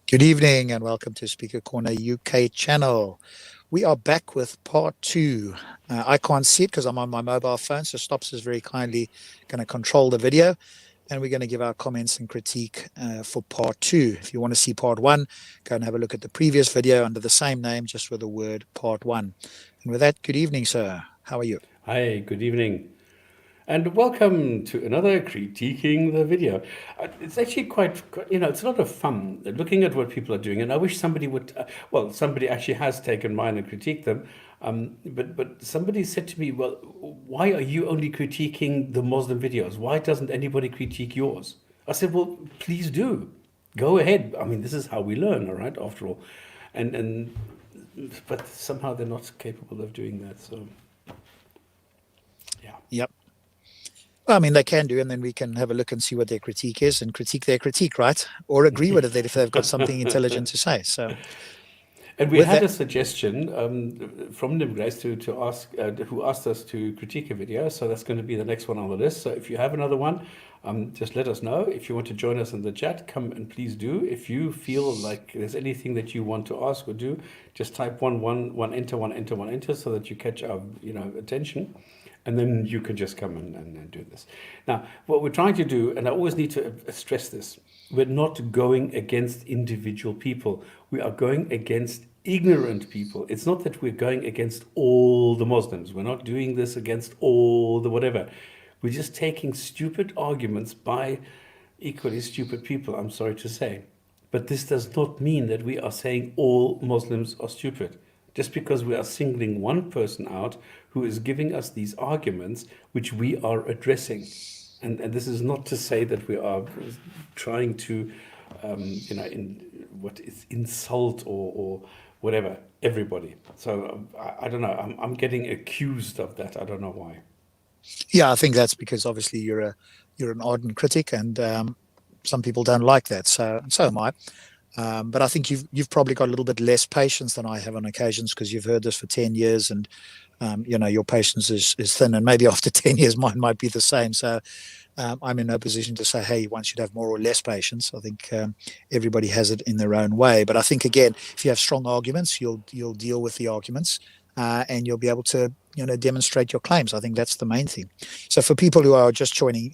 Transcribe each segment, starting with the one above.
Good evening and welcome to Speaker Corner UK channel. We are back with part two. I can't see it because I'm on my mobile phone, so Stops is very kindly going to control the video, and we're going to give our comments and critique for part two. If you want to see part one, go and have a look at the previous video under the same name, just with the word part one. And with that, good evening, sir. How are you? Hi, good evening. And welcome to another critiquing the video. It's actually quite, it's a lot of fun looking at what people are doing. And I wish somebody would, somebody actually has taken mine and critiqued them. But somebody said to me, well, why are you only critiquing the Muslim videos? Why doesn't anybody critique yours? I said, well, please do. Go ahead. I mean, this is how we learn, all right, after all. But somehow they're not capable of doing that. So, yeah. Yep. Well, I mean, they can do, and then we can have a look and see what their critique is and critique their critique, right? Or agree with it if they've got something intelligent to say. So, and we had a suggestion from Nimgrace to ask, who asked us to critique a video. So that's going to be the next one on the list. So if you have another one, just let us know. If you want to join us in the chat, come and please do. If you feel like there's anything that you want to ask or do, just type one enter, so that you catch our attention. And then you can just come and do this. Now, what we're trying to do, and I always need to stress this, we're not going against individual people. We are going against ignorant people. It's not that we're going against all the Muslims. We're not doing this against all the whatever. We're just taking stupid arguments by equally stupid people, I'm sorry to say. But this does not mean that we are saying all Muslims are stupid. Just because we are singling one person out who is giving us these arguments, which we are addressing. And this is not to say that we are trying to, insult or whatever, everybody. So I don't know, I'm getting accused of that. I don't know why. Yeah, I think that's because obviously you're an ardent critic, and some people don't like that. So am I. But I think you've probably got a little bit less patience than I have on occasions, because you've heard this for 10 years and your patience is thin, and maybe after 10 years mine might be the same. So I'm in no position to say, hey, one should have more or less patience. I think everybody has it in their own way. But I think, again, if you have strong arguments, you'll deal with the arguments, and you'll be able to demonstrate your claims. I think that's the main thing. So for people who are just tuning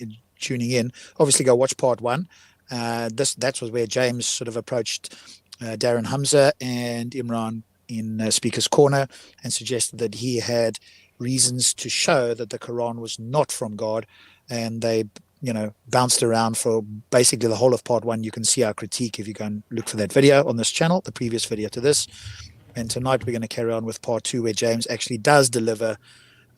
in, obviously go watch part one. That was where James sort of approached Darren Hamza and Imran in Speaker's Corner and suggested that he had reasons to show that the Quran was not from God, and they bounced around for basically the whole of part one. You can see our critique if you go and look for that video on this channel, the previous video to this. And tonight we're going to carry on with part two, where James actually does deliver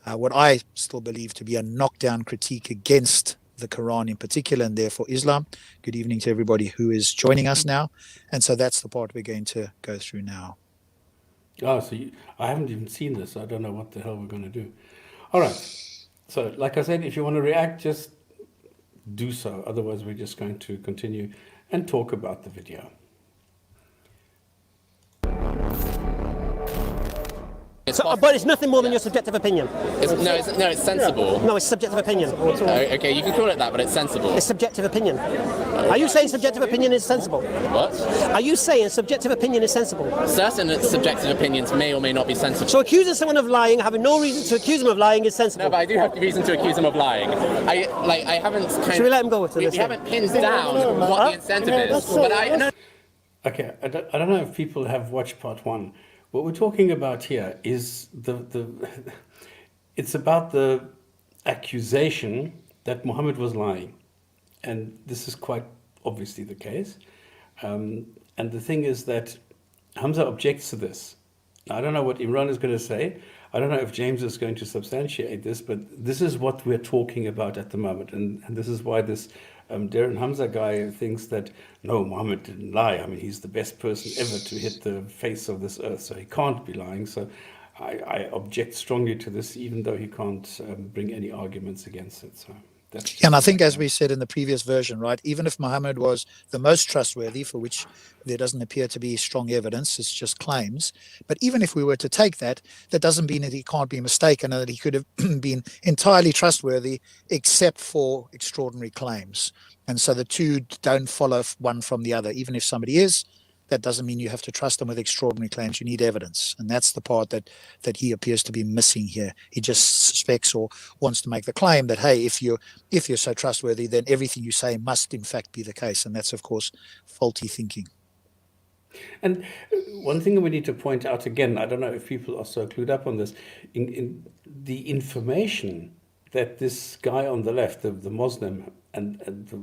what I still believe to be a knockdown critique against the Quran in particular, and therefore Islam. Good evening to everybody who is joining us now. And so that's the part we're going to go through now. Oh, so I haven't even seen this. So I don't know what the hell we're going to do. All right. So like I said, if you want to react, just do so. Otherwise, we're just going to continue and talk about the video. But it's nothing more than your subjective opinion. It's sensible. No, it's subjective opinion. Okay, you can call it that, but it's sensible. It's subjective opinion. Are you saying subjective opinion is sensible? What? Are you saying subjective opinion is sensible? Certain subjective opinions may or may not be sensible. So accusing someone of lying, having no reason to accuse them of lying, is sensible? No, but I do have reason to accuse them of lying. I haven't Should we let him go with this? We haven't pinned down what the incentive is. But no. Okay, I don't know if people have watched part one. What we're talking about here is it's about the accusation that Muhammad was lying. And this is quite obviously the case. And the thing is that Hamza objects to this. Now, I don't know what Imran is going to say. I don't know if James is going to substantiate this, but this is what we're talking about at the moment. And this is why this Darren Hamza guy thinks that, no, Muhammad didn't lie. I mean, he's the best person ever to hit the face of this earth, so he can't be lying. So I object strongly to this, even though he can't bring any arguments against it. So And I think, as we said in the previous version, right, even if Muhammad was the most trustworthy, for which there doesn't appear to be strong evidence, it's just claims. But even if we were to take that, that doesn't mean that he can't be mistaken and that he could have been entirely trustworthy, except for extraordinary claims. And so the two don't follow one from the other. Even if somebody is that doesn't mean you have to trust them with extraordinary claims. You need evidence, and that's the part that he appears to be missing here. He just suspects or wants to make the claim that, hey, if you're so trustworthy, then everything you say must in fact be the case, and that's of course faulty thinking. And one thing we need to point out again, I don't know if people are so clued up on this, in the information that this guy on the left, the Muslim, and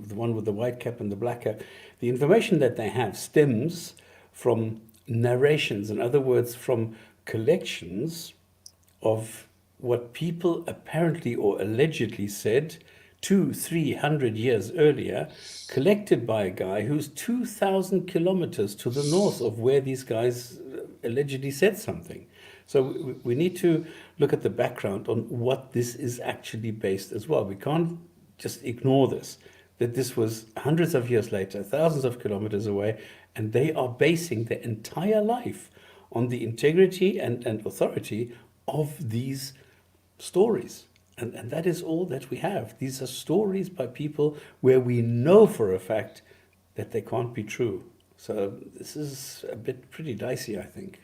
the one with the white cap and the black cap, the information that they have stems from narrations, in other words, from collections of what people apparently or allegedly said 200-300 years earlier, collected by a guy who's 2,000 kilometers to the north of where these guys allegedly said something. So we need to look at the background on what this is actually based as well. We can't just ignore this, that this was hundreds of years later, thousands of kilometers away, and they are basing their entire life on the integrity and authority of these stories. And that is all that we have. These are stories by people where we know for a fact that they can't be true. So this is a bit pretty dicey, I think.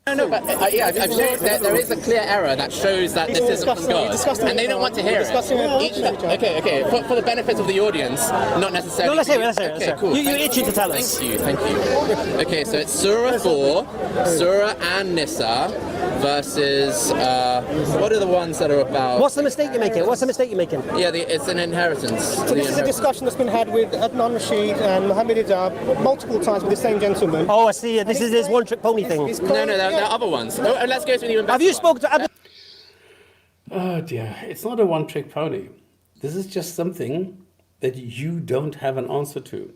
No, but yeah, I've shown there is a clear error that shows that this isn't from God, and they don't want to hear it. Okay, for the benefit of the audience, not necessarily. No, let's hear it. Okay, cool. You're itching to tell us. Thank you. Okay, so it's Surah 4, Surah and Nisa versus, what are the ones that are about? What's the mistake you're making? Yeah, it's an inheritance. So this is a discussion that's been had with Adnan Rashid and Mohammed Hijab multiple times with the same gentleman. Oh, I see. This is this one-trick pony thing. No, there are other ones. Oh, let's go to an even better. Have you spoken to? Oh dear, it's not a one-trick pony. This is just something that you don't have an answer to.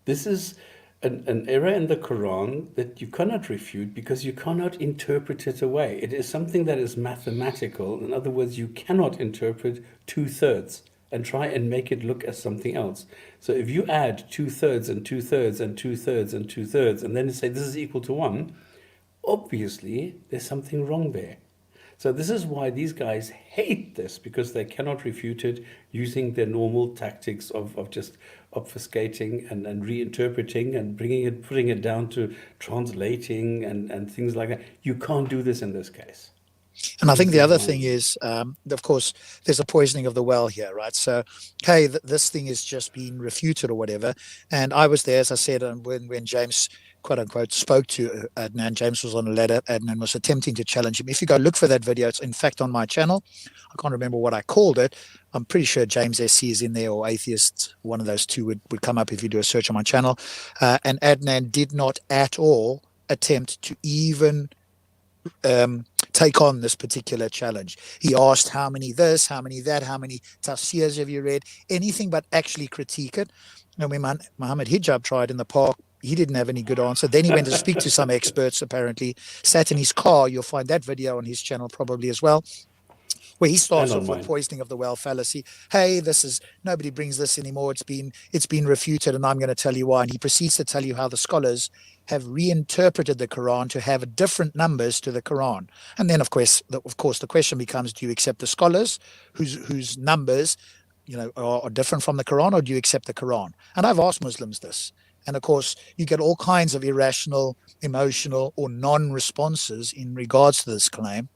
This is an error in the Quran that you cannot refute because you cannot interpret it away. It is something that is mathematical. In other words, you cannot interpret 2/3 and try and make it look as something else. So if you add 2/3 and 2/3 and 2/3 and 2/3 and then say this is equal to 1, obviously there's something wrong there. So this is why these guys hate this, because they cannot refute it using their normal tactics of just obfuscating and reinterpreting and putting it down to translating and things like that. You can't do this in this case. And I think the other thing is, of course, there's a poisoning of the well here, right? So, hey, this thing is just being refuted or whatever. And I was there, as I said, when James, quote unquote, spoke to Adnan. James was on a ladder. Adnan was attempting to challenge him. If you go look for that video, it's in fact on my channel. I can't remember what I called it. I'm pretty sure James SC is in there, or Atheist. One of those two would come up if you do a search on my channel. And Adnan did not at all attempt to even take on this particular challenge. He asked how many this, how many that, how many tafsirs have you read, anything but actually critique it. And when Mohammed Hijab tried in the park, he didn't have any good answer. Then he went to speak to some experts, apparently, sat in his car. You'll find that video on his channel probably as well, where he starts off with poisoning of the well fallacy. Hey, nobody brings this anymore. It's been refuted, and I'm going to tell you why. And he proceeds to tell you how the scholars have reinterpreted the Quran to have different numbers to the Quran. And then, of course, the question becomes: do you accept the scholars whose numbers, are different from the Quran, or do you accept the Quran? And I've asked Muslims this. And of course, you get all kinds of irrational, emotional, or non-responses in regards to this claim.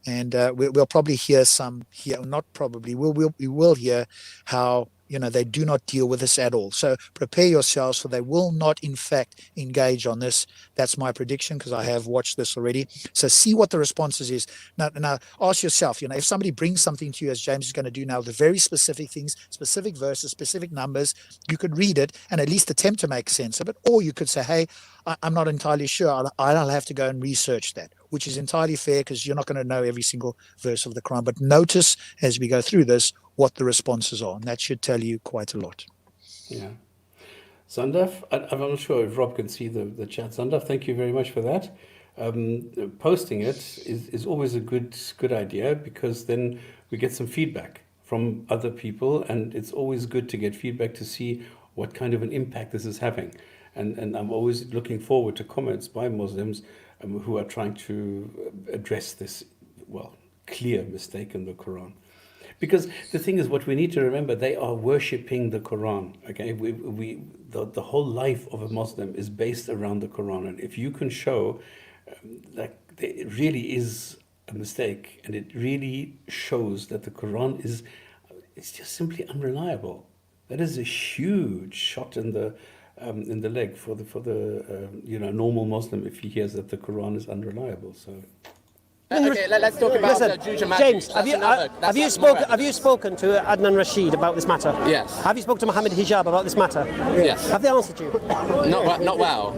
And we'll probably hear some here, not probably, we will hear how, they do not deal with this at all. So prepare yourselves, for they will not, in fact, engage on this. That's my prediction, because I have watched this already. So see what the responses is. Now ask yourself, if somebody brings something to you, as James is going to do now, the very specific things, specific verses, specific numbers, you could read it and at least attempt to make sense of it. Or you could say, hey, I'm not entirely sure. I'll have to go and research that, which is entirely fair, because you're not going to know every single verse of the Quran. But notice as we go through this what the responses are, and that should tell you quite a lot. Yeah. Zandaf, I'm not sure if Rob can see the chat. Zandaf, thank you very much for that. Posting it is always a good idea, because then we get some feedback from other people, and it's always good to get feedback to see what kind of an impact this is having. And I'm always looking forward to comments by Muslims who are trying to address this, clear mistake in the Quran. Because the thing is, what we need to remember, they are worshipping the Quran. Okay, the whole life of a Muslim is based around the Quran, and if you can show that it really is a mistake, and it really shows that the Quran it's just simply unreliable, that is a huge shot in the leg for the normal Muslim if he hears that the Quran is unreliable. So. Okay, let's talk about James, have you spoken to Adnan Rashid about this matter? Yes. Have you spoken to Mohammed Hijab about this matter? Yes. Have they answered you? Not well.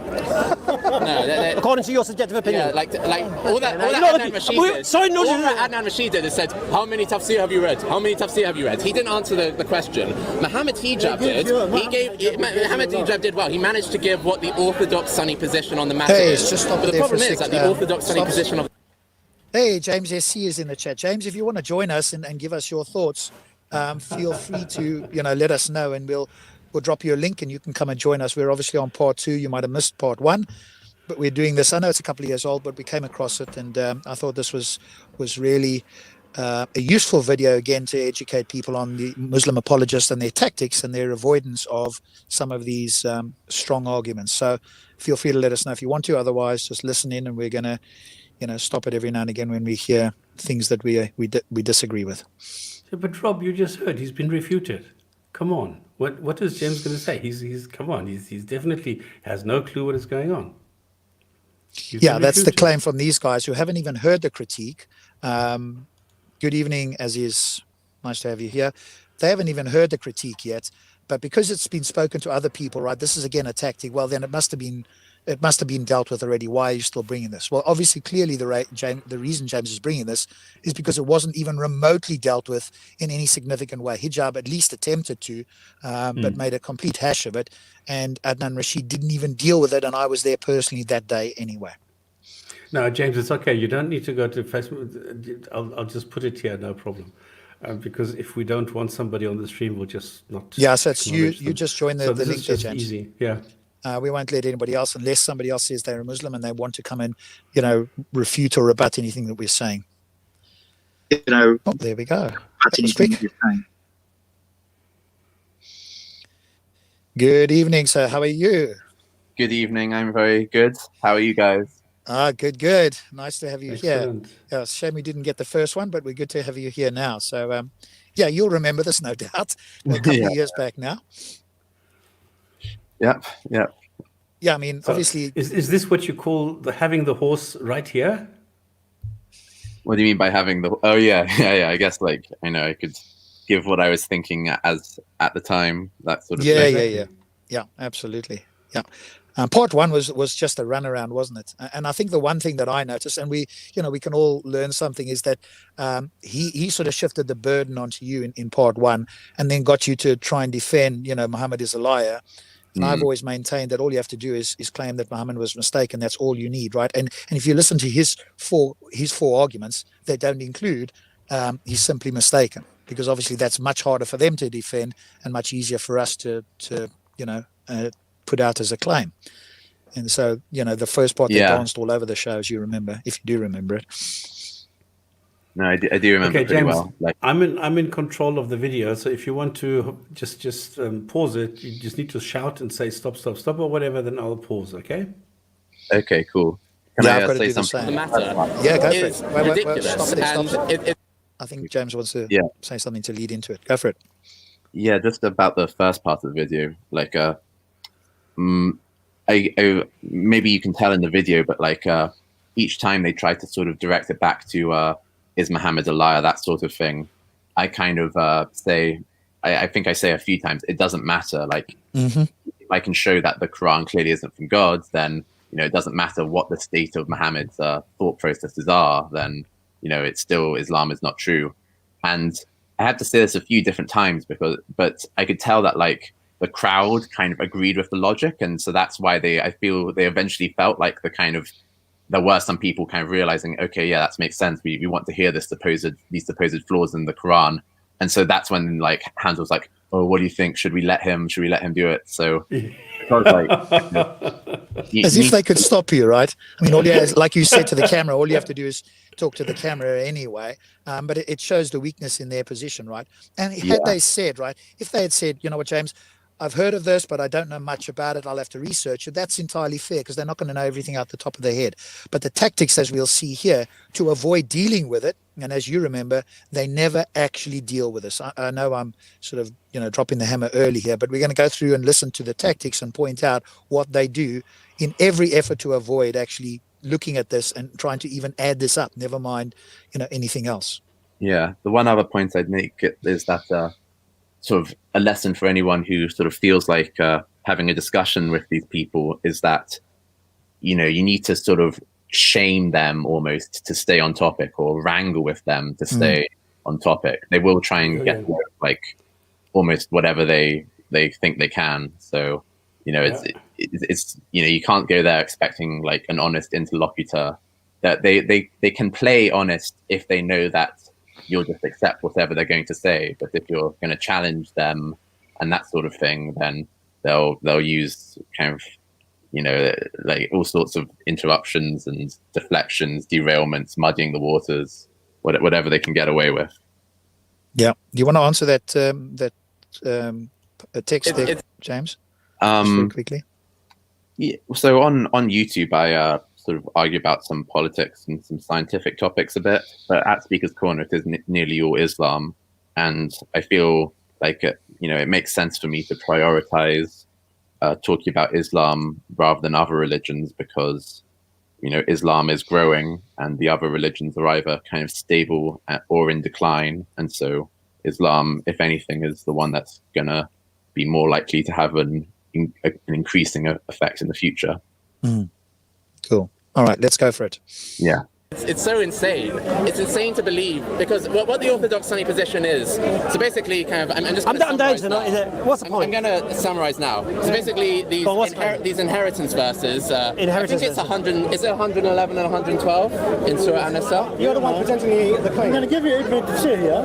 No. According to your subjective opinion. Yeah, like all that Adnan Rashid did. All that Adnan Rashid did is said, how many tafsir have you read? How many tafsir have you read? He didn't answer the question. Mohammed Hijab did. Mohammed Hijab did well. He managed to give what the orthodox Sunni position on the matter is. But the problem is that the orthodox Sunni position of Hey, James SC is in the chat. James, if you want to join us and give us your thoughts, feel free to, let us know, and we'll drop you a link and you can come and join us. We're obviously on part 2. You might have missed part 1, but we're doing this. I know it's a couple of years old, but we came across it, and I thought this was really a useful video, again, to educate people on the Muslim apologists and their tactics and their avoidance of some of these strong arguments. So feel free to let us know if you want to. Otherwise, just listen in, and we're going to stop it every now and again when we hear things that we disagree with. But Rob, you just heard he's been refuted. Come on, what is James going to say? He's come on. He's definitely has no clue what is going on. That's the claim from these guys who haven't even heard the critique. Good evening, Aziz. Nice to have you here. They haven't even heard the critique yet, but because it's been spoken to other people, right? This is again a tactic. Well, then it must have been dealt with already. Why are you still bringing this? Well, obviously, clearly the reason James is bringing this is because it wasn't even remotely dealt with in any significant way. Hijab at least attempted to, but made a complete hash of it. And Adnan Rashid didn't even deal with it. And I was there personally that day anyway. No, James, it's okay. You don't need to go to Facebook. I'll just put it here, no problem. Because if we don't want somebody on the stream, we'll just not. Yeah, so it's you just join the link there, James. Easy, yeah. We won't let anybody else unless somebody else says they're a Muslim and they want to come and, refute or rebut anything that we're saying. Oh, there we go. Good evening, sir. How are you? Good evening. I'm very good. How are you guys? Good. Nice to have you Excellent. here. Yeah, shame we didn't get the first one, but we're good to have you here now. So, you'll remember this, no doubt. A couple of years back now. Yep. Yeah, I mean, so obviously... Is this what you call having the horse right here? What do you mean by having the... Oh, yeah. I guess, I know I could give what I was thinking as at the time, that sort of thing. Yeah, absolutely. Yeah. Part 1 was just a runaround, wasn't it? And I think the one thing that I noticed, and we can all learn something, is that he sort of shifted the burden onto you in part 1, and then got you to try and defend, Muhammad is a liar. And I've always maintained that all you have to do is claim that Muhammad was mistaken. That's all you need, right? And if you listen to his four arguments, they don't include he's simply mistaken, because obviously that's much harder for them to defend and much easier for us to put out as a claim. And so, the first part they danced all over the show, as you remember, if you do remember it. No, I do remember pretty James, well. I'm in control of the video, so if you want to just pause it, you just need to shout and say stop, or whatever. Then I'll pause. Okay. Okay. Cool. Can I say something? the matter Yeah, go for is it. Wait, ridiculous. Stop. And I think James wants to say something to lead into it. Go for it. Yeah, just about the first part of the video. Maybe you can tell in the video, but each time they try to sort of direct it back to is Muhammad a liar, that sort of thing, I kind of say, I think I say a few times, it doesn't matter. If I can show that the Quran clearly isn't from God, then it doesn't matter what the state of Muhammad's thought processes are, then it's still, Islam is not true. And I had to say this a few different times but I could tell that the crowd kind of agreed with the logic, and so that's why I feel they eventually felt like there were some people kind of realizing, okay, yeah, that makes sense. We want to hear these supposed flaws in the Quran, and so that's when Hamza was like, oh, what do you think? Should we let him do it? So I was As if they could stop you, right? I mean, like you said to the camera, all you have to do is talk to the camera anyway. But it shows the weakness in their position, right? And had they said, right, if they had said, you know what, James, I've heard of this, but I don't know much about it. I'll have to research it. That's entirely fair because they're not going to know everything out the top of their head. But the tactics, as we'll see here, to avoid dealing with it, and as you remember, they never actually deal with this. I know I'm sort of, dropping the hammer early here, but we're going to go through and listen to the tactics and point out what they do in every effort to avoid actually looking at this and trying to even add this up, never mind, anything else. Yeah. The one other point I'd make is that sort of a lesson for anyone who sort of feels like having a discussion with these people is that, you need to sort of shame them almost to stay on topic or wrangle with them to stay on topic. They will try and get like almost whatever they think they can. So, it's you can't go there expecting like an honest interlocutor. That they can play honest if they know that you'll just accept whatever they're going to say. But if you're going to challenge them and that sort of thing, then they'll use kind of, like all sorts of interruptions and deflections, derailments, muddying the waters, whatever they can get away with. Yeah. Do you want to answer that text there, James? Very quickly. Yeah. So on YouTube, I sort of argue about some politics and some scientific topics a bit, but at Speaker's Corner, it is nearly all Islam. And I feel like, it makes sense for me to prioritize talking about Islam rather than other religions because, Islam is growing and the other religions are either kind of stable or in decline. And so Islam, if anything, is the one that's going to be more likely to have an increasing effect in the future. Cool. All right, let's go for it. Yeah. It's so insane. It's insane to believe because what the Orthodox Sunni position is. So basically, kind of, I'm just. I'm down to what's the point? I'm going to summarize now. So basically, these inheritance verses. I think it's 100. Is it 111 and 112 in Surah An-Nisa? You're the one presenting the claim. I'm going to give you 8 minutes to sit here.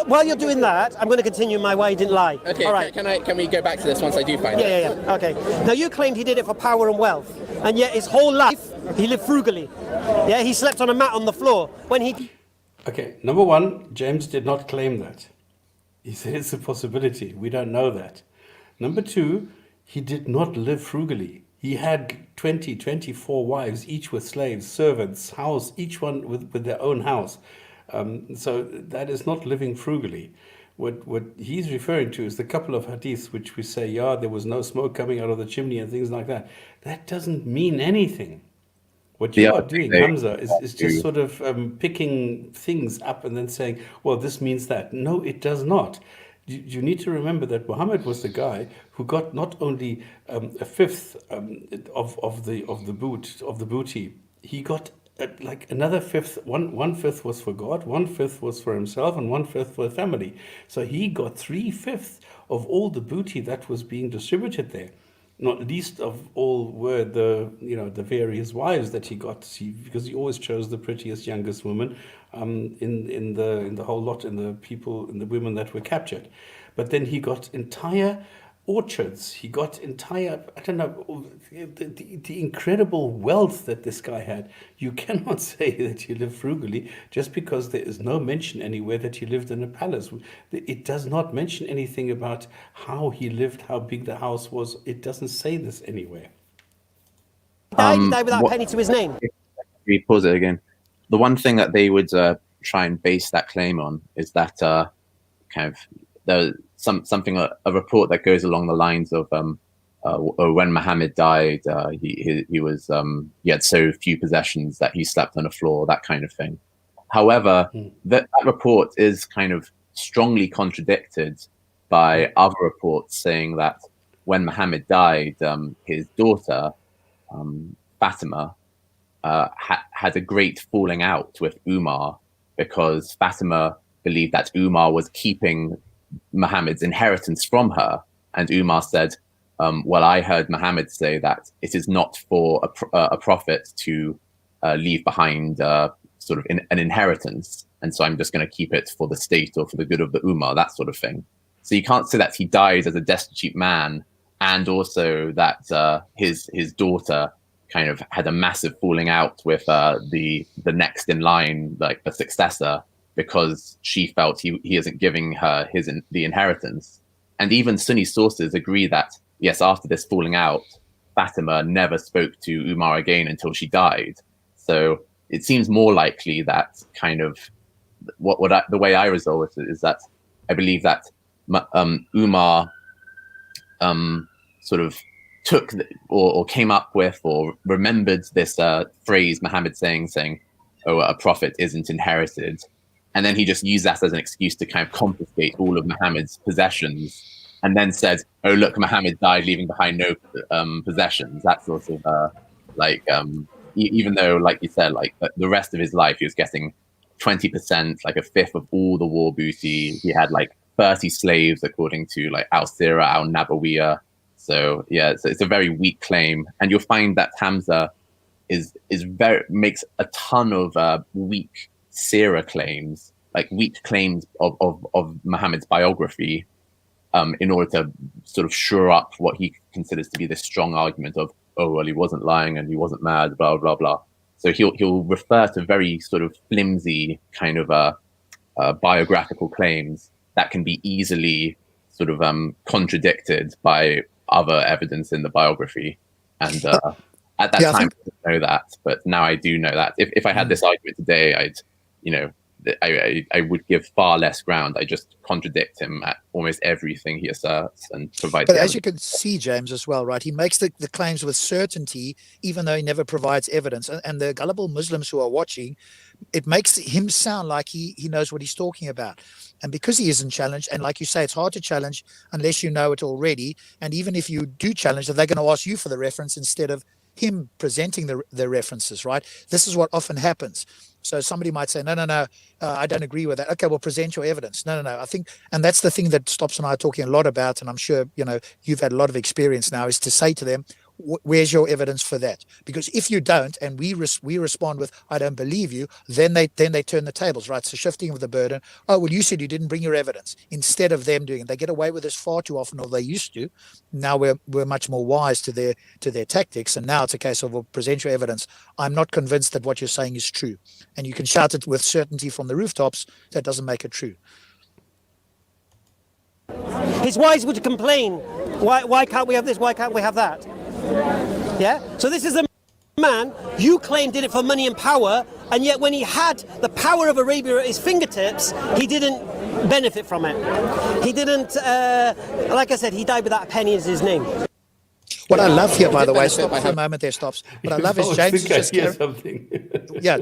While you're doing that, I'm going to continue my why he didn't lie. Okay. All right. Can we go back to this once I do find it? Yeah. Okay. Now you claimed he did it for power and wealth, and yet his whole life he lived frugally. Yeah, he slept on a mat on the floor when he. Okay, number one, James did not claim that. He said it's a possibility. We don't know that. Number two, he did not live frugally. He had 24 wives, each with slaves, servants, house, each one with their own house. So that is not living frugally. What he's referring to is the couple of hadiths which we say, there was no smoke coming out of the chimney and things like that. That doesn't mean anything. What you are doing, Hamza, is just sort of picking things up and then saying, well, this means that. No, it does not. You need to remember that Muhammad was the guy who got not only a fifth of the booty, he got like another fifth. One fifth was for God, 1/5 was for himself, and 1/5 for the family. So he got 3/5 of all the booty that was being distributed there. Not least of all were the various wives that he got, because he always chose the prettiest youngest woman in the whole lot, in the women that were captured. But then he got entire orchards. He got entire, the incredible wealth that this guy had. You cannot say that he lived frugally just because there is no mention anywhere that he lived in a palace. It does not mention anything about how he lived, how big the house was. It doesn't say this anywhere. He died without a penny to his name. We pause it again. The one thing that they would try and base that claim on is that kind of a report that goes along the lines of when Muhammad died, he had so few possessions that he slept on the floor, that kind of thing. However, that report is kind of strongly contradicted by other reports saying that when Muhammad died, his daughter Fatima had a great falling out with Umar because Fatima believed that Umar was keeping Muhammad's inheritance from her, and Umar said, well, I heard Muhammad say that it is not for a prophet to leave behind sort of an inheritance, and so I'm just going to keep it for the state or for the good of the Ummah, that sort of thing. So you can't say that he died as a destitute man and also that his daughter kind of had a massive falling out with the next in line, like the successor, because she felt he isn't giving her the inheritance. And even Sunni sources agree that, yes, after this falling out, Fatima never spoke to Umar again until she died. So it seems more likely that kind of the way I resolve it is that I believe that Umar sort of took or came up with or remembered this phrase Muhammad saying, oh, a prophet isn't inherited. And then he just used that as an excuse to kind of confiscate all of Muhammad's possessions, and then said, oh, look, Muhammad died leaving behind no possessions. That sort of even though, like you said, like the rest of his life, he was getting 20%, like a fifth of all the war booty. He had like 30 slaves, according to like Al-Sira, Al-Nabawiyah. So yeah, it's a very weak claim. And you'll find that Hamza makes a ton of weak Sira claims, like weak claims of Muhammad's biography, in order to sort of shore up what he considers to be this strong argument of, oh, well, he wasn't lying and he wasn't mad, blah, blah, blah. So he'll refer to very sort of flimsy kind of biographical claims that can be easily sort of contradicted by other evidence in the biography. And at that time, I didn't know that, but now I do know that. If I had this argument today, I would give far less ground. I just contradict him at almost everything he asserts and provide. But as you can see, James, as well, right? He makes the claims with certainty, even though he never provides evidence. And the gullible Muslims who are watching, it makes him sound like he knows what he's talking about. And because he isn't challenged, and like you say, it's hard to challenge unless you know it already. And even if you do challenge, they're going to ask you for the reference instead of him presenting the references, right? This is what often happens. So somebody might say, no, I don't agree with that. Okay, well, present your evidence. No, I think, and that's the thing that Stops and I are talking a lot about, and I'm sure, you've had a lot of experience now, is to say to them, where's your evidence for that? Because if you don't, and we respond with, I don't believe you, then they turn the tables, right? So shifting of the burden. Oh, well, you said you didn't bring your evidence. Instead of them doing it, they get away with this far too often, or they used to. Now we're much more wise to their tactics, and now it's a case of, well, present your evidence. I'm not convinced that what you're saying is true, and you can shout it with certainty from the rooftops. That doesn't make it true. His wives would complain, why can't we have this? Why can't we have that? Yeah, so this is a man you claim did it for money and power, and yet when he had the power of Arabia at his fingertips, he didn't benefit from it. He didn't, like I said, he died without a penny in his name. What I love here, by the way, stop for a moment there, Stops. What I love is James is just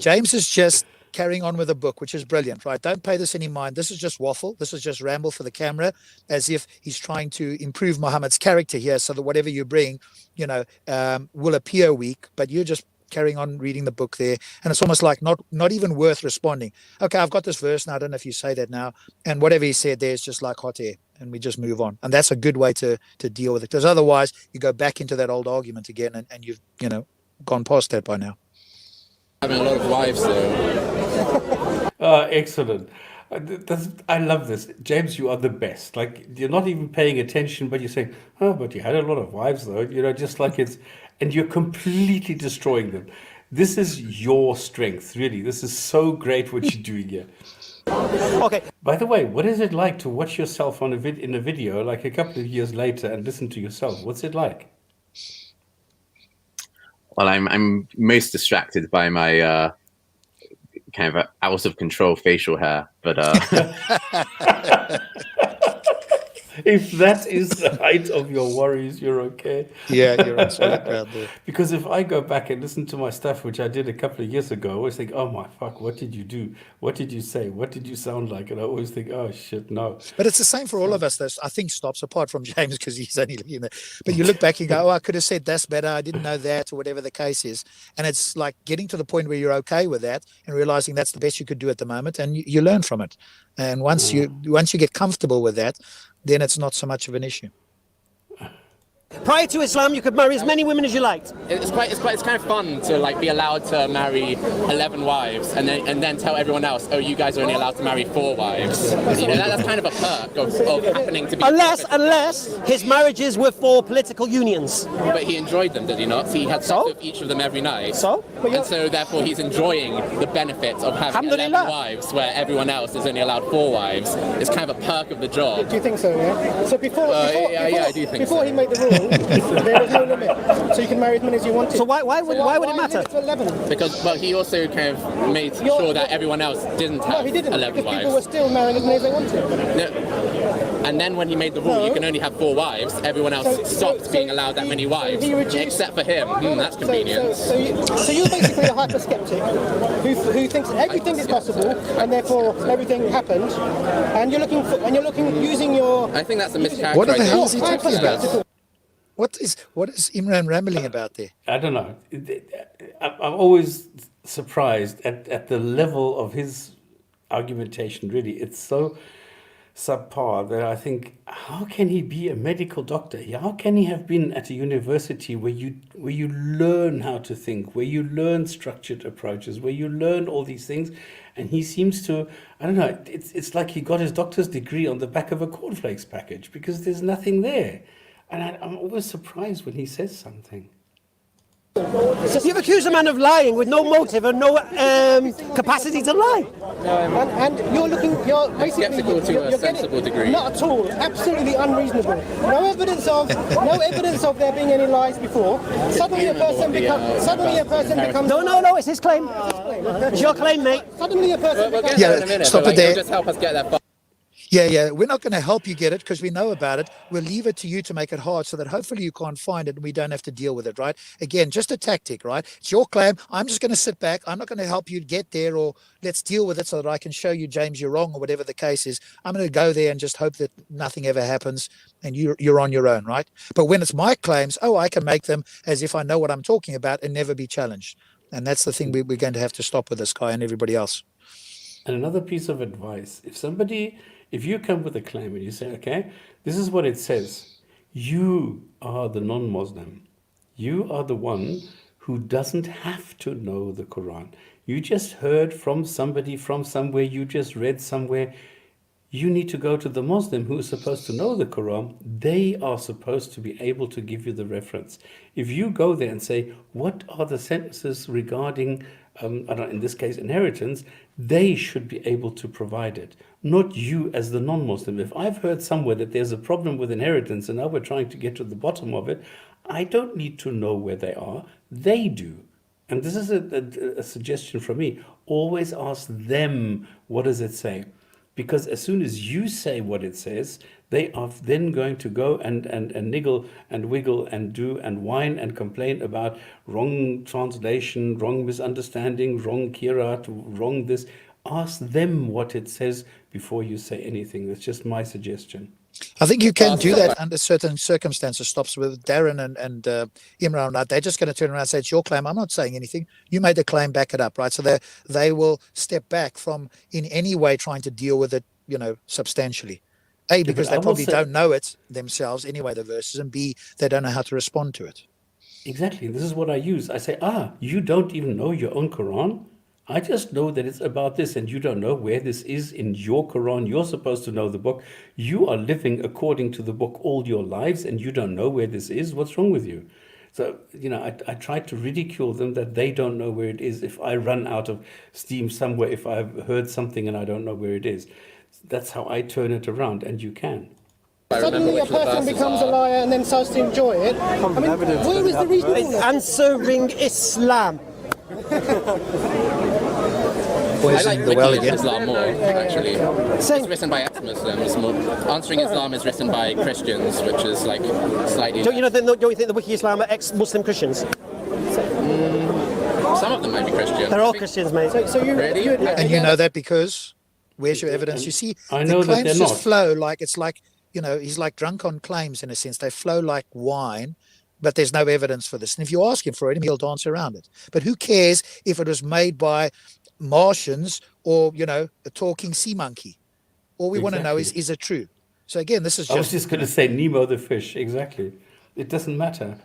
James is just carrying on with the book, which is brilliant, right? Don't pay this any mind. This is just waffle. This is just ramble for the camera, as if he's trying to improve Muhammad's character here, so that whatever you bring, will appear weak. But you're just carrying on reading the book there, and it's almost like not even worth responding. Okay, I've got this verse now. I don't know if you say that now, and whatever he said there is just like hot air, and we just move on. And that's a good way to deal with it, because otherwise you go back into that old argument again, and you've gone past that by now. Having a lot of wives, though. Excellent. I love this. James, you are the best. Like, you're not even paying attention, but you're saying, oh, but you had a lot of wives, though. Just like it's, and you're completely destroying them. This is your strength, really. This is so great what you're doing here. Okay. By the way, what is it like to watch yourself in a video like a couple of years later and listen to yourself? What's it like? Well, I'm most distracted by my kind of out of control facial hair, but if that is the height of your worries, you're okay. Yeah, you're on solid ground there. Because if I go back and listen to my stuff, which I did a couple of years ago, I always think, oh my fuck, what did you do? What did you say? What did you sound like? And I always think, oh shit, no. But it's the same for all of us. I think Stops, apart from James, because he's only, but you look back and go, oh, I could have said that's better. I didn't know that, or whatever the case is. And it's like getting to the point where you're okay with that and realizing that's the best you could do at the moment, and you learn from it. And once you get comfortable with that, then it's not so much of an issue. Prior to Islam, you could marry as many women as you liked. It's kind of fun to like be allowed to marry 11 wives and then tell everyone else, oh, you guys are only allowed to marry 4 wives. You know, that's kind of a perk of happening to be. Unless his marriages were for political unions. But he enjoyed them, did he not? So he had sex with each of them every night. And so therefore he's enjoying the benefits of having 11 wives, where everyone else is only allowed 4 wives. It's kind of a perk of the job. Do you think so? Yeah. So before I do think before so. he made the rule, there was no limit, so you can marry as many as you wanted. So why would it matter? To 11? Because he also kind of made sure that everyone else didn't have he didn't, 11 because wives. people were still marrying as many as they wanted. No. And then when he made the rule, you can only have 4 wives. Everyone else stopped being allowed that many wives, except for him. That's convenient. So you're basically a hyper-skeptic who thinks everything is possible, and therefore everything happened, and you're looking using your. I think that's a mischaracterization. What the hell is he talking about? What is Imran rambling about there? I don't know. I'm always surprised at the level of his argumentation. Really, it's so subpar that I think, how can he be a medical doctor? How can he have been at a university where you learn how to think, where you learn structured approaches, where you learn all these things, and he seems to, I don't know, it's like he got his doctor's degree on the back of a cornflakes package, because there's nothing there. And I'm always surprised when he says something. You've accused a man of lying with no motive and no capacity to lie. And you're basically skeptical to a sensible degree. Not at all, absolutely unreasonable. No evidence of there being any lies before. Suddenly a person becomes. No, it's his claim. It's your claim, mate. Suddenly a person We'll becomes. get there in a minute. Stop but, it there. Just help us get that far. Yeah. We're not going to help you get it because we know about it. We'll leave it to you to make it hard so that hopefully you can't find it and we don't have to deal with it, right? Again, just a tactic, right? It's your claim. I'm just going to sit back. I'm not going to help you get there, or let's deal with it so that I can show you, James, you're wrong, or whatever the case is. I'm going to go there and just hope that nothing ever happens and you're on your own, right? But when it's my claims, I can make them as if I know what I'm talking about and never be challenged. And that's the thing we're going to have to stop with this guy and everybody else. And another piece of advice, if you come with a claim and you say, okay, this is what it says, you are the non-Muslim. You are the one who doesn't have to know the Quran. You just heard from somebody from somewhere, you just read somewhere. You need to go to the Muslim who is supposed to know the Quran. They are supposed to be able to give you the reference. If you go there and say, what are the sentences regarding, in this case, inheritance, they should be able to provide it, not you as the non-Muslim. If I've heard somewhere that there's a problem with inheritance and now we're trying to get to the bottom of it, I don't need to know where they are. They do. And this is a suggestion from me. Always ask them, what does it say? Because as soon as you say what it says, they are then going to go and niggle and wiggle and do and whine and complain about wrong translation, wrong misunderstanding, wrong kirat, wrong this. Ask them what it says before you say anything. That's just my suggestion. I think you can do that under certain circumstances. Stops with Darren and Imran, right? They're just going to turn around and say, it's your claim. I'm not saying anything. You made the claim, back it up, right? So they will step back from in any way trying to deal with it, substantially. A, because they probably don't know it themselves anyway, the verses, and B, they don't know how to respond to it. Exactly. This is what I use. I say, you don't even know your own Quran? I just know that it's about this, and you don't know where this is in your Quran. You're supposed to know the book. You are living according to the book all your lives, and you don't know where this is. What's wrong with you? So, I try to ridicule them that they don't know where it is. If I run out of steam somewhere, if I've heard something and I don't know where it is, that's how I turn it around, and you can. Suddenly a person becomes a liar and then starts to enjoy it. Where is the reasonableness? It's answering Islam. I like wiki Islam more, actually. It's written by ex-Muslims. Answering Islam is written by Christians, which is like slightly. Don't you think the Wiki Islam are ex-Muslim Christians? Some of them might be Christian. They're all Christians, mate. So you really? And you know that because where's your evidence? You see, I know the that claims they're just not. flow like it's like, he's like drunk on claims in a sense. They flow like wine. But there's no evidence for this. And if you ask him for it, he'll dance around it. But who cares if it was made by Martians or, a talking sea monkey? All we want to know is it true? So again, this is just... I was just going to say Nemo the fish, exactly. It doesn't matter.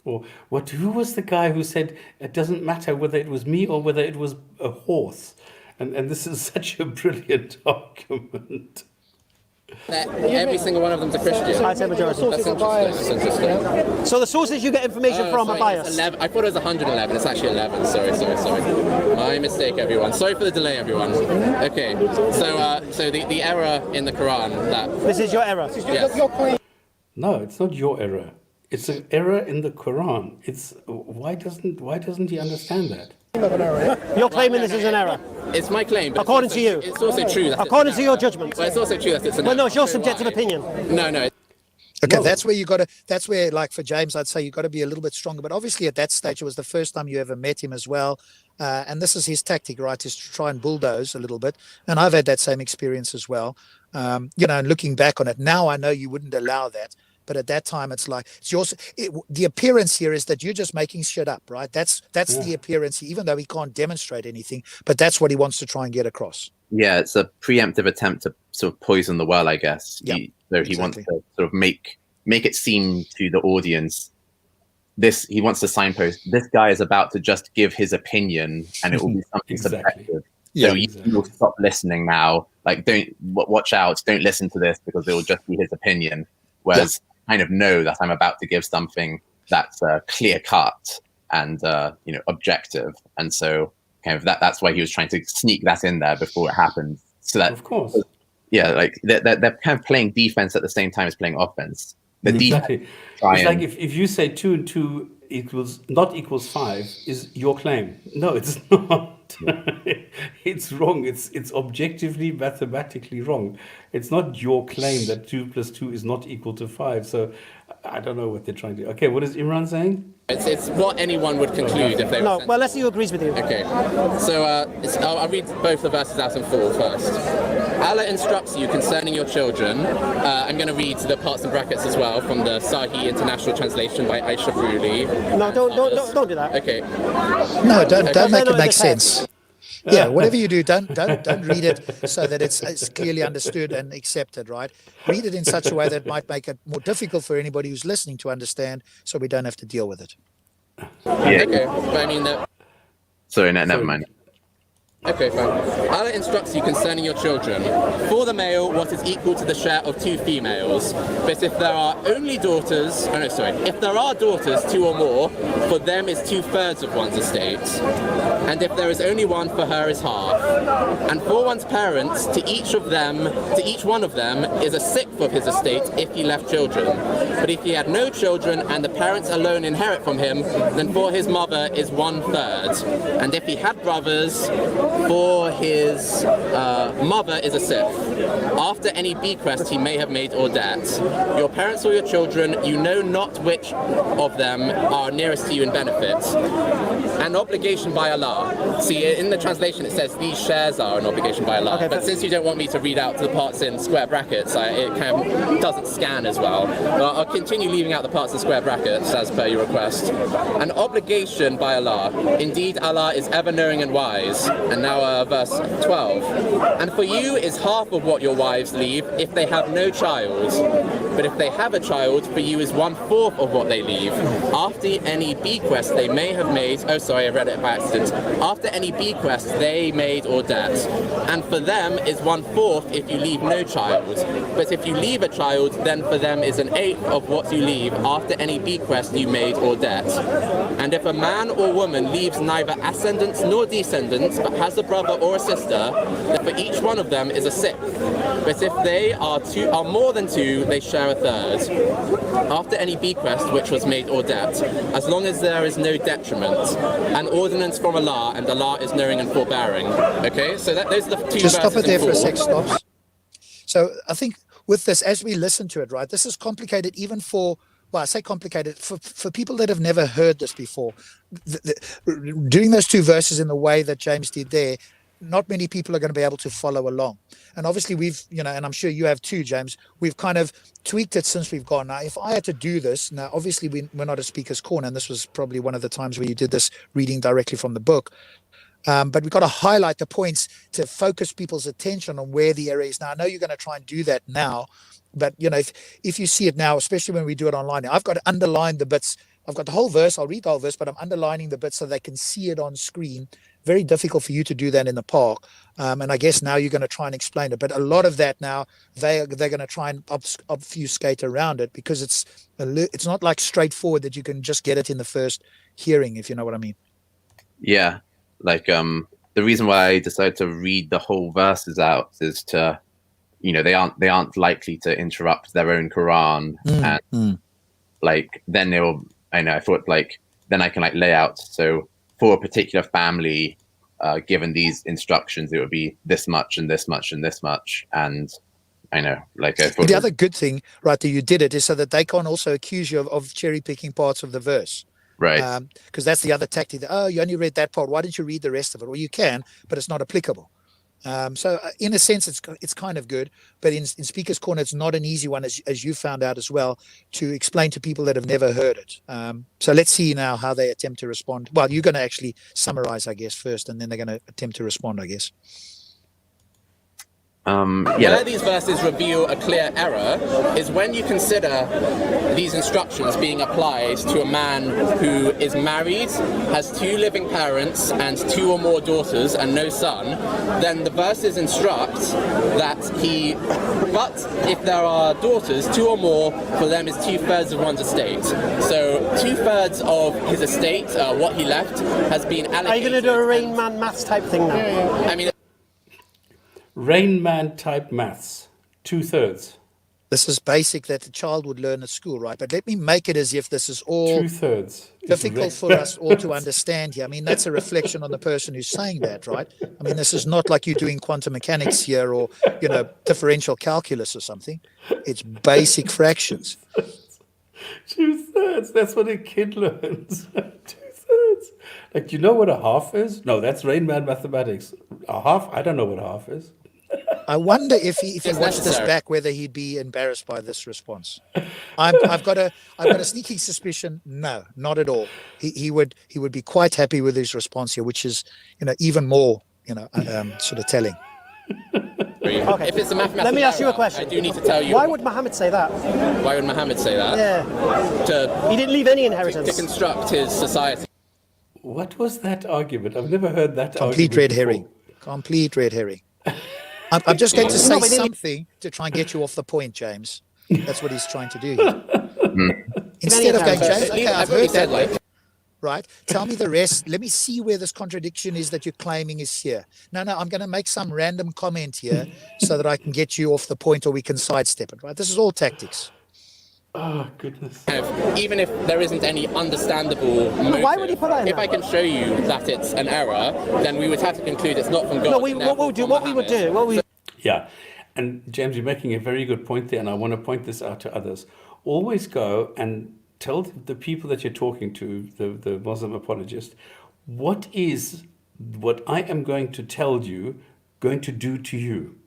Or who was the guy who said it doesn't matter whether it was me or whether it was a horse? And this is such a brilliant argument. Every single one of them's a Christian. I'd say majority. That's interesting. So the sources you get information from are biased. I thought it was 111. It's actually 11. Sorry. My mistake, everyone. Sorry for the delay, everyone. Okay. So the error in the Qur'an that This is your error. Yes. No, it's not your error. It's an error in the Quran. It's why doesn't he understand that? You're claiming this is an error. It's my claim. But According to you. It's also true that According to your judgment. But it's also true that it's an Well, error. no, it's your subjective opinion. No. Okay, that's where that's where, like for James, I'd say you got to be a little bit stronger. But obviously at that stage, it was the first time you ever met him as well. And this is his tactic, right, is to try and bulldoze a little bit. And I've had that same experience as well. And looking back on it, now I know you wouldn't allow that. But at that time, it's like the appearance here is that you're just making shit up, right? That's the appearance, even though he can't demonstrate anything. But that's what he wants to try and get across. Yeah, it's a preemptive attempt to sort of poison the well, I guess. Yeah, He wants to sort of make it seem to the audience he wants to signpost this guy is about to just give his opinion, and it will be something subjective. Yeah, so you'll stop listening now. Like, watch out! Don't listen to this because it will just be his opinion. Whereas kind of know that I'm about to give something that's clear cut and objective, and so kind of that's why he was trying to sneak that in there before it happened. So that, of course, like they're kind of playing defense at the same time as playing offense. Exactly. It's like if you say 2 and 2 equals 5 is your claim. No, it's not. It's wrong. It's objectively mathematically wrong. It's not your claim that 2 plus 2 is not equal to 5. So I don't know what they're trying to do. Okay, what is Imran saying? It's what anyone would conclude if they were. No, well, let's see who agrees with you. Okay, so I'll read both the verses out in full first. Allah instructs you concerning your children. I'm going to read the parts and brackets as well from the Sahih International Translation by Aisha Bruli. No, don't do that. Okay. No, don't make it make sense. Yeah, whatever you do, don't read it so that it's clearly understood and accepted, right? Read it in such a way that might make it more difficult for anybody who's listening to understand, so we don't have to deal with it. Yeah. Okay, but I mean that. Sorry, never mind. Okay, fine. Allah instructs you concerning your children. For the male, what is equal to the share of 2 females. But if there are only daughters, if there are daughters, 2 or more, for them is 2/3 of one's estate. And if there is only one, for her is half. And for one's parents, to each one of them is 1/6 of his estate if he left children. But if he had no children and the parents alone inherit from him, then for his mother is 1/3. And if he had brothers, for his mother is 1/6. After any bequest he may have made or debt. Your parents or your children, you know not which of them are nearest to you in benefit. An obligation by Allah. See, in the translation it says these shares are an obligation by Allah. Okay, but since you don't want me to read out the parts in square brackets, it kind of doesn't scan as well. But I'll continue leaving out the parts in square brackets as per your request. An obligation by Allah. Indeed, Allah is ever knowing and wise. And now verse 12. And for you is half of what your wives leave if they have no child. But if they have a child, for you is 1/4 of what they leave. After any bequest they may have made, I read it by accident. After any bequest they made or debt. And for them is 1/4 if you leave no child. But if you leave a child, then for them is 1/8 of what you leave after any bequest you made or debt. And if a man or woman leaves neither ascendants nor descendants, but has a brother or a sister, then for each one of them is 1/6. But if they are more than 2, they share 1/3. After any bequest which was made or debt, as long as there is no detriment, an ordinance from Allah, and Allah is knowing and forbearing. Okay, so those are the 2 verses. Just stop it there for a sec, stops. So I think with this, as we listen to it, right, this is complicated even for, well, I say complicated, for people that have never heard this before. Doing those 2 verses in the way that James did there, not many people are going to be able to follow along. And obviously we've, and I'm sure you have too, James, we've kind of tweaked it since we've gone. Now, if I had to do this, now obviously we're not a speaker's corner, and this was probably one of the times where you did this reading directly from the book. But we've got to highlight the points to focus people's attention on where the error is. Now, I know you're going to try and do that now, but if you see it now, especially when we do it online, I've got to underline the bits. I've got the whole verse. I'll read the whole verse, but I'm underlining the bits so they can see it on screen. Very difficult for you to do that in the park. And I guess now you're going to try and explain it. But a lot of that now, they're going to try and obfuscate around it, because it's not like straightforward that you can just get it in the first hearing, if you know what I mean. Yeah. Like the reason why I decided to read the whole verses out is to, they aren't likely to interrupt their own Qur'an. Like then I thought like then I can like lay out, so for a particular family, given these instructions, it would be this much and this much and this much. And I know, like I thought. The other good thing, right, that you did it is so that they can't also accuse you of cherry picking parts of the verse. Right. Because that's the other tactic. You only read that part. Why didn't you read the rest of it? Well, you can, but it's not applicable. So in a sense, it's kind of good, but in Speaker's Corner, it's not an easy one, as you found out as well, to explain to people that have never heard it. So let's see now how they attempt to respond. Well, you're going to actually summarize, I guess, first, and then they're going to attempt to respond, I guess. Where these verses reveal a clear error is when you consider these instructions being applied to a man who is married, has 2 living parents and 2 or more daughters and no son. Then the verses instruct that but if there are daughters, 2 or more, for them is 2/3 of one's estate. So 2/3 of his estate, what he left, has been allocated. Are you going to do a Rain Man maths type thing now? Yeah. I mean, Rain Man type maths, 2/3. This is basic that the child would learn at school, right? But let me make it as if this is all 2/3 difficult for us all to understand here. I mean, that's a reflection on the person who's saying that, right? I mean, this is not like you're doing quantum mechanics here or, differential calculus or something. It's basic fractions. 2/3, that's what a kid learns. 2/3. Like, you know what a half is? No, that's Rain Man mathematics. A half, I don't know what a half is. I wonder if he watched this back, whether he'd be embarrassed by this response. I've got a sneaking suspicion. No, not at all. He would be quite happy with his response here, which is even more sort of telling. Okay. If it's a mathematical Let me ask you a question. I do need to tell you. Why would Muhammad say that? Why would Muhammad say that? Yeah. He didn't leave any inheritance. To construct his society. What was that argument? I've never heard that Complete red herring. Complete red herring. I'm just going to say something to try and get you off the point, James. That's what he's trying to do here. Instead of going, James, okay, I've heard that. Right. Tell me the rest. Let me see where this contradiction is that you're claiming is here. No, I'm going to make some random comment here so that I can get you off the point, or we can sidestep it. Right. This is all tactics. Oh, goodness. Even if there isn't any understandable motive, why would he put that in if I can show you that it's an error, then we would have to conclude it's not from God. No, Yeah. And James, you're making a very good point there, and I want to point this out to others. Always go and tell the people that you're talking to, the Muslim apologist, what is what I am going to tell you going to do to you?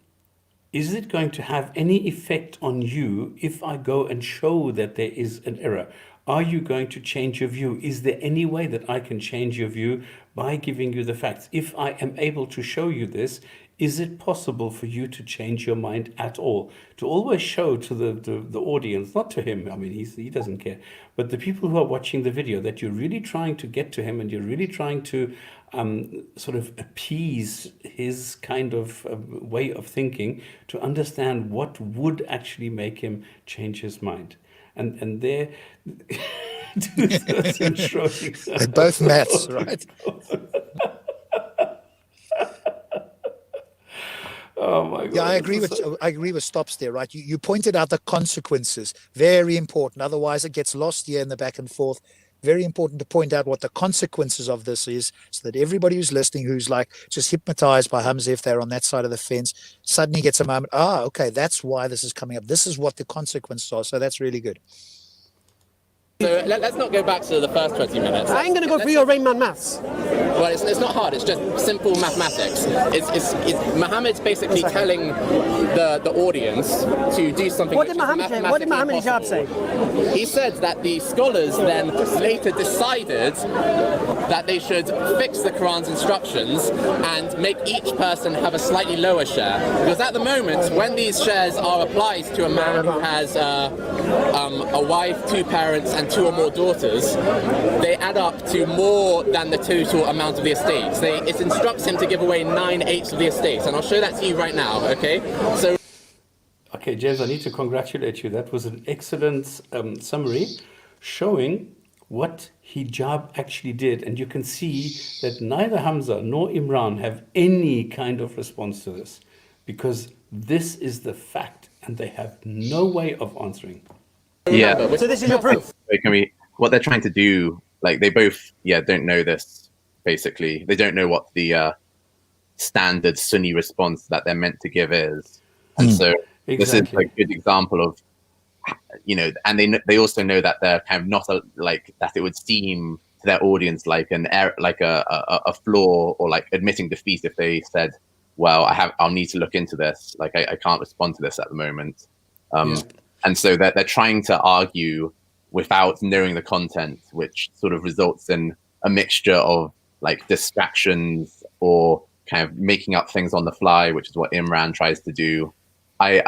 Is it going to have any effect on you if I go and show that there is an error? Are you going to change your view? Is there any way that I can change your view by giving you the facts? If I am able to show you this, is it possible for you to change your mind at all? To always show to the audience, not to him, I mean, he doesn't care, but the people who are watching the video, that you're really trying to get to him and you're really trying to sort of appease his kind of way of thinking, to understand what would actually make him change his mind. And they're they're both maths, right? Oh my God. Yeah, I agree with Stops there, right? You pointed out the consequences, very important. Otherwise, it gets lost here in the back and forth. Very important to point out what the consequences of this is, so that everybody who's listening, who's like just hypnotized by Hamza, if they're on that side of the fence, suddenly gets a moment. Okay, that's why this is coming up. This is what the consequences are. So that's really good. So let's not go back to the first 20 minutes. I ain't going to go through your Rain Man maths. Well, it's not hard. It's just simple mathematics. It's Muhammad's basically telling the audience to do something. What did Muhammad Hijab say? He said that the scholars then later decided that they should fix the Quran's instructions and make each person have a slightly lower share. Because at the moment, when these shares are applied to a man who has a wife, 2 parents, and 2 or more daughters, they add up to more than the total amount of the estates. It instructs him to give away 9/8 of the estates, and I'll show that to you right now, okay? So. Okay, James, I need to congratulate you. That was an excellent summary showing what hijab actually did. And you can see that neither Hamza nor Imran have any kind of response to this, because this is the fact and they have no way of answering. Yeah. So this is your proof. What they're trying to do, like they both, don't know this, basically. They don't know what the standard Sunni response that they're meant to give is. And so this is a good example of, and they also know that they're kind of not that it would seem to their audience like an error, like a flaw, or like admitting defeat if they said, well, I'll need to look into this. Like I can't respond to this at the moment. And so they're trying to argue without knowing the content, which sort of results in a mixture of like distractions or kind of making up things on the fly, which is what Imran tries to do. I'm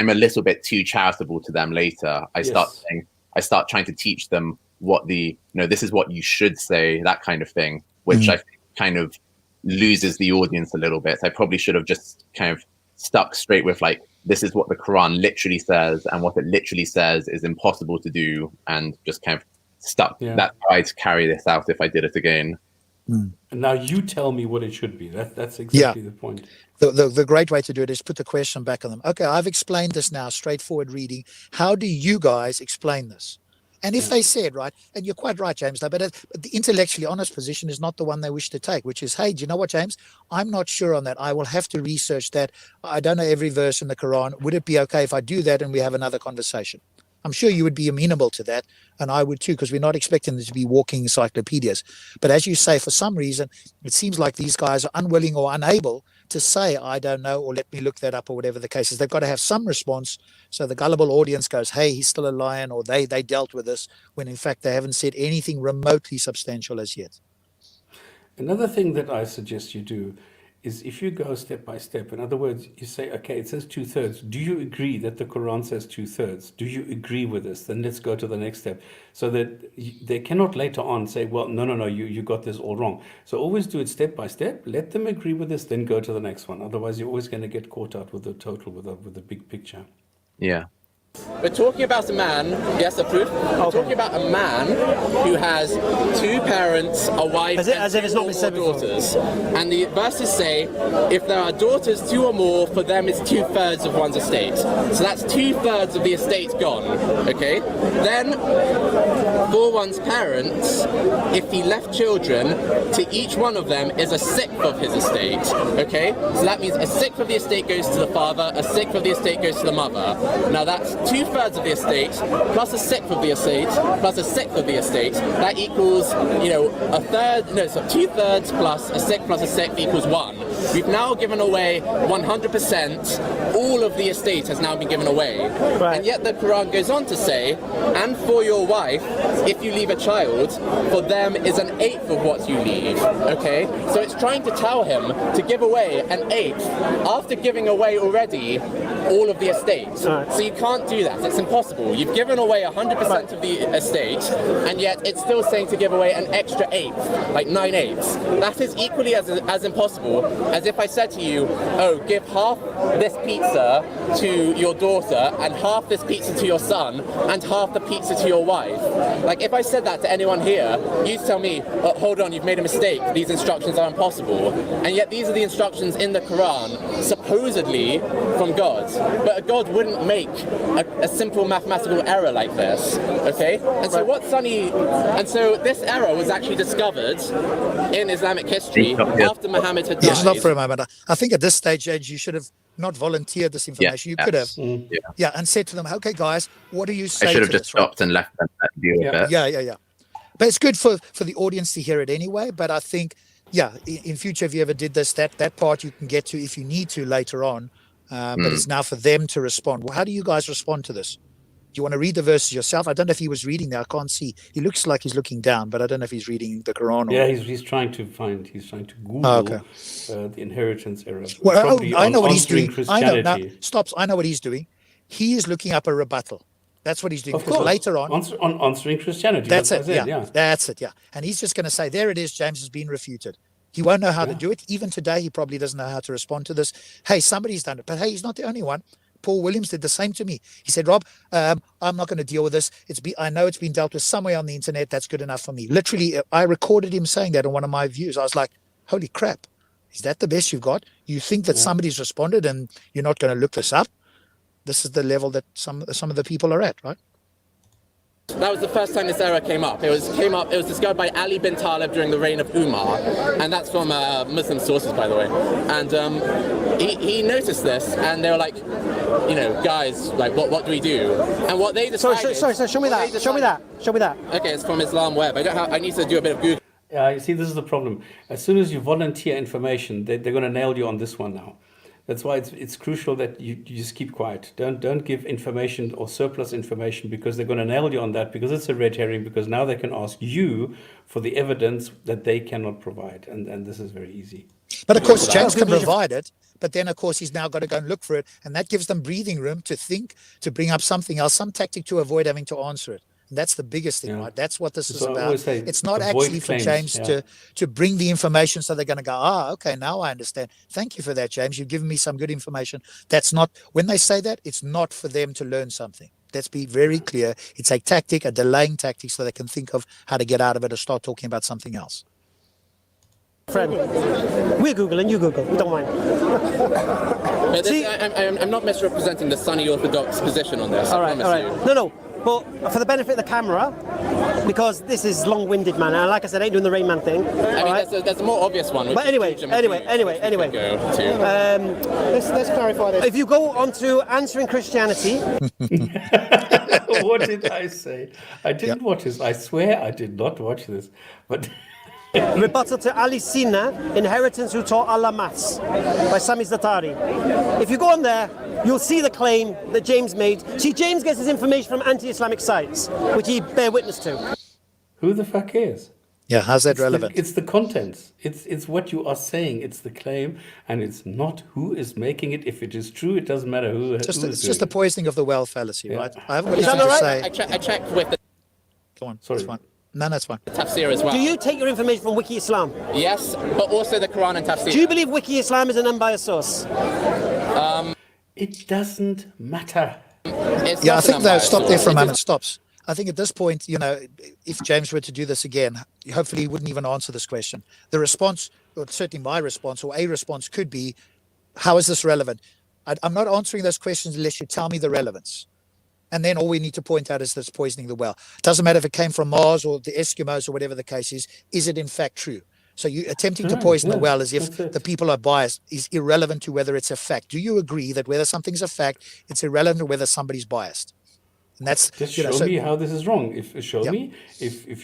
a little bit too charitable to them later. I start trying to teach them what this is what you should say, that kind of thing, which I think kind of loses the audience a little bit. I probably should have just kind of stuck straight with like, this is what the Quran literally says, and what it literally says is impossible to do, and just kind of stuck. That's how I'd carry this out if I did it again. And now you tell me what it should be. That's exactly the point. The great way to do it is put the question back on them. Okay, I've explained this now, straightforward reading. How do you guys explain this? And if they said, right, and you're quite right, James, though, but the intellectually honest position is not the one they wish to take, which is, hey, do you know what, James? I'm not sure on that. I will have to research that. I don't know every verse in the Quran. Would it be okay if I do that and we have another conversation? I'm sure you would be amenable to that, and I would too, because we're not expecting them to be walking encyclopedias. But as you say, for some reason, it seems like these guys are unwilling or unable to say, I don't know, or let me look that up, or whatever the case is. They've got to have some response, so the gullible audience goes, hey, he's still a lion, or they dealt with this, when in fact they haven't said anything remotely substantial as yet. Another thing that I suggest you do is, if you go step by step, in other words, you say, okay, it says 2/3. Do you agree that the Quran says 2/3? Do you agree with this? Then let's go to the next step, so that they cannot later on say, well, no, you got this all wrong. So always do it step by step. Let them agree with this, then go to the next one. Otherwise, you're always going to get caught out with the total, with the big picture. Yeah. We're talking about a man, yes, approved. We're talking about a man who has 2 parents, a wife, and 2 daughters. And the verses say, if there are daughters 2 or more, for them it's 2/3 of one's estate. So that's 2/3 of the estate gone, okay? Then, for one's parents, if he left children, to each one of them is a 1/6 of his estate, okay? So that means a 1/6 of the estate goes to the father, a 1/6 of the estate goes to the mother. Now that's 2/3 of the estate, plus a 1/6 of the estate, plus a 1/6 of the estate. That equals, a third, so 2/3 plus a 1/6 plus a 1/6 equals 1. We've now given away 100%. All of the estate has now been given away. Right. And yet the Quran goes on to say, and for your wife, if you leave a child, for them is an 1/8 of what you leave. Okay? So it's trying to tell him to give away an 1/8 after giving away already all of the estate. Right. So you can't do that. It's impossible. You've given away 100% of the estate, and yet it's still saying to give away an extra 1/8, like 9/8. That is equally as impossible as if I said to you, oh, give half this pizza to your daughter, and half this pizza to your son, and half the pizza to your wife. Like, if I said that to anyone here, you'd tell me, oh, hold on, you've made a mistake. These instructions are impossible. And yet these are the instructions in the Quran, supposedly from God. But God wouldn't make a simple mathematical error like this, okay? And so this error was actually discovered in Islamic history after Muhammad had died. Yes, not for a moment. I think at this stage, James, you should have not volunteered this information. You could have, and said to them, "Okay, guys, what do you say?" I should have to just this, stopped and left them to deal with it. Yeah. But it's good for the audience to hear it anyway. But I think, in future, if you ever did this, that part you can get to if you need to later on. But it's now for them to respond. Well, how do you guys respond to this? Do you want to read the verses yourself? I don't know if he was reading there. I can't see. He looks like he's looking down, but I don't know if he's reading the Quran. Yeah, he's trying to Google the inheritance error. Well, I know what he's doing. I know what he's doing. He is looking up a rebuttal. That's what he's doing. Of course. Later on, answering Christianity. That's it. That's it. Yeah. And he's just going to say, there it is. James has been refuted. He won't know how to do it. Even today, he probably doesn't know how to respond to this. Hey, somebody's done it. But hey, he's not the only one. Paul Williams did the same to me. He said, Rob, I'm not going to deal with this. I know it's been dealt with somewhere on the internet. That's good enough for me. Literally, I recorded him saying that on one of my views. I was like, holy crap. Is that the best you've got? You think that somebody's responded and you're not going to look this up? This is the level that some of the people are at, right? That was the first time this error came up. It was discovered by Ali bin Talib during the reign of Umar, and that's from Muslim sources, by the way. And he noticed this, and they were like, guys, like, what do we do? And what they decided. Sorry. Show me that. Okay, it's from Islam Web. I need to do a bit of Google. Yeah, you see, this is the problem. As soon as you volunteer information, they're going to nail you on this one now. That's why it's crucial that you just keep quiet. Don't give information or surplus information, because they're going to nail you on that, because it's a red herring, because now they can ask you for the evidence that they cannot provide. And this is very easy. But of course, James can provide it. But then, of course, he's now got to go and look for it. And that gives them breathing room to think, to bring up something else, some tactic to avoid having to answer it. And that's the biggest thing, right? That's what this is about. It's not actually for James to bring the information so they're going to go, okay, now I understand. Thank you for that, James. You've given me some good information. That's not, when they say that, it's not for them to learn something. Let's be very clear. It's a tactic, a delaying tactic, so they can think of how to get out of it or start talking about something else. Friend, we're Googling, you Google, we don't mind. But I'm not misrepresenting the Sunni Orthodox position on this. All right. No. But for the benefit of the camera, because this is long-winded, man, and like I said, I ain't doing the Rain Man thing. I mean, there's a more obvious one. But anyway. Let's clarify this. If you go on to Answering Christianity... What did I say? I didn't watch this. I swear I did not watch this. But... Rebuttal to Ali Sina, Inheritance Who Taught Allah Maths, by Sami Zatari. If you go on there, you'll see the claim that James made. See, James gets his information from anti-Islamic sites, which he bear witness to. Who the fuck cares? Yeah, how's that relevant? It's the contents. It's what you are saying. It's the claim, and it's not who is making it. If it is true, it doesn't matter who. It's just the poisoning of the well fallacy, right? I haven't got anything to say. I checked with the... Go on, sorry. That's fine. No, that's fine. Tafsir as well. Do you take your information from Wiki Islam? Yes, but also the Quran and Tafsir. Do you believe Wiki Islam is an unbiased source? It doesn't matter. I think they'll stop there for a moment. Stops. I think at this point, if James were to do this again, hopefully he wouldn't even answer this question. The response, or certainly my response, or a response could be, how is this relevant? I'm not answering those questions unless you tell me the relevance. And then all we need to point out is this poisoning the well. It doesn't matter if it came from Mars or the Eskimos or whatever the case is it in fact true? So you attempting to poison the well as if the people are biased is irrelevant to whether it's a fact. Do you agree that whether something's a fact, it's irrelevant to whether somebody's biased? And that's just show me how this is wrong. If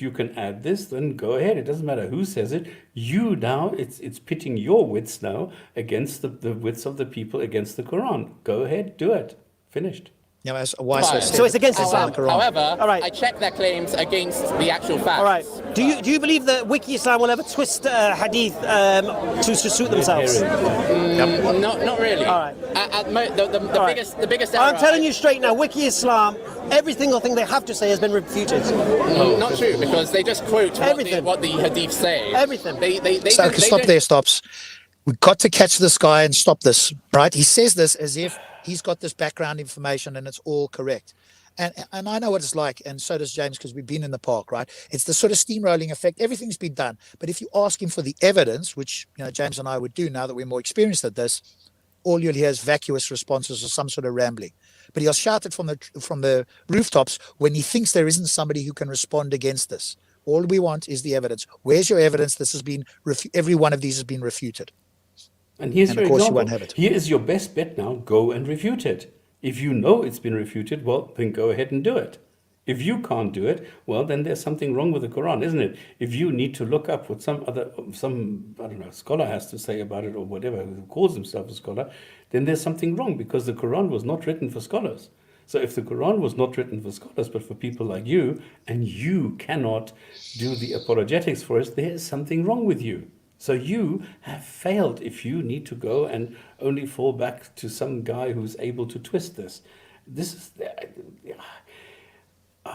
you can add this, then go ahead. It doesn't matter who says it. You now, it's pitting your wits now against the wits of the people against the Quran. Go ahead, do it. Finished. So it's against Islam. However, I check their claims against the actual facts. All right. Do you believe that Wiki Islam will ever twist hadith to suit themselves? Not really. All right. The biggest error. I'm telling you straight now, Wiki Islam, every single thing they have to say has been refuted. Not true, because they just quote what the hadith say. Everything. Stop there, stops. We've got to catch this guy and stop this, right? He says this as if he's got this background information and it's all correct. And I know what it's like, and so does James, because we've been in the park, right? It's the sort of steamrolling effect. Everything's been done. But if you ask him for the evidence, which James and I would do now that we're more experienced at this, all you'll hear is vacuous responses or some sort of rambling. But he'll shout it from the rooftops when he thinks there isn't somebody who can respond against this. All we want is the evidence. Where's your evidence? This has been every one of these has been refuted. And here's And your of course you example. won't have it. Here is your best bet now. Go and refute it. If you know it's been refuted, well, then go ahead and do it. If you can't do it, well, then there's something wrong with the Quran, isn't it? If you need to look up what some I don't know, scholar has to say about it or whatever, who calls himself a scholar, then there's something wrong because the Quran was not written for scholars. So if the Quran was not written for scholars, but for people like you, and you cannot do the apologetics for us, there is something wrong with you. So you have failed if you need to go and only fall back to some guy who's able to twist this. This is...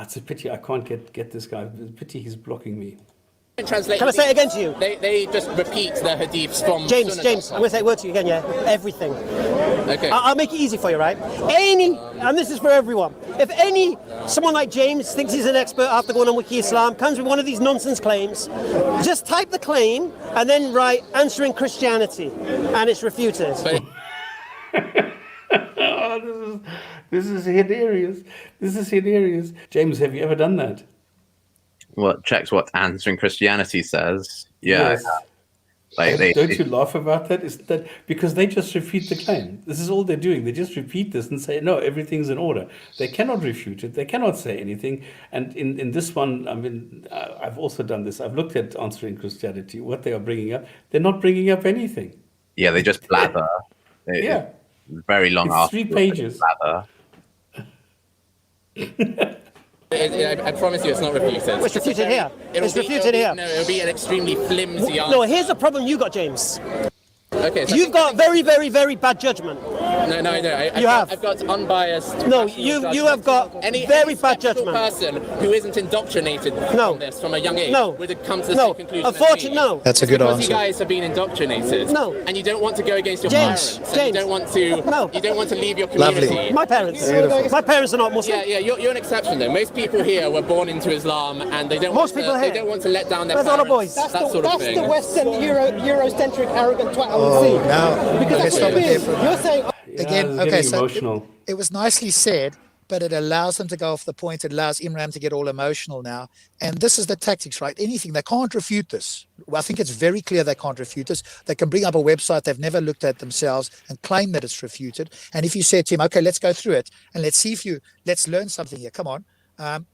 it's a pity I can't get this guy. It's a pity he's blocking me. Can I say it again to you? They just repeat the hadiths from James, Sunnah. I'm going to say a word to you again, yeah? Everything. Okay. I'll make it easy for you, right? And this is for everyone, if someone like James thinks he's an expert after going on Wiki Islam, comes with one of these nonsense claims, just type the claim and then write answering Christianity, and it's refuted. Oh, this is hilarious. This is hilarious. James, have you ever done that? What checks what answering Christianity says? Yeah. Yes. Like Don't you laugh about that? Is that because they just repeat the claim? This is all they're doing. They just repeat this and say, no, everything's in order. They cannot refute it. They cannot say anything. And in this one, I mean, I've also done this. I've looked at answering Christianity. What they are bringing up, they're not bringing up anything. Yeah, they just blather. Yeah. Very long It's after 3 pages. blather. I promise you it's not refuted. It's refuted here. It's refuted here. No, it'll be an extremely flimsy answer. No, here's the problem you got, James. Okay, so You've got very, very, very bad judgment. No. I've got unbiased. No, rational you judgment. have got very bad skeptical judgment. person who isn't indoctrinated from this from a young age would come to the same conclusion. Unfortunately, no. That's a good because answer. you guys have been indoctrinated. No. And you don't want to go against your James, parents. James. And you don't want to. No. You don't want to leave your community. Lovely. My parents. My parents are not Muslim. Yeah, you're an exception though. Most people here were born into Islam, and they don't. Most want people to, here. They don't want to let down their Where's all the parents. boys? That sort of thing. That's the Western Eurocentric arrogant twat I would see. now Because let's that's stop what it it there is. for a You're moment. saying, Again, it's okay, getting so emotional. it was nicely said, but it allows them to go off the point. It allows Imran to get all emotional now. And this is the tactics, right? Anything. They can't refute this. Well, I think it's very clear they can't refute this. They can bring up a website they've never looked at themselves and claim that it's refuted. And if you said to him, okay, let's go through it and let's learn something here. Come on.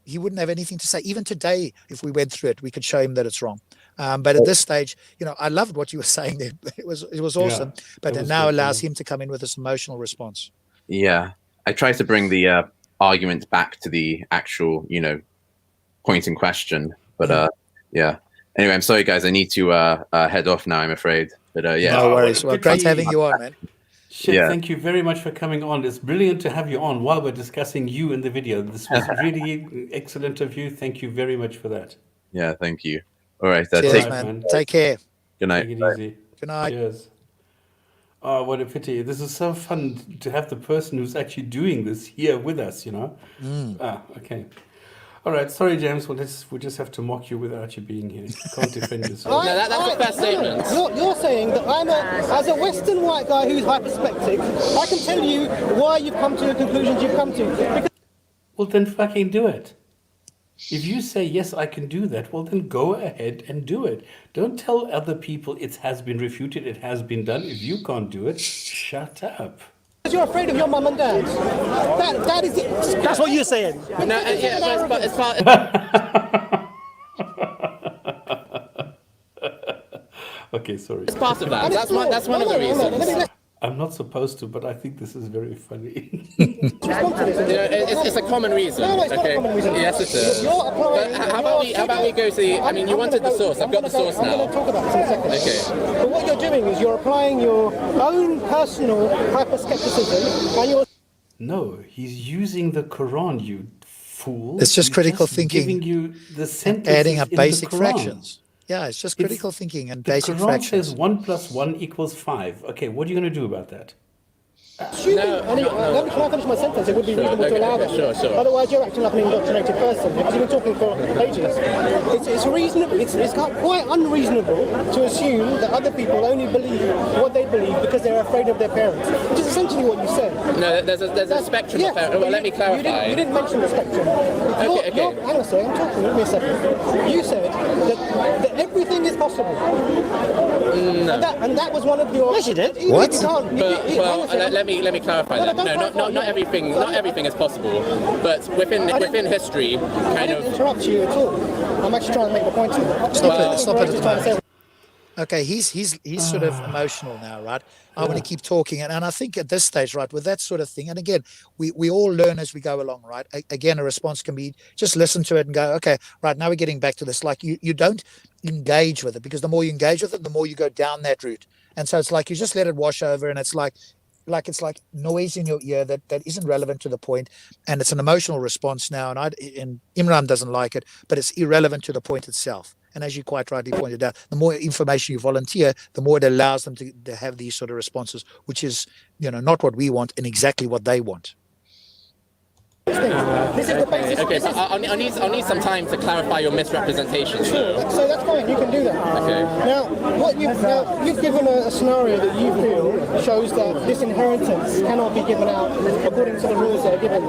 He wouldn't have anything to say. Even today, if we went through it, we could show him that it's wrong. But at this stage, I loved what you were saying there. It was awesome. But it now allows him to come in with this emotional response. Yeah, I try to bring the argument back to the actual, point in question. But yeah. Anyway, I'm sorry, guys. I need to head off now, I'm afraid. But yeah. No worries. Well, great having you on, man. Thank you very much for coming on. It's brilliant to have you on while we're discussing you in the video. This was really excellent of you. Thank you very much for that. Yeah, thank you. All right. Cheers, man. Take care. Good night. Take it easy. Good night. Cheers. Oh, what a pity. This is so fun to have the person who's actually doing this here with us, Okay. All right. Sorry, James. We'll just have to mock you without you being here. You can't defend yourself. No, that's a fair statement. You're saying that as a Western white guy who's hyperspectic, I can tell you why you've come to the conclusions you've come to. Well, then fucking do it. If you say, yes, I can do that, well, then go ahead and do it. Don't tell other people it has been refuted, it has been done. If you can't do it, shut up. Because you're afraid of your mum and dad. That is it. That's what you're saying. No, it's part. Okay, sorry. It's part of that. That's one of the reasons. I'm not supposed to, but I think this is very funny. It's a common reason. No, it's not a common reason. Yes, it is. You're applying. But how about we go to the? I mean, you wanted the source. I've got the source now. I'm going to talk about this in a second. Okay. But what you're doing is you're applying your own personal hyperskepticism, and you're. No, he's using the Quran, you fool. It's just He's critical just thinking, giving you the sentences adding up in the basic Quran. fractions. Yeah, it's just critical thinking and The basic Quran fractions. says 1 + 1 = 5. Okay, what are you going to do about that? Assuming, can I finish my sentence? It would be reasonable to allow that. Sure. Otherwise, you're acting like an indoctrinated person because you've been talking for ages. It's reasonable. It's quite unreasonable to assume that other people only believe what they believe because they're afraid of their parents, which is essentially what you said. No, there's a spectrum of parents. Well, let me clarify. You didn't mention the spectrum. Okay. Hang on a second. I'm talking. Give me a second. You said that everything is possible. And that was one of your... Yes, you did. What? Let me clarify that. No, not everything is possible, but within history, I didn't interrupt you at all. I'm actually trying to make the point to you. Stop it at the moment. Okay, he's sort of emotional now, right? I want to keep talking, and I think at this stage, right, with that sort of thing, and again, we all learn as we go along, right? Again, a response can be just listen to it and go, okay, right, now we're getting back to this. Like you don't engage with it, because the more you engage with it, the more you go down that route, and so it's like you just let it wash over, and it's like noise in your ear that isn't relevant to the point, and it's an emotional response now, and Imran doesn't like it, but it's irrelevant to the point itself. And as you quite rightly pointed out, the more information you volunteer, the more it allows them to have these sort of responses, which is, not what we want and exactly what they want. This is the basis. Okay, so I'll need some time to clarify your misrepresentations. Sure. So that's fine. You can do that. Okay. Now, you've given a scenario that you feel shows that this inheritance cannot be given out according to the rules that are given.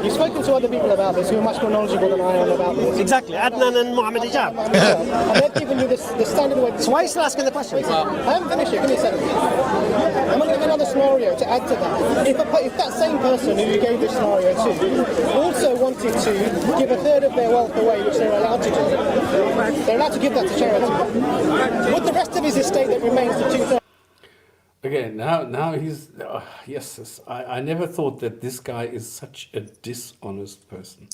You've spoken to other people about this who are much more knowledgeable than I am about this. Exactly. Adnan and Mohammed Hijab. And they've given you the standard way. So why are you still asking the questions? I haven't finished it. Give me a second. I'm going to give another scenario to add to that. If that same person who you gave this scenario to also wanted to give a third of their wealth away, which they're allowed to do, they're allowed to give that to charity. Would the rest of his estate that remains to 2/3? Okay, now he's... yes, I never thought that this guy is such a dishonest person.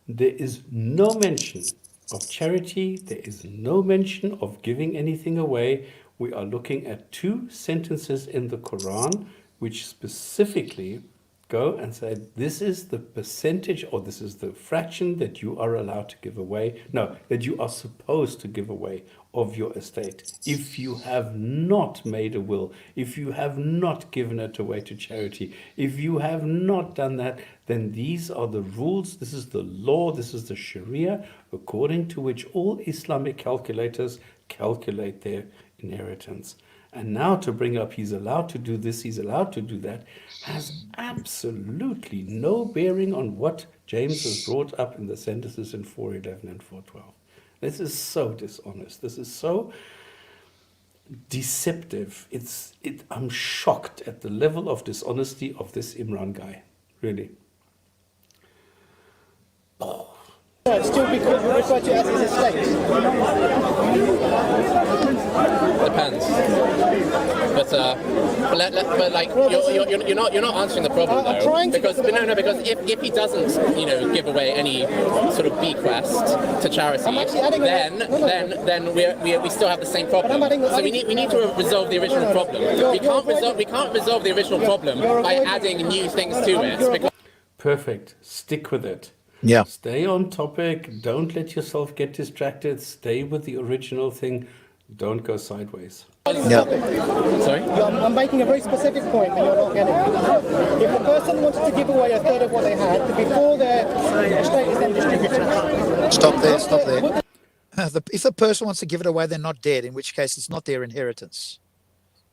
There is no mention of charity. There is no mention of giving anything away. We are looking at 2 sentences in the Quran which specifically go and say, this is the percentage, or this is the fraction that you are allowed to give away. No, that you are supposed to give away of your estate. If you have not made a will, if you have not given it away to charity, if you have not done that, then these are the rules, this is the law, this is the Sharia, according to which all Islamic calculators calculate their inheritance. And now to bring up he's allowed to do this, he's allowed to do that, has absolutely no bearing on what James has brought up in the sentences in 4:11 and 4:12. This is so dishonest. This is so deceptive. I'm shocked at the level of dishonesty of this Imran guy. Really. It still be referred to as his estate. Depends. But like you're not answering the problem though. Because if he doesn't give away any sort of bequest to charity, then we still have the same problem. So we need to resolve the original problem. We can't resolve the original problem by adding new things to it. Perfect. Stick with it. Yeah. Stay on topic. Don't let yourself get distracted. Stay with the original thing. Don't go sideways. Yeah. Sorry? I'm making a very specific point that you're not getting. If the person wanted to give away a third of what they had before their estate is then distributed. Stop there. If the person wants to give it away, they're not dead, in which case it's not their inheritance.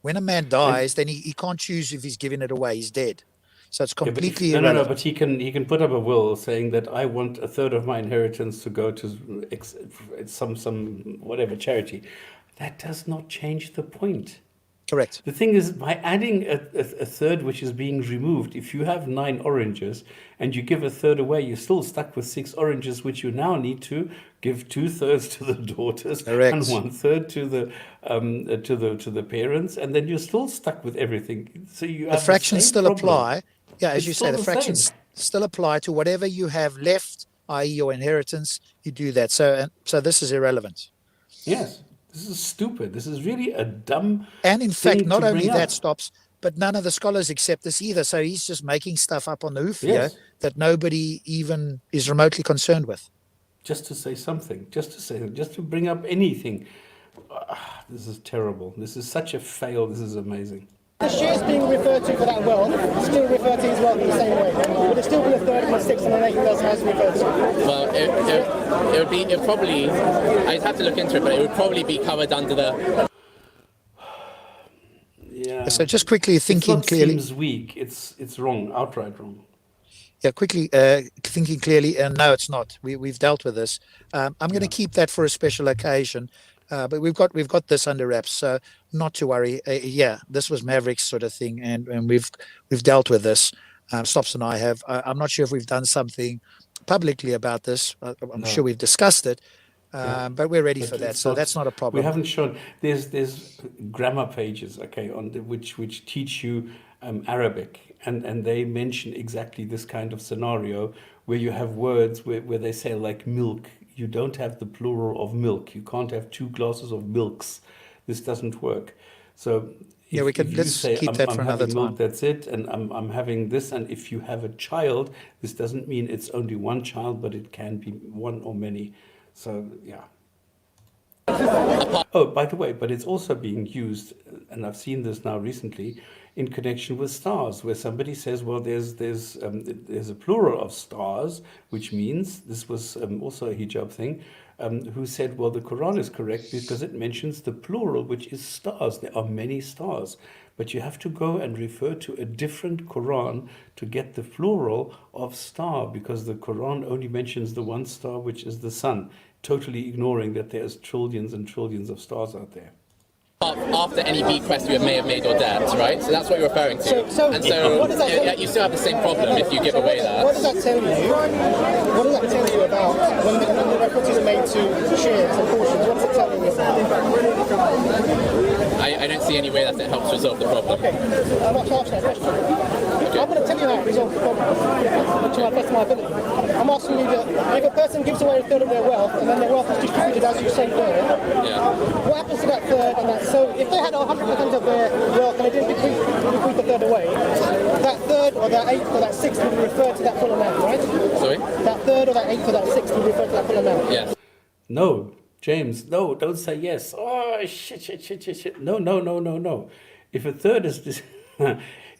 When a man dies, then he can't choose if he's giving it away. He's dead. So it's completely irrelevant. No, but he can put up a will saying that I want a third of my inheritance to go to some whatever charity. That does not change the point. Correct. The thing is, by adding a third which is being removed, if you have 9 oranges and you give a third away, you're still stuck with 6 oranges, which you now need to give 2/3 to the daughters. Correct. And 1/3 to the parents, and then you're still stuck with everything. So you have the fractions still problem. apply. Yeah, as It's you say, the fractions same. still apply to whatever you have left, i.e. your inheritance. You do that. So this is irrelevant. Yes. This is stupid. This is really a dumb And in fact, thing not to only bring that up. stops, but none of the scholars accept this either. So he's just making stuff up on the hoof here Yes. that nobody even is remotely concerned with. Just to say something, just to bring up anything. This is terrible. This is such a fail. This is amazing. The shares being referred to for that wealth still refer to his wealth in the same way. Would it still be a third of the 6 and an 8 as referred to? Well, it probably, I'd have to look into it, but it would probably be covered under the... Yeah. So just quickly thinking It's not clearly. seems weak. It's wrong, outright wrong. Yeah, quickly thinking clearly, and no, it's not. We've dealt with this. I'm going to keep that for a special occasion. But we've got this under wraps, so not to worry. Yeah, this was Maverick's sort of thing, and we've dealt with this. Stops and I have. I'm not sure if we've done something publicly about this. I'm sure we've discussed it, but we're ready for that, so that's not a problem. We haven't shown. There's grammar pages, okay, on which teach you Arabic, and they mention exactly this kind of scenario where you have words where they say like milk. You don't have the plural of milk. You can't have 2 glasses of milks. This doesn't work. So let's keep that for another time. Milk, that's it, and I'm having this. And if you have a child, this doesn't mean it's only one child, but it can be one or many. So yeah. Oh, by the way, but it's also being used, and I've seen this now recently, in connection with stars, where somebody says, well, there's a plural of stars, which means, this was also a hijab thing, who said, well, the Quran is correct because it mentions the plural, which is stars. There are many stars, but you have to go and refer to a different Quran to get the plural of star, because the Quran only mentions the one star, which is the sun, totally ignoring that there's trillions and trillions of stars out there. After any bequest you may have made or debt, right? So that's what you're referring to. What does that you still have the same problem if you give away that. What does that tell you? What does that tell you about when the reference is made to shares and portions? What does it tell you about? I don't see any way that it helps resolve the problem. Okay, I'm not to ask that question. Okay. I'm going to tell you how to resolve the problem to my best of my ability. I'm asking you that if a person gives away a third of their wealth and then their wealth is distributed as you say there, what happens to that third and that? So if they had 100% of their wealth and they didn't bequeath a third away, that third or that eighth or that sixth would refer to that full amount, right? Sorry? That third or that eighth or that sixth would refer to that full amount. Yes. No, James, no, don't say yes. Oh, shit. No. If a third is this,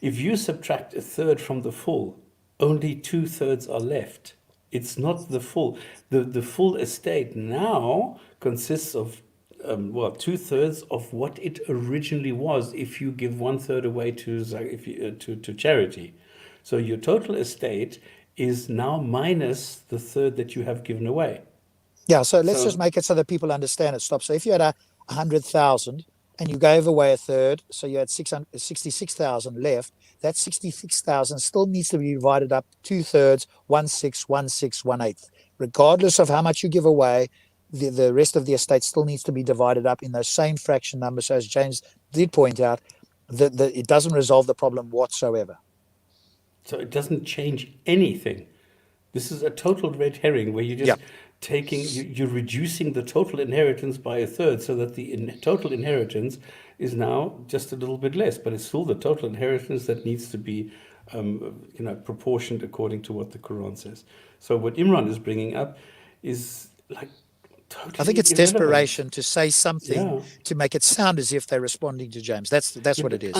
if you subtract a third from the full, only 2/3 are left. It's not the full. The full estate now consists of 2/3 of what it originally was if you give 1/3 away to charity. So your total estate is now minus the third that you have given away. Yeah, so let's just make it so that people understand it. Stop. So if you had 100,000 and you gave away a third, so you had 66,000 left, that 66,000 still needs to be divided up 2/3, 1/6, 1/6, 1/8. Regardless of how much you give away, the rest of the estate still needs to be divided up in those same fraction numbers. So as James did point out, that it doesn't resolve the problem whatsoever. So it doesn't change anything. This is a total red herring where you're just you're reducing the total inheritance by a third, so that the total inheritance is now just a little bit less, but it's still the total inheritance that needs to be proportioned according to what the Quran says. So what Imran is bringing up is like totally I think it's irrelevant. Desperation to say something to make it sound as if they're responding to James. That's what it is.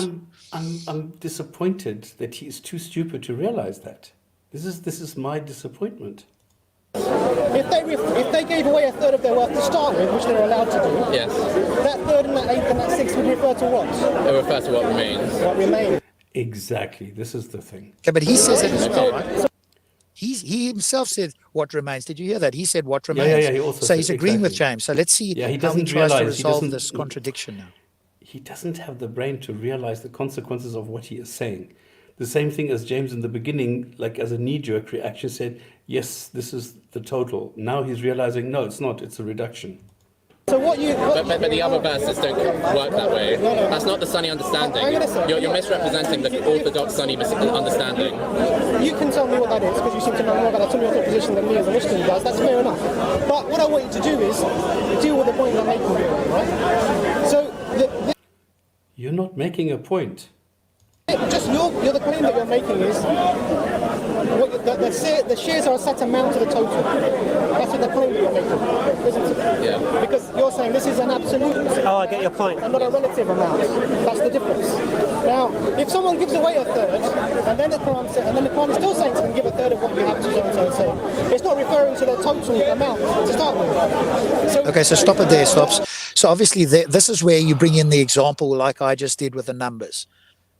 I'm disappointed that he is too stupid to realize that. This is my disappointment. If they gave away a third of their wealth to start with, which they're allowed to do, yes, that third and that eighth and that sixth would refer to what? It refers to what remains. What remains. Exactly. This is the thing. Okay, but he says it as well, right? He himself said what remains. Did you hear that? He said what remains. Yeah, he also so he's agreeing with James. So let's see how he tries to resolve this contradiction now. He doesn't have the brain to realize the consequences of what he is saying. The same thing as James in the beginning, like as a knee-jerk reaction, said, yes, this is the total. Now he's realizing, no, it's not. It's a reduction. So but the other verses don't work that way. That's not the Sunni understanding. You're misrepresenting the orthodox Sunni understanding. You can tell me what that is, because you seem to know more about the Sunni orthodox position than me as a Muslim does. That's fair enough. But what I want you to do is deal with the point I'm making here, right? So you're not making a point. Just the claim that you're making is the shares are a set amount to the total. That's what the claim that you're making, isn't it? Yeah. Because you're saying this is an absolute. Oh, I get your point. And not a relative amount. That's the difference. Now, if someone gives away a third, and then the Quran is still saying to them, give a third of what you have to so and so, it's not referring to the total amount to start with. Okay, so stop it there, Stops. So obviously this is where you bring in the example like I just did with the numbers.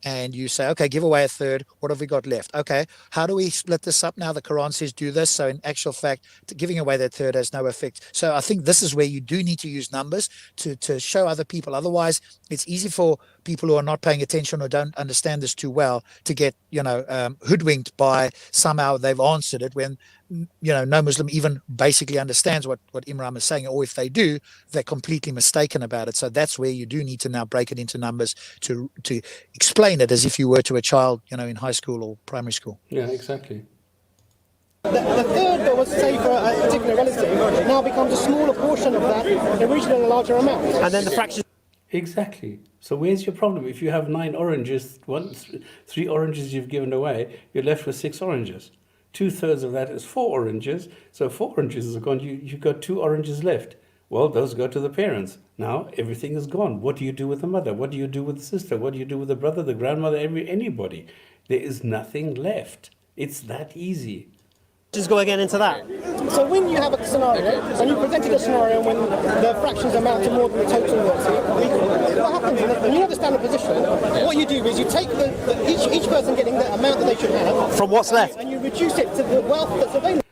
and you say, okay, give away a third. What have we got left? Okay, how do we split this up now? The Quran says do this. So in actual fact, giving away that third has no effect. So I think this is where you do need to use numbers to show other people. Otherwise, it's easy for people who are not paying attention or don't understand this too well to get, hoodwinked by somehow they've answered it when, no Muslim even basically understands what Imran is saying, or if they do, they're completely mistaken about it. So that's where you do need to now break it into numbers to explain it as if you were to a child, in high school or primary school. Yeah, exactly. The third that was saved for a particular relative now becomes a smaller portion of that in reaching a larger amount. And then the fraction. Exactly. So where's your problem? If you have 9 oranges, 3 oranges you've given away, you're left with 6 oranges. 2/3 of that is 4 oranges. So 4 oranges are gone. You've got 2 oranges left. Well, those go to the parents. Now everything is gone. What do you do with the mother? What do you do with the sister? What do you do with the brother, the grandmother, anybody? There is nothing left. It's that easy. Just go again into that. So when you have a scenario, and you presented a scenario when the fractions amount to more than the total what happens is when you understand the position, what you do is you take each person getting the amount that they should have from what's left, and you reduce it to the wealth that's available.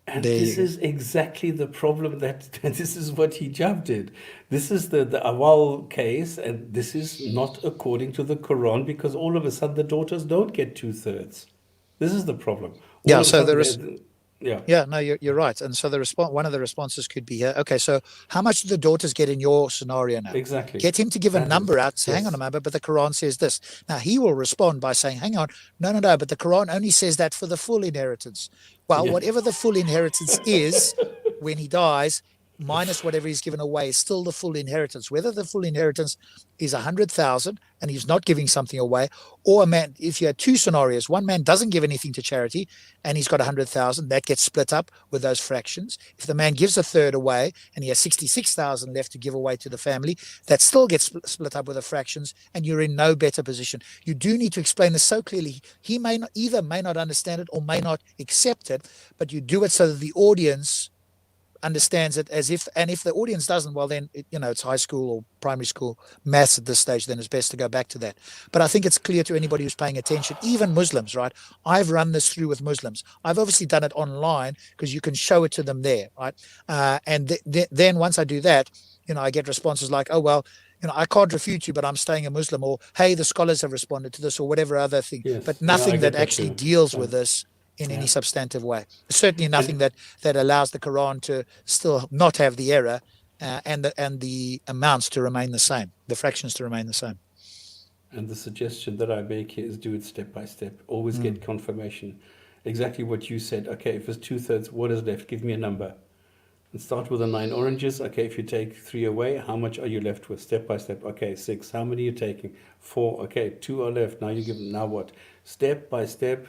And this is exactly the problem this is what hijab did. This is the Awal case, and this is not according to the Quran, because all of a sudden the daughters don't get 2/3. This is the problem. Yeah, so there is. Yeah, no, you're right. And so one of the responses could be, okay, so how much do the daughters get in your scenario now? Exactly. Get him to give a number out. Say, hang on a moment, but the Quran says this. Now he will respond by saying, hang on, no, but the Quran only says that for the full inheritance. Well, whatever the full inheritance is when he dies, minus whatever he's given away, is still the full inheritance. Whether the full inheritance is 100,000 and he's not giving something away, or a man, if you had 2 scenarios, one man doesn't give anything to charity and he's got 100,000, that gets split up with those fractions. If the man gives a third away and he has 66,000 left to give away to the family, that still gets split up with the fractions, and you're in no better position. You do need to explain this so clearly. He may not understand it or may not accept it, but you do it so that the audience understands it and if the audience doesn't, well then it's high school or primary school maths at this stage, then it's best to go back to that. But I think it's clear to anybody who's paying attention, even Muslims, right? I've run this through with Muslims. I've obviously done it online because you can show it to them there, right? And then once I do that, I get responses like, oh well, I can't refute you, but I'm staying a Muslim, or hey, the scholars have responded to this, or whatever other thing. Yes. But nothing that actually deals with this in any substantive way. Certainly nothing that allows the Quran to still not have the error and the amounts to remain the same, the fractions to remain the same. And the suggestion that I make here is do it step by step. Always get confirmation. Exactly what you said. Okay, if it's 2/3, what is left? Give me a number. And start with the 9 oranges. Okay, if you take 3 away, how much are you left with? Step by step. Okay, 6. How many are you taking? 4. Okay, 2 are left. Now you give them. Now what? Step by step.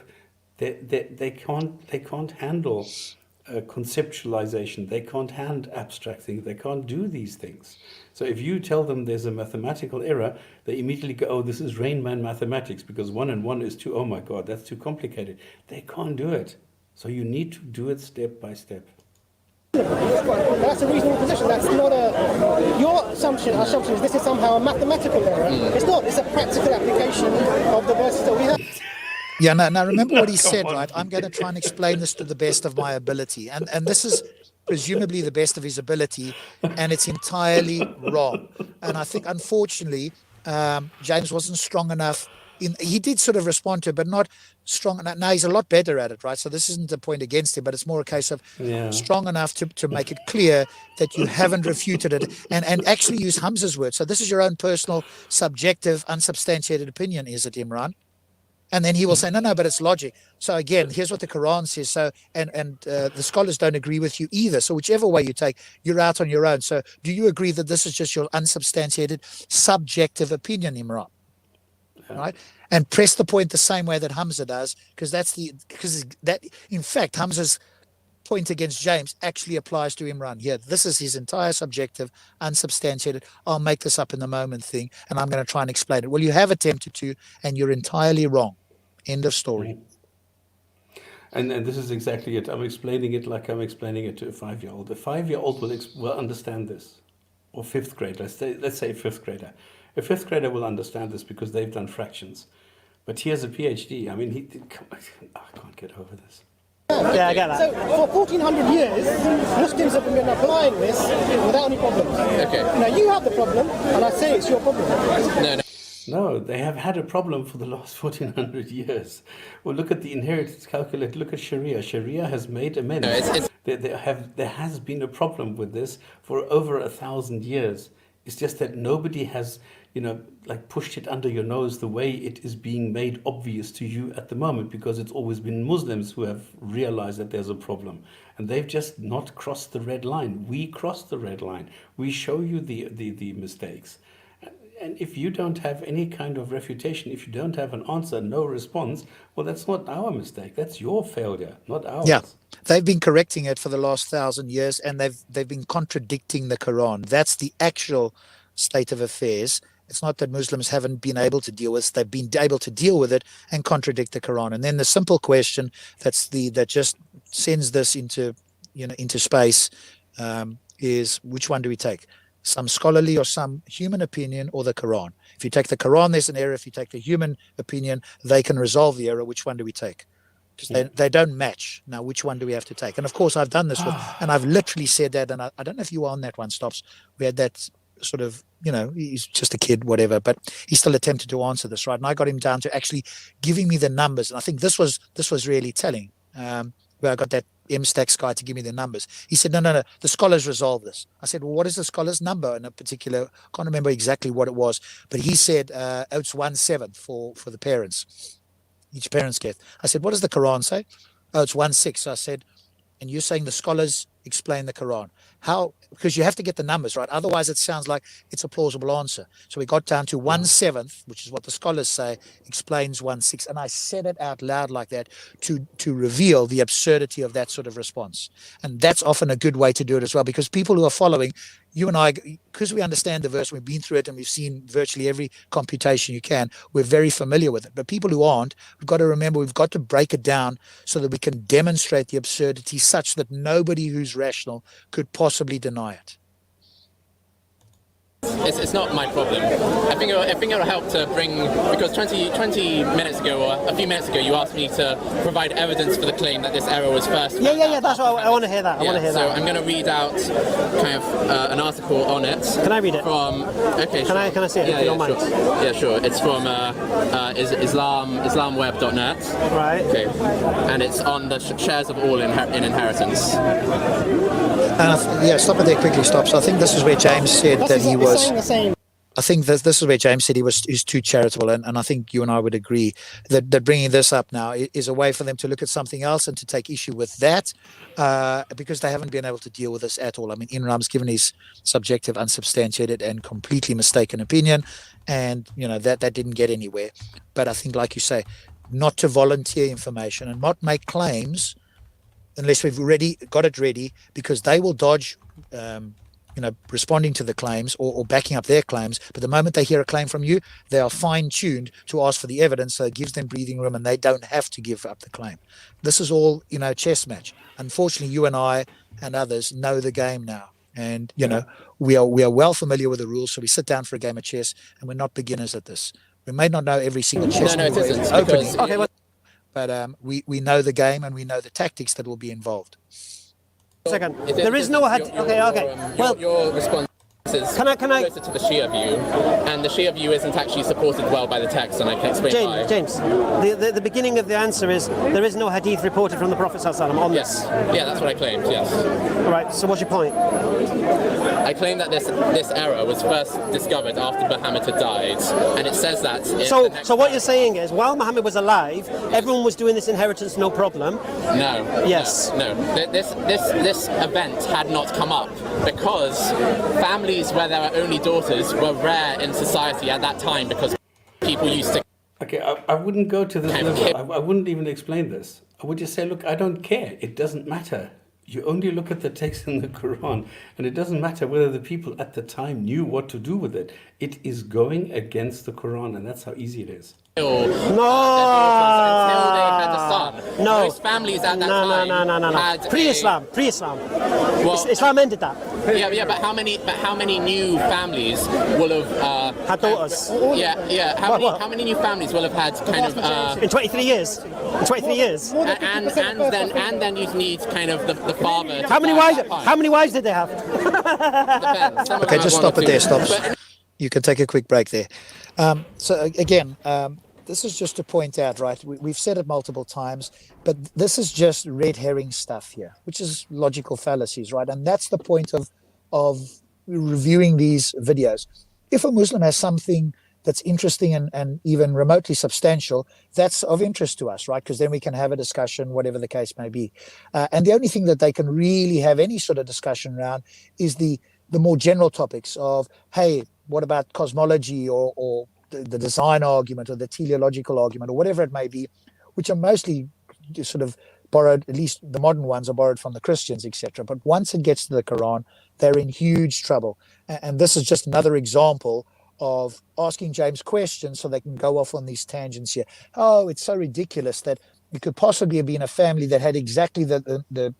They can't handle conceptualization. They can't handle abstract things. They can't do these things. So if you tell them there's a mathematical error, they immediately go, oh, this is Rain Man mathematics, because 1 and 1 is 2. Oh my God, that's too complicated. They can't do it. So you need to do it step by step. That's a reasonable position. That's not your assumption is this is somehow a mathematical error. It's not. It's a practical application of the verses that we have. Yeah, now remember what he said, right? I'm going to try and explain this to the best of my ability. And this is presumably the best of his ability, and it's entirely wrong. And I think, unfortunately, James wasn't strong enough. He did sort of respond to it, but not strong enough. Now he's a lot better at it, right? So this isn't a point against him, but it's more a case of strong enough to make it clear that you haven't refuted it, and actually use Hamza's words. So this is your own personal, subjective, unsubstantiated opinion, is it, Imran? And then he will say, no, but it's logic. So again, here's what the Quran says. So, and the scholars don't agree with you either. So whichever way you take, you're out on your own. So do you agree that this is just your unsubstantiated, subjective opinion, Imran? Right? And press the point the same way that Hamza does, because in fact, Hamza's point against James actually applies to Imran here. This is his entire subjective, unsubstantiated, I'll make this up in the moment thing, and I'm going to try and explain it. Well, you have attempted to, and you're entirely wrong. End of story. And this is exactly it. I'm explaining it like I'm explaining it to a 5-year-old. A 5-year-old will understand this, or 5th grade. Let's say a 5th grader. A 5th grader will understand this because they've done fractions. But he has a PhD. I mean, I can't get over this. Yeah, I get that. So for 1400 years, Muslims have been applying this without any problems. Okay. Now you have the problem, and I say it's your problem. No, they have had a problem for the last 1400 years. Well, look at the inheritance calculator. Look at Sharia. Sharia has made amends. There has been a problem with this for over 1,000 years. It's just that nobody has, like pushed it under your nose the way it is being made obvious to you at the moment, because it's always been Muslims who have realized that there's a problem. And they've just not crossed the red line. We crossed the red line. We show you the mistakes. And if you don't have any kind of refutation, if you don't have an answer, no response, well, that's not our mistake. That's your failure, not ours. Yeah, they've been correcting it for the last 1,000 years, and they've been contradicting the Quran. That's the actual state of affairs. It's not that Muslims haven't been able to deal with it. They've been able to deal with it and contradict the Quran. And then the simple question that just sends this into space is, which one do we take? Some scholarly or some human opinion, or the Quran? If you take the Quran, there's an error. If you take the human opinion, they can resolve the error. Which one do we take? Because they don't match. Now, which one do we have to take? And of course, I've done this and I've literally said that. And I don't know if you were on that one, Stops. We had that sort of, he's just a kid, whatever, but he still attempted to answer this, right? And I got him down to actually giving me the numbers. And I think this was really telling. Where I got that MStax guy to give me the numbers. He said, no, the scholars resolve this. I said, well, what is the scholar's number in a particular, I can't remember exactly what it was, but he said, it's 1/7 for the parents, each parent's gift. I said, what does the Quran say? Oh, it's 1/6. So I said, and you're saying the scholars explain the Quran. How? Because you have to get the numbers right. Otherwise, it sounds like it's a plausible answer. So we got down to 1/7, which is what the scholars say, explains 1/6. And I said it out loud like that to reveal the absurdity of that sort of response. And that's often a good way to do it as well, because people who are following, you and I, because we understand the verse, we've been through it and we've seen virtually every computation you can, we're very familiar with it. But people who aren't, we've got to remember, we've got to break it down so that we can demonstrate the absurdity such that nobody who's rational could possibly deny it. It's not my problem. I think it'll help to bring, because 20 minutes ago, or a few minutes ago, you asked me to provide evidence for the claim that this error was first. Yeah, that's what I want to hear that. So I'm going to read out kind of an article on it. Can I read it? Okay, sure. Can I see it, if you don't mind? Sure. Yeah, sure. It's from islamweb.net. Right. Okay. And it's on the shares of all in inheritance. Stop it there quickly, Stops. I think this is where James said that he was. I think this is where James said he's too charitable, and I think you and I would agree that bringing this up now is a way for them to look at something else and to take issue with that, because they haven't been able to deal with this at all. I mean, Inram's given his subjective, unsubstantiated, and completely mistaken opinion, and that didn't get anywhere. But I think, like you say, not to volunteer information and not make claims unless we've already got it ready, because they will dodge responding to the claims or backing up their claims. But the moment they hear a claim from you, they are fine-tuned to ask for the evidence, so it gives them breathing room and they don't have to give up the claim. This is all, chess match. Unfortunately, you and I and others know the game now. And, we are well familiar with the rules, so we sit down for a game of chess, and we're not beginners at this. We may not know every single chess move opening, because, we know the game and we know the tactics that will be involved. Second. There is no... Your response is closer to the Shia view, and the Shia view isn't actually supported well by the text, and I can explain why. James, the beginning of the answer is there is no hadith reported from the Prophet ﷺ on this. Yeah, that's what I claimed, yes. All right, so what's your point? I claim that this error was first discovered after Muhammad had died, and it says that... So what you're saying is, while Muhammad was alive, everyone was doing this inheritance no problem? No. Yes. No. This event had not come up because families where there were only daughters were rare in society at that time, because people used to... Okay, I wouldn't go to this level. I wouldn't even explain this. I would just say, look, I don't care. It doesn't matter. You only look at the text in the Quran, and it doesn't matter whether the people at the time knew what to do with it. It is going against the Quran, and that's how easy it is. No. Until they had a son. No. Most families at that time had Pre-Islam. Well, Islam ended that. Yeah, but how many new families will have Had daughters. How many new families will have had kind of in 23 years? In 23 years. And then you need kind of the father. How many wives did they have? Depends. Okay, just stop it there. Stop. You can take a quick break there. So again, this is just to point out, right? We've said it multiple times, but this is just red herring stuff here, which is logical fallacies, right? And that's the point of reviewing these videos. If a Muslim has something that's interesting and even remotely substantial, that's of interest to us, right? Because then we can have a discussion, whatever the case may be. And the only thing that they can really have any sort of discussion around is the more general topics of, hey, what about cosmology or the design argument or the teleological argument or whatever it may be, which are mostly sort of borrowed, at least the modern ones are borrowed from the Christians, etc. But once it gets to the Quran, they're in huge trouble. And this is just another example of asking James questions so they can go off on these tangents here. Oh, it's so ridiculous that it could possibly have been a family that had exactly the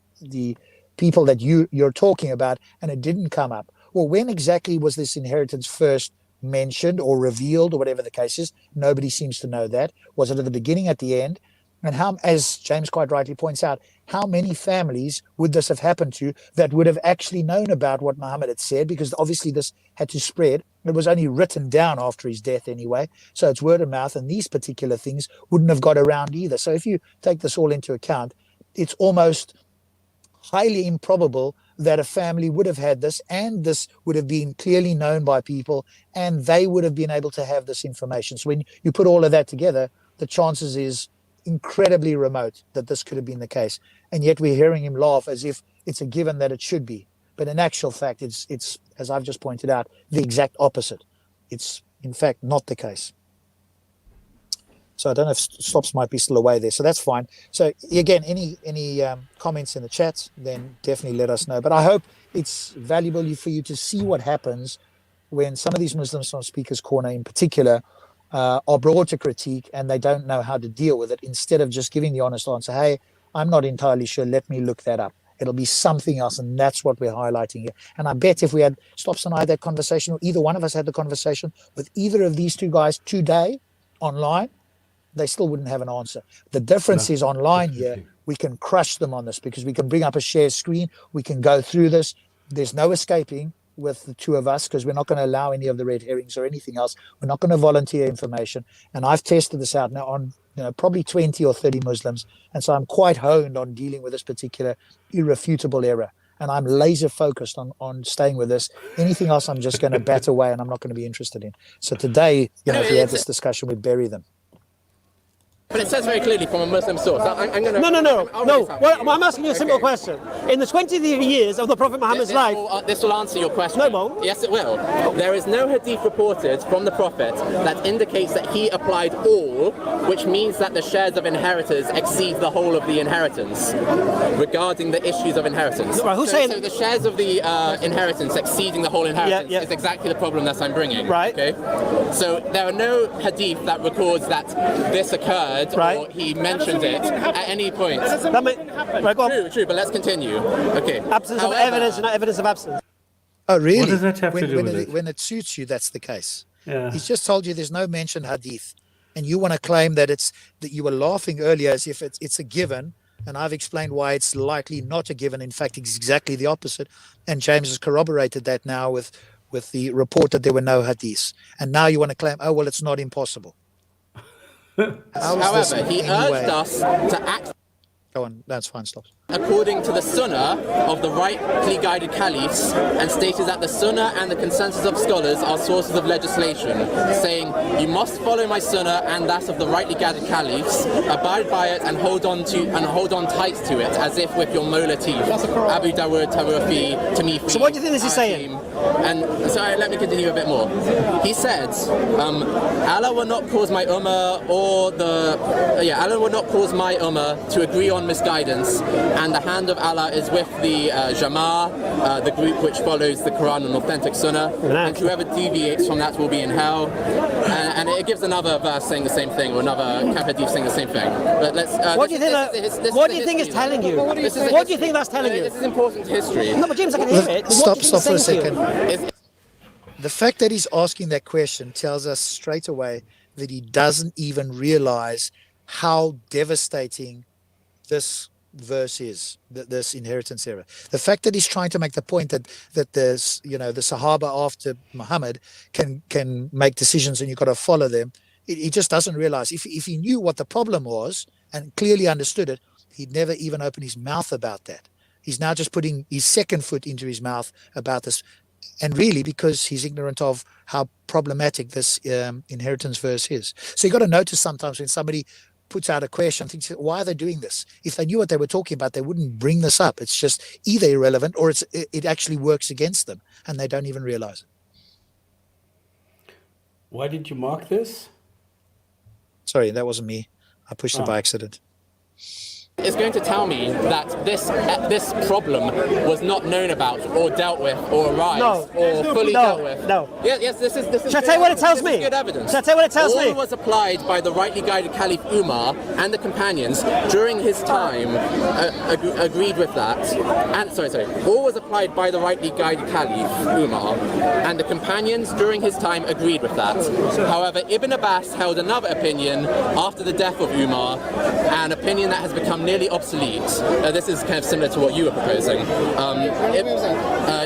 people that you're talking about, and it didn't come up. Well, when exactly was this inheritance first mentioned or revealed or whatever the case is? Nobody seems to know that. Was it at the beginning, at the end? And how, as James quite rightly points out, how many families would this have happened to that would have actually known about what Muhammad had said? Because obviously this had to spread. It was only written down after his death anyway. So it's word of mouth, and these particular things wouldn't have got around either. So if you take this all into account, it's almost highly improbable that a family would have had this, and this would have been clearly known by people, and they would have been able to have this information. So when you put all of that together, the chances is incredibly remote that this could have been the case. And yet we're hearing him laugh as if it's a given that it should be. But in actual fact, it's as I've just pointed out, the exact opposite. It's in fact not the case. So I don't know if Slops might be still away there. So that's fine. So again, any comments in the chat, then definitely let us know. But I hope it's valuable for you to see what happens when some of these Muslims from Speaker's Corner in particular are brought to critique and they don't know how to deal with it, instead of just giving the honest answer, hey, I'm not entirely sure, let me look that up. It'll be something else, and that's what we're highlighting here. And I bet if we had, Slops and I had that conversation, or either one of us had the conversation with either of these two guys today online, they still wouldn't have an answer. The difference is online here, we can crush them on this because we can bring up a share screen, we can go through this. There's no escaping with the two of us because we're not going to allow any of the red herrings or anything else. We're not going to volunteer information. And I've tested this out now on probably 20 or 30 Muslims. And so I'm quite honed on dealing with this particular irrefutable error. And I'm laser focused on staying with this. Anything else I'm just going to bat away and I'm not going to be interested in. So today, if we had this discussion, we'd bury them. But it says very clearly from a Muslim source. I'm going to... No. Well, I'm asking you a simple question. In the 20 years of the Prophet Muhammad's life... This will answer your question. No, it won't. Yes, it will. There is no hadith reported from the Prophet that indicates that he applied all, which means that the shares of inheritors exceed the whole of the inheritance, regarding the issues of inheritance. Right, who's saying... So the shares of the inheritance exceeding the whole inheritance is exactly the problem that I'm bringing. Right. Okay? So there are no hadith that records that this occurred, right, or he mentioned it at any point. True, but let's continue. Okay. Absence of evidence, not evidence of absence. Oh, really? What does that have to do with it? When it suits you, that's the case. Yeah. He's just told you there's no mentioned hadith, and you want to claim that that you were laughing earlier as if it's a given, and I've explained why it's likely not a given. In fact, it's exactly the opposite. And James has corroborated that now with the report that there were no hadiths. And now you want to claim, oh, well, it's not impossible. However, he urged us to act... Go on, that's fine, stop. According to the Sunnah of the rightly guided caliphs, and stated that the Sunnah and the consensus of scholars are sources of legislation, saying, you must follow my Sunnah and that of the rightly guided caliphs, abide by it and hold on tight to it, as if with your molar teeth. Abu Dawud, Tawafi, Tamifi. So what do you think this is saying? And sorry, let me continue a bit more. He said, Allah will not cause my ummah Allah will not cause my ummah to agree on misguidance, and the hand of Allah is with the Jama'ah, the group which follows the Qur'an and authentic Sunnah, and whoever deviates from that will be in hell. And it gives another verse saying the same thing, or another hadith saying the same thing. But let's. What do you think? What do you think it's telling you? What do you think that's telling you? This is important history. No, but James, I can hear it. Stop for a second. The fact that he's asking that question tells us straight away that he doesn't even realize how devastating this verse is, this inheritance error. The fact that he's trying to make the point that there's, the Sahaba after Muhammad can make decisions and you've got to follow them. He just doesn't realize. If he knew what the problem was and clearly understood it, he'd never even open his mouth about that. He's now just putting his second foot into his mouth about this. And really, because he's ignorant of how problematic this inheritance verse is. So you've got to notice sometimes when somebody puts out a question, thinks, why are they doing this? If they knew what they were talking about, they wouldn't bring this up. It's just either irrelevant or it actually works against them, and they don't even realize it. Why did you mark this? Sorry, that wasn't me. I pushed it by accident. It's going to tell me that this problem was not known about or dealt with or arised or fully dealt with. No. Yes, this is. Shall I tell you what it tells me? Good evidence. Shall I tell you what it tells me? All was applied by the rightly guided Caliph Umar and the companions during his time agreed with that. And all was applied by the rightly guided Caliph Umar and the companions during his time agreed with that. However, Ibn Abbas held another opinion after the death of Umar, an opinion that has become nearly obsolete. This is kind of similar to what you were proposing.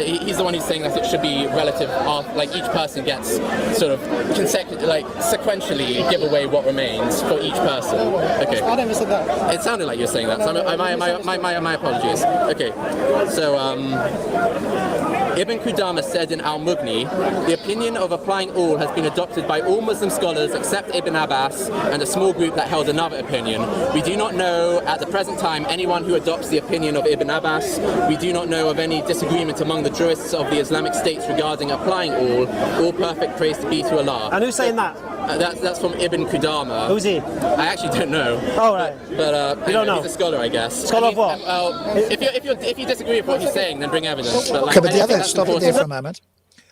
He's the one who's saying that it should be relative, like each person gets sort of sequentially give away what remains for each person. Okay. I never said that. It sounded like you were saying that. So my apologies. Okay. So Ibn Qudama said in Al-Mughni, the opinion of applying all has been adopted by all Muslim scholars except Ibn Abbas and a small group that held another opinion. We do not know at the present time anyone who adopts the opinion of Ibn Abbas. We do not know of any disagreement among the jurists of the Islamic states regarding applying all. All perfect praise to be to Allah. And who's saying that? That's from Ibn Qudama. Who's he? I actually don't know. Oh, right. But you don't know? He's a scholar, I guess. Scholar of what? If you disagree with what he's saying, then bring evidence. But Okay, but the other, stop it there for a moment.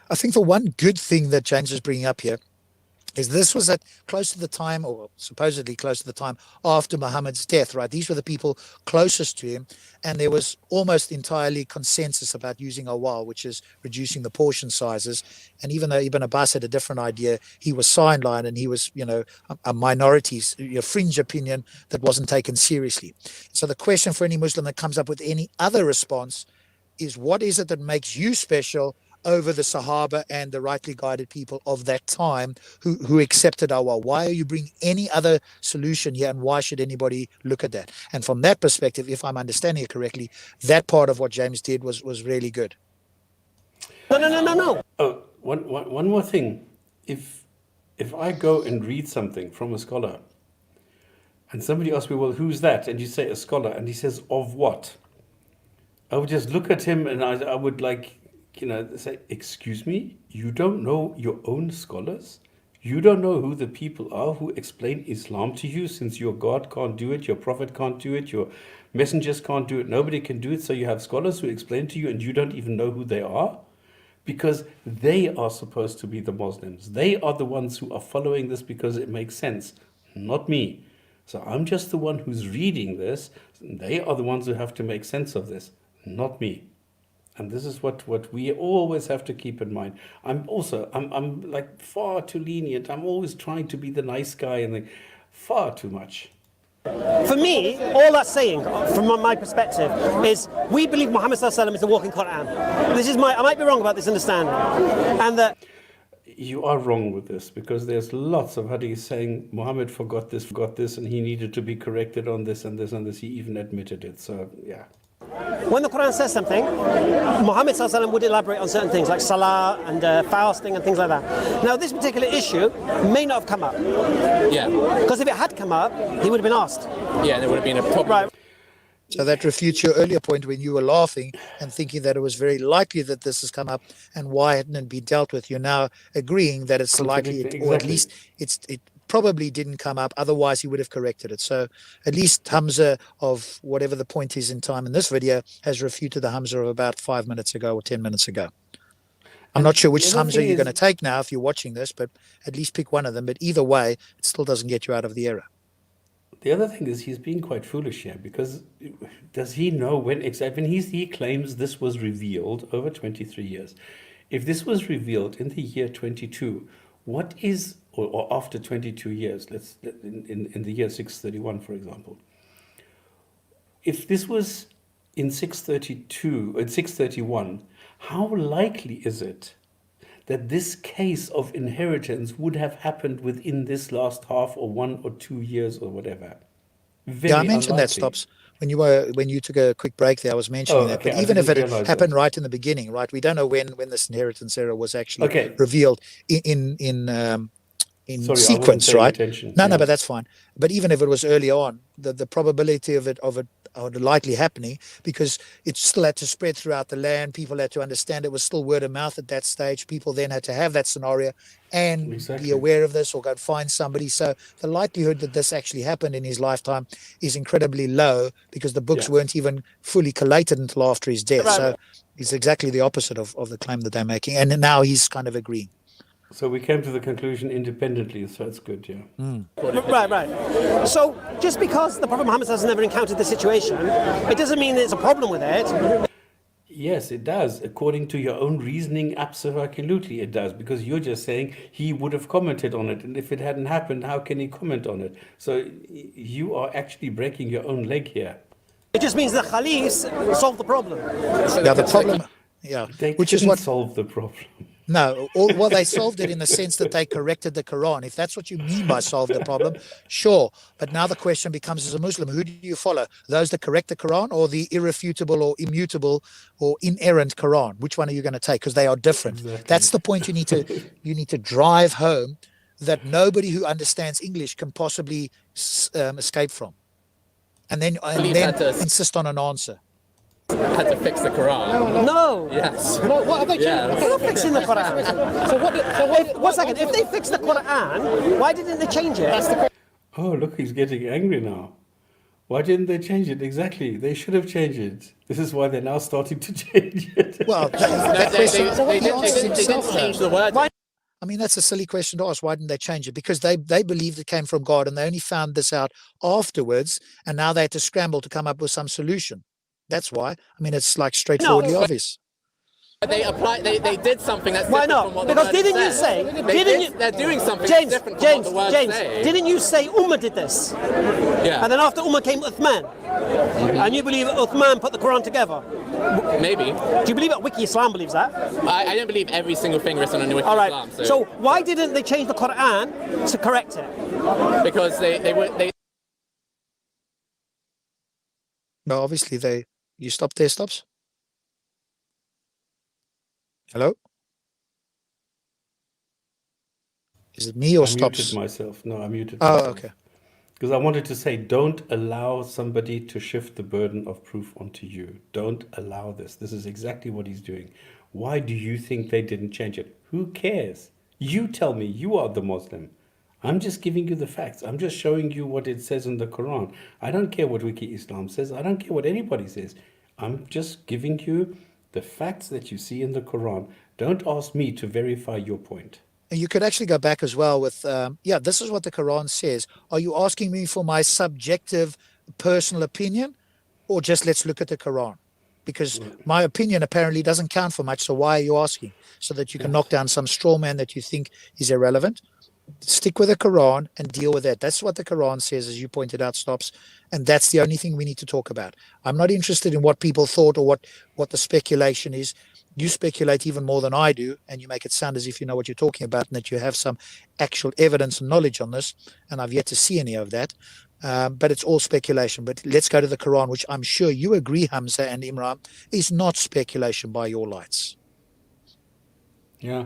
I think the one good thing that James is bringing up here is this was at close to the time, or supposedly close to the time, after Muhammad's death, right? These were the people closest to him, and there was almost entirely consensus about using awal, which is reducing the portion sizes. And even though Ibn Abbas had a different idea, he was sidelined, and he was, a minority, a fringe opinion that wasn't taken seriously. So the question for any Muslim that comes up with any other response is, what is it that makes you special over the Sahaba and the rightly guided people of that time who accepted awal? Why are you bringing any other solution here, and why should anybody look at that? And from that perspective, if I'm understanding it correctly, that part of what James did was really good. No. Oh, one more thing. If I go and read something from a scholar and somebody asks me, well, who's that? And you say a scholar, and he says, of what? I would just look at him and I would say, excuse me, you don't know your own scholars? You don't know who the people are who explain Islam to you, since your God can't do it, your prophet can't do it, your messengers can't do it, nobody can do it, so you have scholars who explain to you and you don't even know who they are? Because they are supposed to be the Muslims. They are the ones who are following this because it makes sense, not me. So I'm just the one who's reading this. They are the ones who have to make sense of this, not me. And this is what we always have to keep in mind. I'm like far too lenient. I'm always trying to be the nice guy, and far too much. For me, all that's saying, from my perspective, is we believe Muhammad ﷺ is the walking Qur'an. I might be wrong about this understanding, and that you are wrong with this, because there's lots of hadith saying Muhammad forgot this, and he needed to be corrected on this and this and this. He even admitted it. So yeah. When the Qur'an says something, Muhammad ﷺ would elaborate on certain things like salah and fasting and things like that. Now, this particular issue may not have come up. Yeah. Because if it had come up, he would have been asked. Yeah, there would have been a problem. Right. So that refutes your earlier point when you were laughing and thinking that it was very likely that this has come up, and why hadn't it been dealt with? You're now agreeing that it's likely, or at least it probably didn't come up. Otherwise, he would have corrected it. So at least Hamza of whatever the point is in time in this video has refuted the Hamza of about 5 minutes ago or 10 minutes ago. I'm not sure which Hamza you're going to take now if you're watching this, but at least pick one of them. But either way, it still doesn't get you out of the error. The other thing is he's being quite foolish here, because does he know when exactly? When he claims this was revealed over 23 years. If this was revealed in the year 22, what is, or after 22 years, in the year 631, for example, if this was in 632 and 631, how likely is it that this case of inheritance would have happened within this last half or 1 or 2 years or whatever? Very I mentioned unlikely. that, Stops. When you took a quick break there, I was mentioning that. But even if it happened right in the beginning, right, we don't know when this inheritance error was actually revealed in sequence, right? No, but that's fine. But even if it was early on, the probability of it likely happening, because it still had to spread throughout the land. People had to understand it was still word of mouth at that stage. People then had to have that scenario and be aware of this or go and find somebody. So the likelihood that this actually happened in his lifetime is incredibly low, because the books weren't even fully collated until after his death. So it's exactly the opposite of the claim that they're making. And now he's kind of agreeing. So we came to the conclusion independently, so it's good, Right. So just because the Prophet Muhammad has never encountered this situation, it doesn't mean there's a problem with it. Yes, it does. According to your own reasoning, absolutely it does. Because you're just saying he would have commented on it. And if it hadn't happened, how can he comment on it? So you are actually breaking your own leg here. It just means the Khalis solved the problem. The problem, they which is what solved the problem. No, well, they solved it in the sense that they corrected the Quran. If that's what you mean by solve the problem, sure. But now the question becomes, as a Muslim, who do you follow? Those that correct the Quran, or the irrefutable or immutable or inerrant Quran? Which one are you going to take? Because they are different. Exactly. That's the point you need to drive home, that nobody who understands English can possibly escape from. And then insist on an answer. Had to fix the Quran. No. Yes. No, what are they doing? They're not fixing the Quran. One second. If they fixed the Quran, why didn't they change it? Oh, look, he's getting angry now. Why didn't they change it? Exactly. They should have changed it. This is why they're now starting to change it. Well, they didn't change the word. I mean, that's a silly question to ask. Why didn't they change it? Because they believed it came from God, and they only found this out afterwards, and now they had to scramble to come up with some solution. That's why. I mean, it's like straightforwardly obvious. They applied. They did something that's why different not? from what because the word didn't said. You say? They're doing something James, that's different from what the words say. Didn't you say Ummah did this? Yeah. And then after Ummah came Uthman. And you believe Uthman put the Quran together? Maybe. Do you believe that Wiki Islam believes that? I don't believe every single thing written on Wiki Islam. So why didn't they change the Quran to correct it? Because they. No, obviously you stopped there, Stops? Hello? Is it me or Stops? I muted myself. No, I muted myself. Oh, okay. Because I wanted to say, don't allow somebody to shift the burden of proof onto you. Don't allow this. This is exactly what he's doing. Why do you think they didn't change it? Who cares? You tell me. You are the Muslim. I'm just giving you the facts. I'm just showing you what it says in the Quran. I don't care what Wiki Islam says. I don't care what anybody says. I'm just giving you the facts that you see in the Quran. Don't ask me to verify your point. You could actually go back as well with, this is what the Quran says. Are you asking me for my subjective personal opinion, or just let's look at the Quran? Because my opinion apparently doesn't count for much. So why are you asking? So that you can knock down some straw man that you think is irrelevant? Stick with the Quran and deal with that. That's what the Quran says, as you pointed out, Stops. And that's the only thing we need to talk about. I'm not interested in what people thought or what the speculation is. You speculate even more than I do, and you make it sound as if you know what you're talking about and that you have some actual evidence and knowledge on this. And I've yet to see any of that. But it's all speculation. But let's go to the Quran, which I'm sure you agree, Hamza and Imran, is not speculation by your lights. Yeah.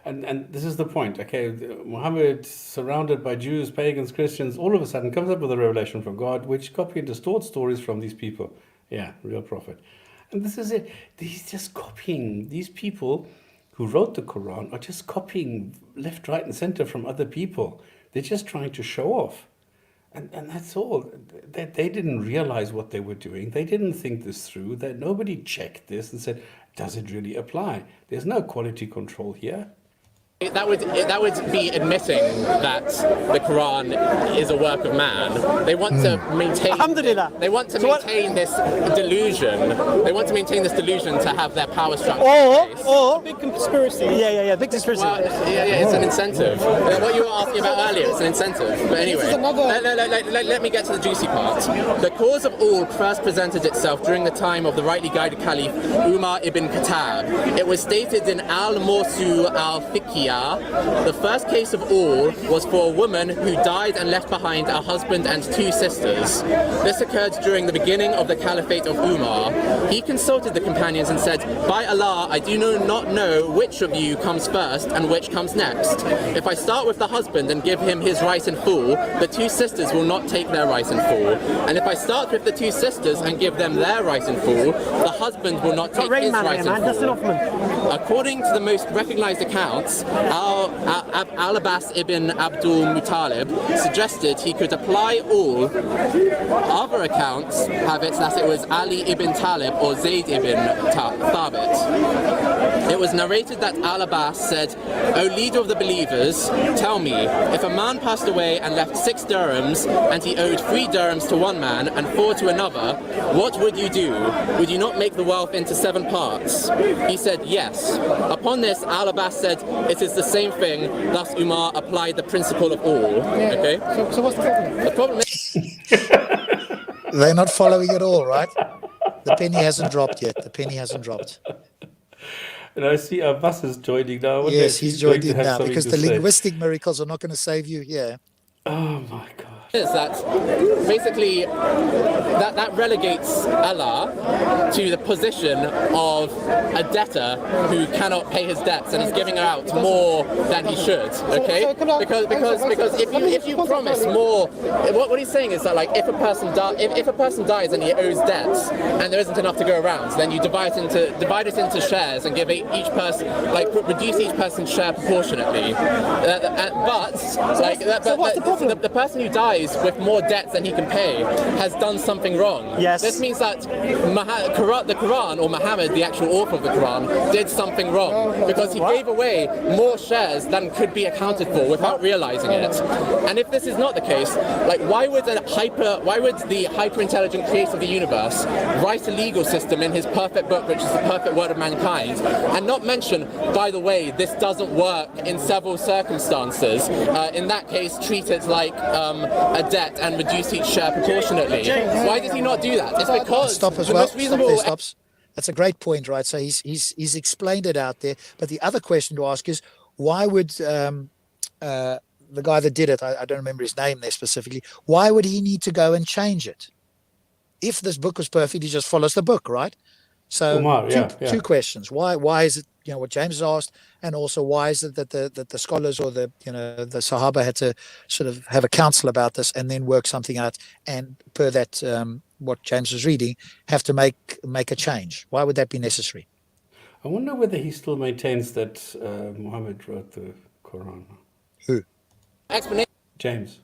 And this is the point, okay? Muhammad, surrounded by Jews, pagans, Christians, all of a sudden comes up with a revelation from God, which copy and distort stories from these people. Yeah, real prophet. And this is it. He's just copying these people who wrote the Quran are just copying left, right, and center from other people. They're just trying to show off. And that's all. They didn't realize what they were doing. They didn't think this through. That nobody checked this and said, does it really apply? There's no quality control here. That would be admitting that the Quran is a work of man. They want to maintain. They want to maintain this delusion. They want to maintain this delusion to have their power structure. Or big conspiracy. Yeah, big conspiracy. Well, yeah, it's an incentive. What you were asking about earlier, it's an incentive. But anyway, let me get to the juicy part. The cause of all first presented itself during the time of the rightly guided Caliph Umar ibn Khattab. It was stated in Al-Mawsu al-Fiqhiyah. The first case of all was for a woman who died and left behind a husband and 2 sisters. This occurred during the beginning of the Caliphate of Umar. He consulted the companions and said, "By Allah, I do not know which of you comes first and which comes next. If I start with the husband and give him his right in full, the 2 sisters will not take their right in full. And if I start with the 2 sisters and give them their right in full, the husband will not take his right in full." According to the most recognized accounts, Al-Abbas ibn Abdul Muttalib suggested he could apply all. Other accounts have it that it was Ali ibn Talib or Zayd ibn Thabit. It was narrated that Al-Abbas said, "O leader of the believers, tell me, if a man passed away and left 6 dirhams and he owed 3 dirhams to one man and 4 to another, what would you do? Would you not make the wealth into 7 parts?" He said, "Yes." Upon this, Al-Abbas said, "It is the same thing." Thus Umar applied the principle of all. Okay? So what's the problem? The problem is They're not following at all, right? The penny hasn't dropped yet. The penny hasn't dropped. And I see Abbas is joining now. I wonder Yes, if he's going joined to in have now something because to the say. linguistic miracles are not going to save you here. Oh my God. is that basically that relegates Allah to the position of a debtor who cannot pay his debts and is giving out more than he should. Okay, because if you promise more, what he's saying is that like if a person dies and he owes debts and there isn't enough to go around, then you divide it into shares and give each person reduce each person's share proportionately. The person who dies with more debts than he can pay has done something wrong. Yes. This means that the Quran, or Muhammad, the actual author of the Quran, did something wrong because he gave away more shares than could be accounted for without realizing it. And if this is not the case, like why would the hyper-intelligent creator of the universe write a legal system in his perfect book, which is the perfect word of mankind, and not mention, by the way, this doesn't work in several circumstances. In that case, treat it like a debt and reduce each share proportionately. Why did he not do that? It's because stop as well. Stops. That's a great point, right? So he's explained it out there. But the other question to ask is, why would the guy that did it, I don't remember his name there specifically, why would he need to go and change it? If this book was perfect, he just follows the book, right? So Umar, two questions. Why is it, what James has asked, and also why is it that the scholars or the Sahaba had to sort of have a council about this and then work something out, and per that what James was reading, have to make a change? Why would that be necessary? I wonder whether he still maintains that Muhammad wrote the Quran. Who? Explanation. James.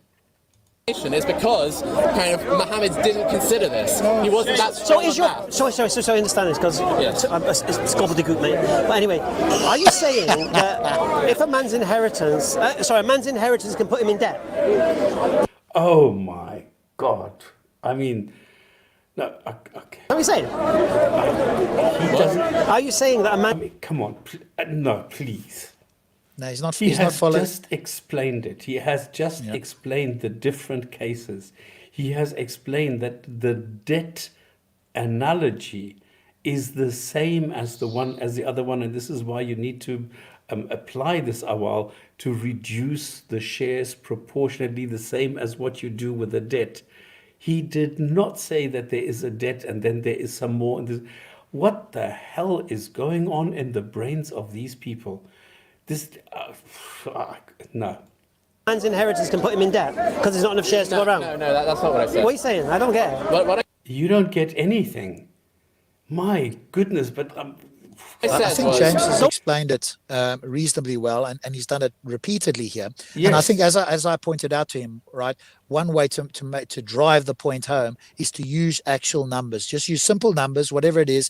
Is because kind of Muhammad didn't consider this. He wasn't that So strong is on your that. so I understand this because Yes. it's gobbledygook, mate. But anyway, are you saying that if a man's inheritance can put him in debt? Oh my God! I mean, no. Okay. Are you saying? He doesn't. Are you saying that a man? I mean, come on. No, please. No, he's not. He He's not has following. just explained it. He has just explained the different cases. He has explained that the debt analogy is the same as the other one, and this is why you need to apply this awal to reduce the shares proportionately, the same as what you do with the debt. He did not say that there is a debt and then there is some more. What the hell is going on in the brains of these people? This, no. Man's inheritance can put him in debt because there's not enough shares to go around. No, that's not what I said. What are you saying? I don't get it. What You don't get anything. My goodness, but I think James has explained it reasonably well, and he's done it repeatedly here. Yes. And I think, as I pointed out to him, right, one way to drive the point home is to use actual numbers. Just use simple numbers, whatever it is.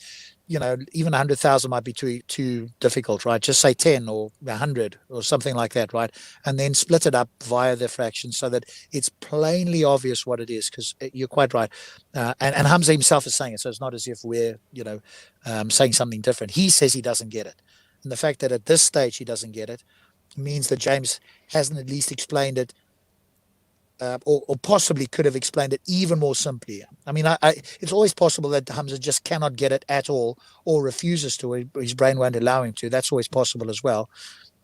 Even 100,000 might be too difficult, right? Just say 10 or 100 or something like that, right? And then split it up via the fractions so that it's plainly obvious what it is, because you're quite right. And Hamza himself is saying it, so it's not as if we're, saying something different. He says he doesn't get it. And the fact that at this stage he doesn't get it means that James hasn't at least explained it, or possibly could have explained it even more simply. I mean, it's always possible that Hamza just cannot get it at all, or refuses to. His brain won't allow him to. That's always possible as well.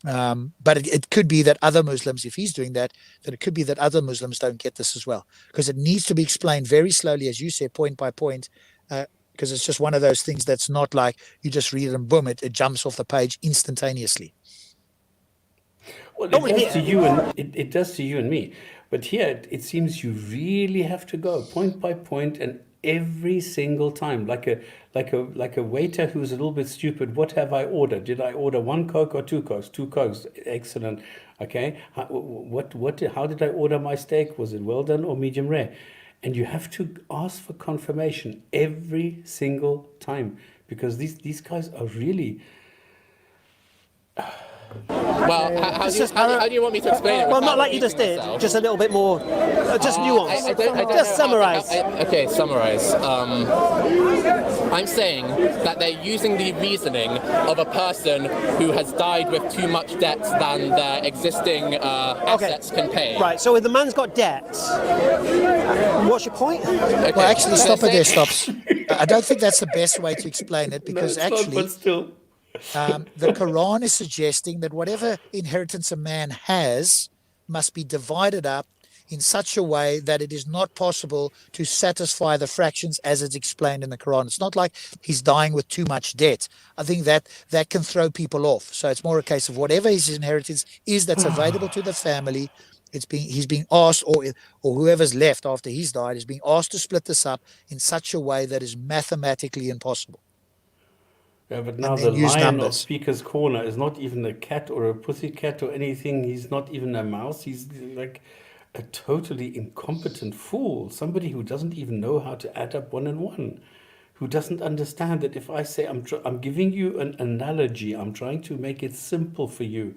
But it could be that other Muslims, if he's doing that, then it could be that other Muslims don't get this as well, because it needs to be explained very slowly, as you said, point by point, because it's just one of those things that's not like you just read it and boom, it jumps off the page instantaneously. Well, it does to you and me. But here, it seems you really have to go point by point, and every single time, like a waiter who's a little bit stupid. What have I ordered? Did I order 1 Coke or 2 Cokes? 2 Cokes. Excellent. Okay. How did I order my steak? Was it well done or medium rare? And you have to ask for confirmation every single time, because these guys are really. Well, how do you want me to explain it? Well, not like you just did, just a little bit more, just nuance. Just summarise. Okay, summarise. I'm saying that they're using the reasoning of a person who has died with too much debt than their existing assets can pay. Right, so if the man's got debts, what's your point? Okay. Well, actually, stop it there, stops. I don't think that's the best way to explain it, because No, it's not, actually... but still. The Qur'an is suggesting that whatever inheritance a man has must be divided up in such a way that it is not possible to satisfy the fractions as it's explained in the Quran. It's not like he's dying with too much debt. I think that can throw people off. So it's more a case of whatever his inheritance is that's available to the family, he's being asked, or whoever's left after he's died is being asked to split this up in such a way that is mathematically impossible. Yeah, but now And the then use lion of numbers. Speaker's Corner is not even a cat or a pussy cat or anything. He's not even a mouse. He's like a totally incompetent fool. Somebody who doesn't even know how to add up 1 and 1. Who doesn't understand that if I say I'm giving you an analogy, I'm trying to make it simple for you.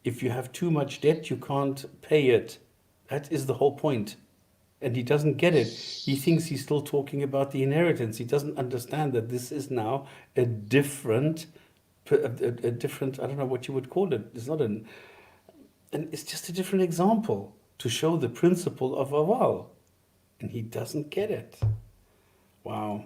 If you have too much debt, you can't pay it. That is the whole point. And he doesn't get it. He thinks he's still talking about the inheritance. He doesn't understand that this is now a different, I don't know what you would call it. It's not and it's just a different example to show the principle of Awal. And he doesn't get it. Wow.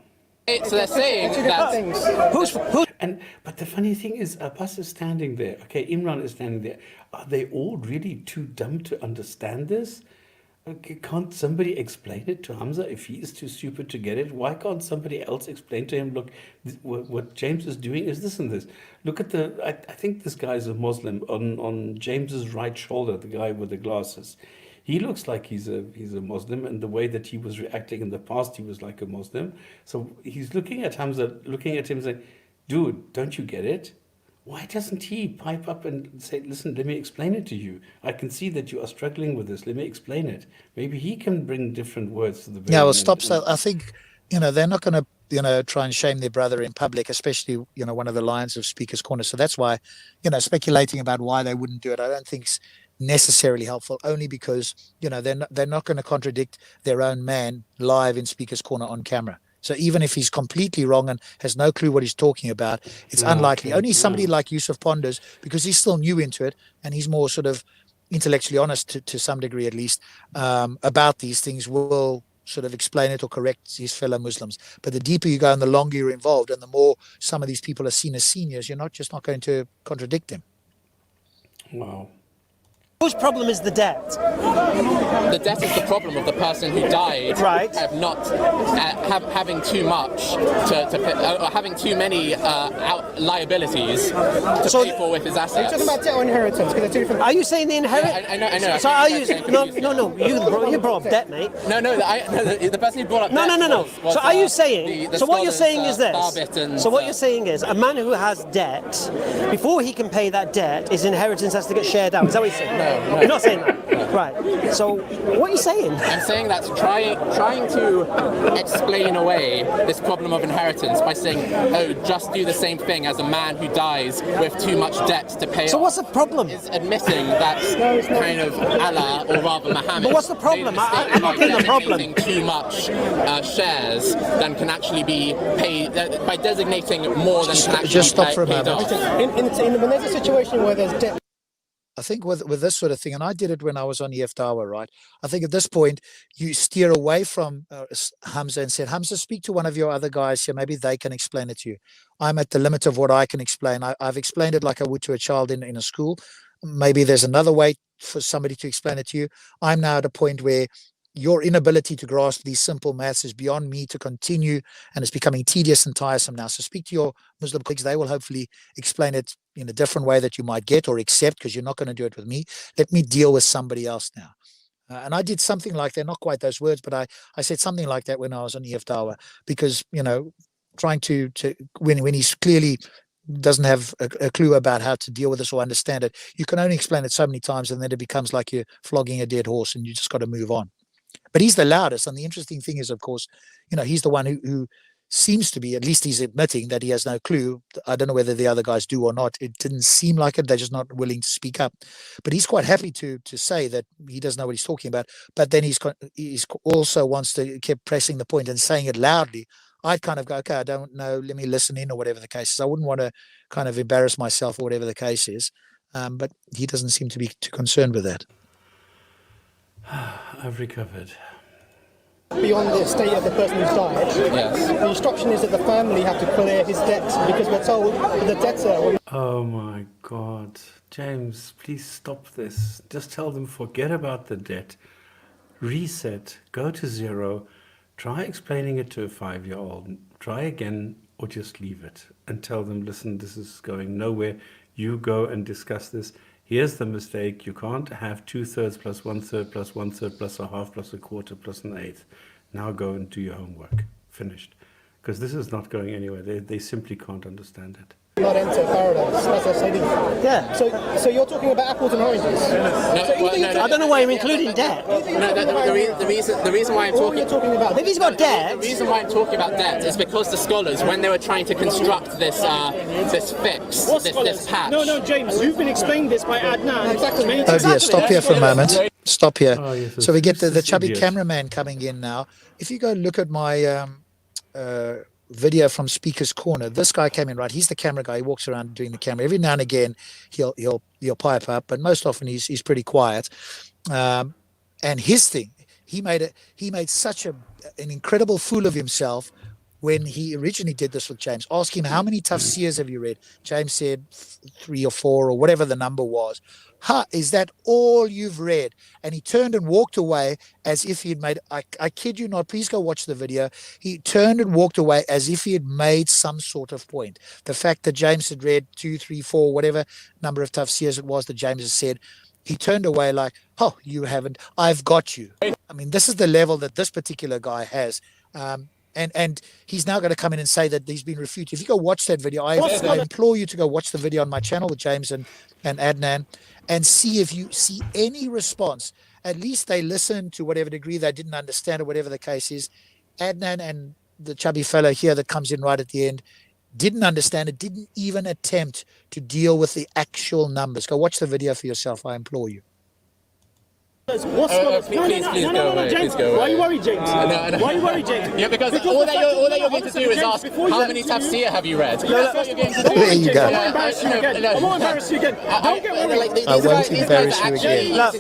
So they're saying that... But the funny thing is, Abbas is standing there. Okay, Imran is standing there. Are they all really too dumb to understand this? Okay, can't somebody explain it to Hamza if he is too stupid to get it? Why can't somebody else explain to him, look, what James is doing is this and this. Look at I think this guy is a Muslim on James's right shoulder, the guy with the glasses. He looks like he's a Muslim, and the way that he was reacting in the past, he was like a Muslim. So he's looking at Hamza, looking at him saying, dude, don't you get it? Why doesn't he pipe up and say, listen, let me explain it to you. I can see that you are struggling with this. Let me explain it. Maybe he can bring different words to the Yeah, well, stops. I think, they're not going to, try and shame their brother in public, especially, one of the lions of Speaker's Corner. So that's why, speculating about why they wouldn't do it, I don't think is necessarily helpful, only because, they're not going to contradict their own man live in Speaker's Corner on camera. So even if he's completely wrong and has no clue what he's talking about, it's unlikely. Only somebody like Yusuf Ponders, because he's still new into it and he's more sort of intellectually honest to some degree at least about these things, will sort of explain it or correct his fellow Muslims. But the deeper you go and the longer you're involved and the more some of these people are seen as seniors, you're not going to contradict them. Wow. Whose problem is the debt? The debt is the problem of the person who died, right? Having too much or having too many liabilities to pay for with his assets. Are you talking about debt or inheritance? Because they're two different. Are you saying the inheritance? Yeah, I know. So are you? No. You brought up debt, mate. No. The person who brought up No. debt was, so are you saying? the so what you're saying is this. And, so what you're saying is a man who has debt, before he can pay that debt, his inheritance has to get shared out. Is that what you're saying? No. You're not saying that. No. Right. So what are you saying? I'm saying that trying to explain away this problem of inheritance by saying, oh, just do the same thing as a man who dies with too much debt to pay. So what's the problem? Is admitting that kind of Allah, or rather Muhammad. But what's the problem? I'm not getting the problem. Too much shares than can actually be paid by designating more than can actually just stop be for a paid moment. off. When there's a situation where there's debt. I think with this sort of thing, and I did it when I was on EF Tower, right? I think at this point, you steer away from Hamza and said, Hamza, speak to one of your other guys here. Maybe they can explain it to you. I'm at the limit of what I can explain. I've explained it like I would to a child in a school. Maybe there's another way for somebody to explain it to you. I'm now at a point where your inability to grasp these simple maths is beyond me to continue, and it's becoming tedious and tiresome now. So speak to your Muslim colleagues. They will hopefully explain it in a different way that you might get or accept, because you're not going to do it with me. Let me deal with somebody else now. And I did something like that, not quite those words, but I said something like that when I was on EF Tower, because, trying to when he's clearly doesn't have a clue about how to deal with this or understand it, you can only explain it so many times, and then it becomes like you're flogging a dead horse and you just got to move on. But he's the loudest. And the interesting thing is, of course, he's the one who seems to be, at least he's admitting that he has no clue. I don't know whether the other guys do or not. It didn't seem like it. They're just not willing to speak up. But he's quite happy to say that he doesn't know what he's talking about. But then he's also wants to keep pressing the point and saying it loudly. I'd kind of go, okay, I don't know, let me listen in, or whatever the case is. I wouldn't want to kind of embarrass myself or whatever the case is. But he doesn't seem to be too concerned with that. I've recovered. Beyond the state of the person who's died, yes. The instruction is that the family have to clear his debts, because we're told that the debtor... Oh my God. James, please stop this. Just tell them forget about the debt. Reset, go to zero, try explaining it to a 5-year-old, try again, or just leave it and tell them, listen, this is going nowhere. You go and discuss this. Here's the mistake. You can't have 2/3 plus 1/3 plus 1/3 plus a half plus a quarter plus an eighth. Now go and do your homework. Finished. Because this is not going anywhere. They simply can't understand it. Not enter paradise, as I said. Yeah. So you're talking about apples and oranges. I don't know why you're including debt. The reason why I'm talking. You're talking about. If he's got debt. The reason why I'm talking about debt is because the scholars, when they were trying to construct this fix, this patch. No, James, you've been explained this by Adnan. Exactly. Oh dear, stop here for a moment. Stop here. Oh, yes, So we get the chubby idiot. cameraman coming in now. If you go look at my video from Speaker's Corner, this guy came in, right? He's the camera guy. He walks around doing the camera. Every now and again, he'll pipe up, but most often he's pretty quiet. And his thing, he made such an incredible fool of himself when he originally did this with James. Ask him, how many tafsirs have you read? James said 3 or 4 or whatever the number was. Is that all you've read? And he turned and walked away as if he'd made, I kid you not, please go watch the video. He turned and walked away as if he had made some sort of point. The fact that James had read 2, 3, 4, whatever number of tafsirs it was that James has said, he turned away like, oh, you haven't, I've got you. I mean, this is the level that this particular guy has. And he's now going to come in and say that he's been refuted. If you go watch that video, I implore you to go watch the video on my channel with James and Adnan, and see if you see any response. At least they listened to whatever degree they didn't understand, or whatever the case is. Adnan and the chubby fellow here that comes in right at the end didn't understand it, didn't even attempt to deal with the actual numbers. Go watch the video for yourself, I implore you. What scholars? Please go away. James. Please go away. Why are you worried, James? No. Why are you worried, James? Yeah, because all that you're going to do is ask, how many tafsir have you read? That's what you're going to do. There you go. I won't embarrass you again. I won't embarrass you again. Don't get worried. I won't embarrass you again. Look,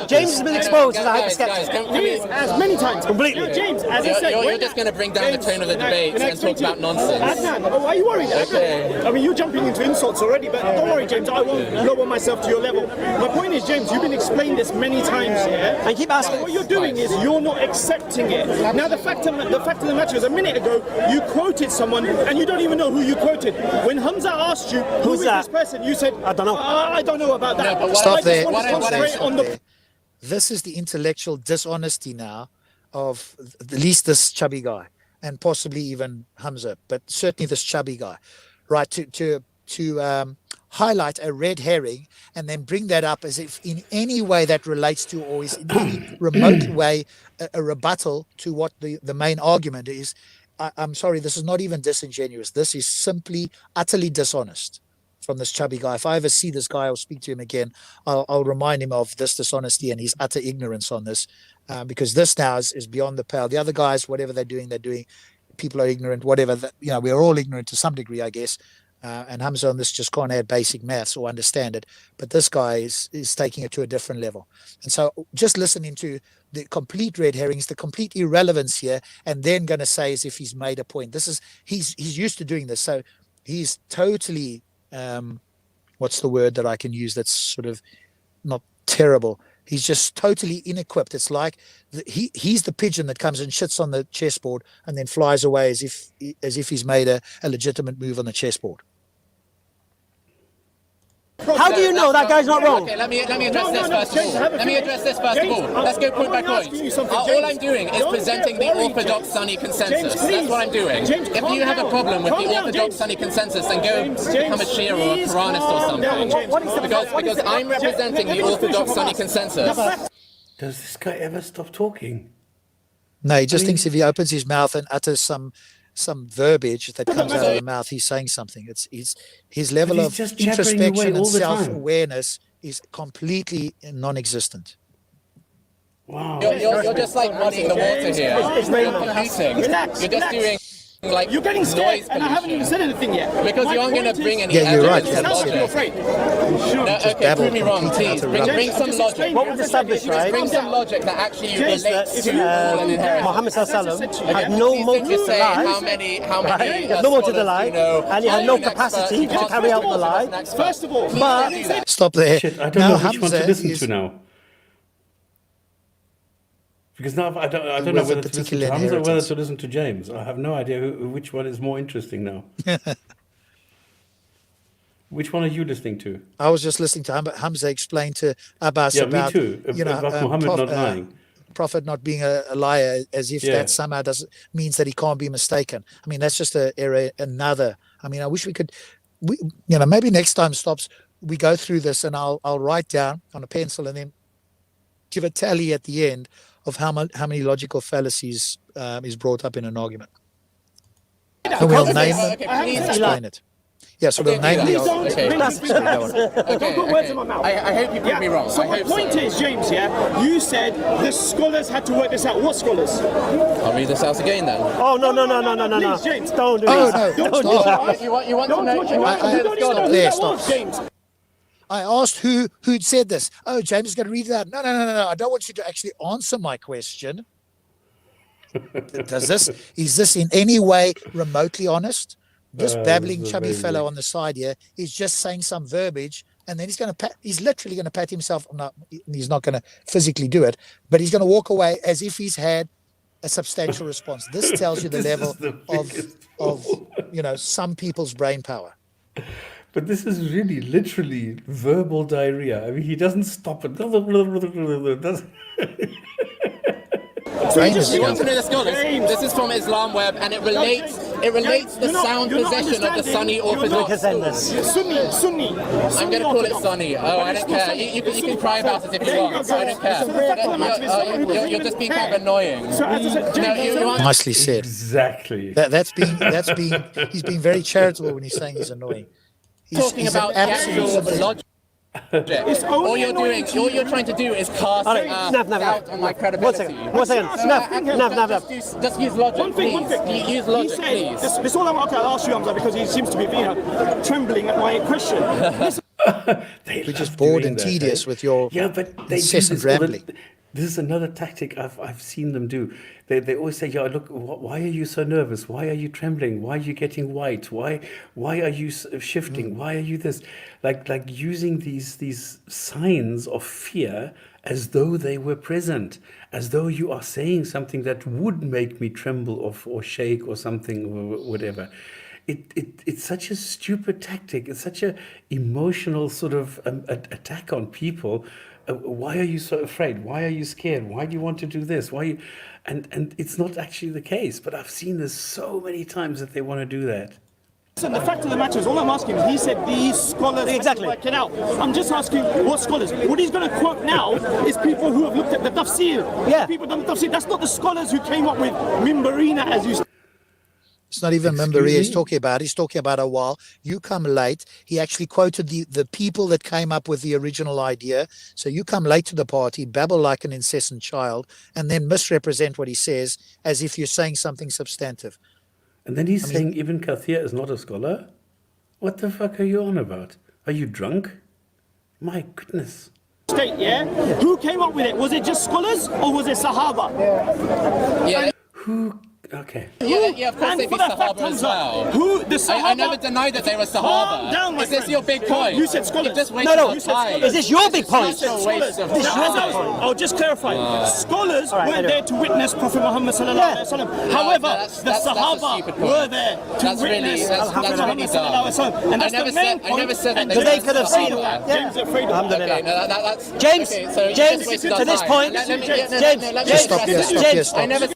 James has been exposed as a hyperskeptic. As many times. Completely. James, as I said, you're just going to bring down the tone of the debate and talk about nonsense. Adnan, why are you worried? Okay. I mean, you're jumping into insults already, but don't worry, James. I won't lower myself to your level. My point is, James, you've been explained this many times here. And keep asking. What you're doing is you're not accepting it. Now, the fact of the matter is, a minute ago, you quoted someone and you don't even know who you quoted. When Hamza asked you, who is this person, you said, I don't know. I don't know about that. No, but Stop there. This is the intellectual dishonesty now of at least this chubby guy, and possibly even Hamza, but certainly this chubby guy, right? To highlight a red herring and then bring that up as if in any way that relates to, or is in any remote way a rebuttal to what the main argument is. I'm sorry, this is not even disingenuous. This is simply utterly dishonest from this chubby guy. If I ever see this guy or speak to him again, I'll remind him of this dishonesty and his utter ignorance on this, because this now is beyond the pale. The other guys, whatever they're doing. People are ignorant, whatever. We're all ignorant to some degree, I guess. And Hamza on this just can't add basic maths or understand it. But this guy is taking it to a different level. And so just listening to the complete red herrings, the complete irrelevance here, and then going to say as if he's made a point. He's used to doing this. So he's totally, what's the word that I can use that's sort of not terrible? He's just totally inequipped. It's like he's the pigeon that comes and shits on the chessboard and then flies away as if he's made a legitimate move on the chessboard. How do you know that guy's not wrong? Okay, let me address this first of all. Let me address this first of all. Let's go point by point. All I'm doing is presenting the Orthodox Sunni consensus. That's what I'm doing. If you have a problem with the Orthodox Sunni consensus, then go become a Shia or a Quranist or something. Because I'm representing the Orthodox Sunni consensus. Does this guy ever stop talking? No, he just thinks if he opens his mouth and utters some verbiage that comes out of the mouth, he's saying something. It's his level of introspection and self-awareness is completely non-existent. Wow. You're just like muddying the water here. You're polluting. You're just doing like you're getting scared, and I haven't even said anything yet. Because you aren't going to bring any you're right. logic. No, okay, prove me wrong, please. Bring some logic. What was established, right? Bring some logic that actually relates to an inheritance. Muhammad Sallallahu had no motive to lie. How many no motive to lie, and he had no capacity to carry out the lie. First of all, but stop there. Shit, I don't know which one to listen to now. Because now I don't know whether to listen to Hamza or whether to listen to James. I have no idea which one is more interesting now. Which one are you listening to? I was just listening to Hamza explain to Abbas about, me too. About Muhammad not lying. Prophet not being a liar, as if that somehow means that he can't be mistaken. I mean, that's just another. I mean, I wish we could. Maybe next time we go through this, and I'll write down on a pencil and then give a tally at the end of how many logical fallacies is brought up in an argument. And we'll name them and explain it. Yeah, so we'll name the argument. Don't put words in my mouth. I hope you prove me wrong. So my point is, James, you said the scholars had to work this out. What scholars? I'll read this out again then. Oh, no. Please, James. Don't do this. Don't do that. You want to know? Stop. James. I asked who'd said this. Oh, James is going to read it out. No. I don't want you to actually answer my question. Is this in any way remotely honest? This babbling chubby fellow on the side here is just saying some verbiage, and then he's literally going to pat himself. No, he's not going to physically do it, but he's going to walk away as if he's had a substantial response. This tells you the level of some people's brain power. But this is really literally verbal diarrhea. I mean, he doesn't stop it. You want to know the scholars? This is from Islam Web, and it relates the sound position of the Sunni Orthodox. Sunni. I'm going to call it Sunni. Oh, I don't care. You can cry about it if you want. I don't care. You're just being kind of annoying. Nicely said. Exactly. He's being very charitable when he's saying he's annoying. Talking about the actual logic. All you're trying to do is cast doubt on my credibility. One second. Nav. Just use logic, please. Use logic, please. This is all I'll ask you, Hamza, because he seems to be trembling at my question. We're just bored and tedious with your incessant rambling. This is another tactic I've seen them do. They always say, "Yeah, look, why are you so nervous? Why are you trembling? Why are you getting white? Why are you shifting? Why are you this?" Like using these signs of fear as though they were present, as though you are saying something that would make me tremble or shake or something or whatever. It's such a stupid tactic. It's such a emotional sort of attack on people. Why are you so afraid? Why are you scared? Why do you want to do this? Why? And it's not actually the case. But I've seen this so many times that they want to do that. Listen, the fact of the matter is, all I'm asking is, he said these scholars exactly work it out. I'm just asking what scholars. What he's going to quote now is people who have looked at the tafsir. Yeah. People done the tafsir. That's not the scholars who came up with Mimbarina, as you said. It's not even Mimbaria he's talking about. He's talking about a while. You come late. He actually quoted the people that came up with the original idea. So you come late to the party, babble like an incessant child, and then misrepresent what he says as if you're saying something substantive. And then he's saying Ibn Kathir is not a scholar? What the fuck are you on about? Are you drunk? My goodness. State, yeah? Who came up with it? Was it just scholars or was it Sahaba? Yeah. Who? Okay. Yeah, of course they'd be Sahaba as well. Who? The Sahaba? I never denied that they were Sahaba. Down, is this your big point? You said scholars. No. Is this your big point? I'll just clarify. Scholars weren't there to witness Prophet Muhammad sallallahu alaihi wasallam. However, the Sahaba were there to witness Prophet Muhammad sallallahu alaihi wasallam. And that's the main point. I never said that they could have seen it. James afraid of Alhamdulillah. James, to this point, James, I never.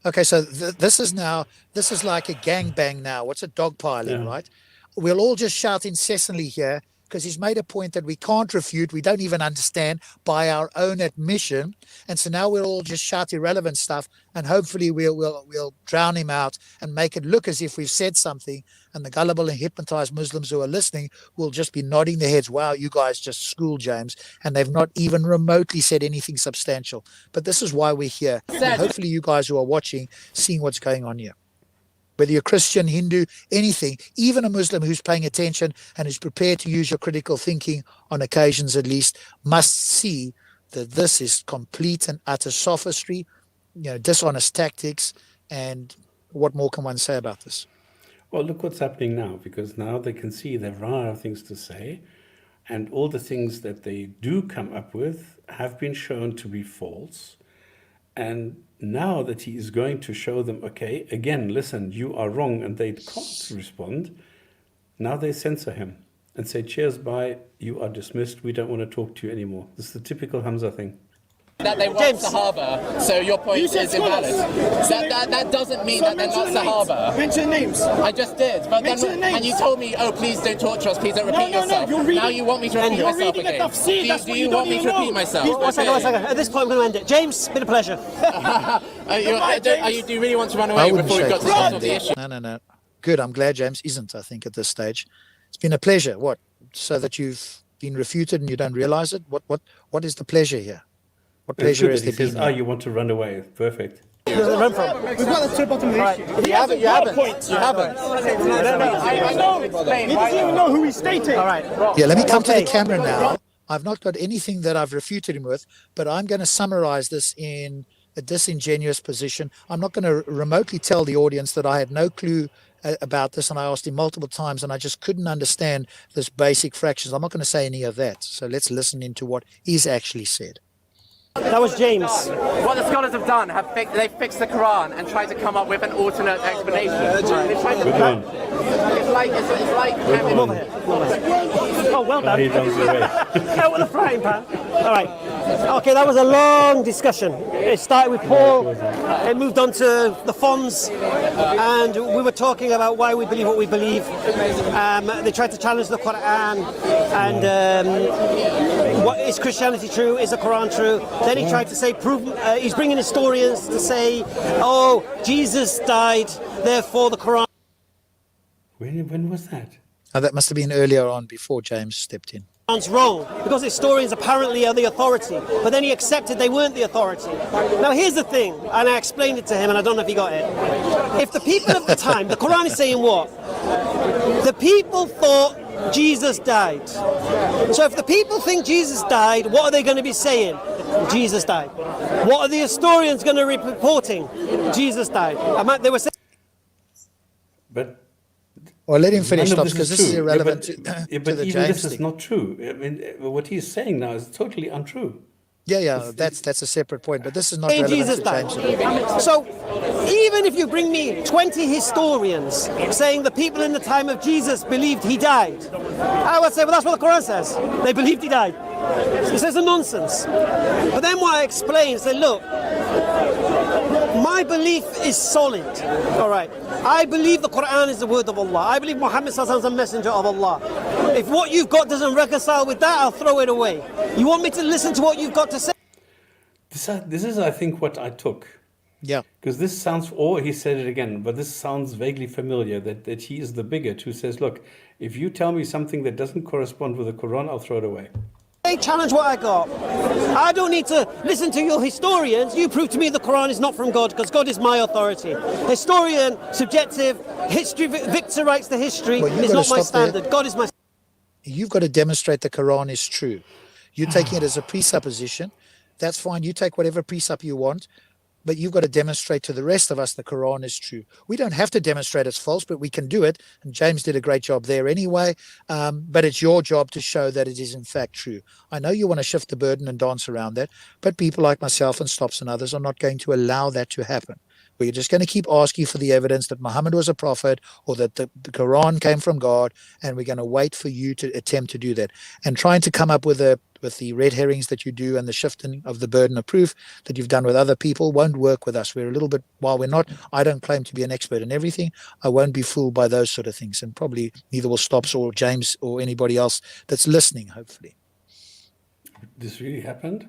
Okay, so this is like a gangbang now. What's a dogpiling, right? We'll all just shout incessantly here because he's made a point that we can't refute. We don't even understand by our own admission. And so now we'll all just shout irrelevant stuff and hopefully we'll drown him out and make it look as if we've said something. And the gullible and hypnotized Muslims who are listening will just be nodding their heads. Wow, you guys just schooled James. And they've not even remotely said anything substantial. But this is why we're here. And hopefully you guys who are watching, seeing what's going on here. Whether you're Christian, Hindu, anything, even a Muslim who's paying attention and is prepared to use your critical thinking on occasions at least, must see that this is complete and utter sophistry, dishonest tactics. And what more can one say about this? Well, look what's happening now, because now they can see there are things to say, and all the things that they do come up with have been shown to be false. And now that he is going to show them, okay, again, listen, you are wrong, and they can't respond, now they censor him and say, cheers, bye, you are dismissed, we don't want to talk to you anymore. This is the typical Hamza thing. That they weren't Sahaba, so your point is invalid. That doesn't mean that they're not Sahaba. Mention names. I just did, but then and you told me, oh, please don't torture us, please don't repeat yourself. Now you want me to repeat myself again. Do you want me to repeat myself? One second. At this point, I'm going to end it. James, been a pleasure. Do you really want to run away before we got to the bottom of the issue? No. Good. I'm glad James isn't, I think, at this stage. It's been a pleasure. What? So that you've been refuted and you don't realize it? What is the pleasure here? What pleasure is there? He says, you want to run away. Perfect. Run from. We've got the bottom of the issue. You haven't. You haven't. I know. He doesn't even know who he's stating. All right. Yeah, let me come to the camera now. I've not got anything that I've refuted him with, but I'm going to summarize this in a disingenuous position. I'm not going to remotely tell the audience that I had no clue about this, and I asked him multiple times, and I just couldn't understand this basic fractions. I'm not going to say any of that. So let's listen into what he's actually said. That was James. What the scholars have done, they've fixed the Qur'an and tried to come up with an alternate explanation. It's like oh, well done. Out with the frying pan. All right. Okay, that was a long discussion. It started with Paul, it moved on to the Fonz, and we were talking about why we believe what we believe. They tried to challenge the Qur'an, and what is Christianity true? Is the Qur'an true? Then he tried to say, he's bringing historians to say, oh, Jesus died, therefore the Qur'an. When was that? That must have been earlier on, before James stepped in. Quran's wrong, because historians apparently are the authority, but then he accepted they weren't the authority. Now here's the thing, and I explained it to him and I don't know if he got it. If the people of the time, the Quran is saying what? The people thought Jesus died. So if the people think Jesus died, what are they going to be saying? Jesus died. What are the historians going to be reporting? Jesus died. They were saying. But well, let him finish, Stops, because this is irrelevant to but the even James this thing. is not true. I mean, what he's saying now is totally untrue. Yeah, that's a separate point, but this is not relevant Jesus to died. James. So even if you bring me 20 historians saying the people in the time of Jesus believed he died, I would say, well, that's what the Quran says. They believed he died. He says a nonsense. But then what I explain, say, look, my belief is solid. All right. I believe the Qur'an is the word of Allah. I believe Muhammad sallallahu alaihi wasallam is a messenger of Allah. If what you've got doesn't reconcile with that, I'll throw it away. You want me to listen to what you've got to say? This is, I think, what I took. Yeah. Because this sounds, or he said it again, but this sounds vaguely familiar, that he is the bigot who says, look, if you tell me something that doesn't correspond with the Quran, I'll throw it away. They challenge what I got. I don't need to listen to your historians. You prove to me the Quran is not from God, because God is my authority. Historian, subjective, history, Victor writes the history, is not my standard. God is my. You've got to demonstrate the Quran is true. You're taking it as a presupposition. That's fine. You take whatever precept you want, but you've got to demonstrate to the rest of us the Quran is true. We don't have to demonstrate it's false, but we can do it. And James did a great job there anyway. But it's your job to show that it is in fact true. I know you want to shift the burden and dance around that, but people like myself and Stops and others are not going to allow that to happen. We're just going to keep asking for the evidence that Muhammad was a prophet or that the Quran came from God, and we're going to wait for you to attempt to do that. And trying to come up with the red herrings that you do and the shifting of the burden of proof that you've done with other people won't work with us. We're a little bit, while we're not, I don't claim to be an expert in everything, I won't be fooled by those sort of things. And probably neither will Stops or James or anybody else that's listening, hopefully. This really happened?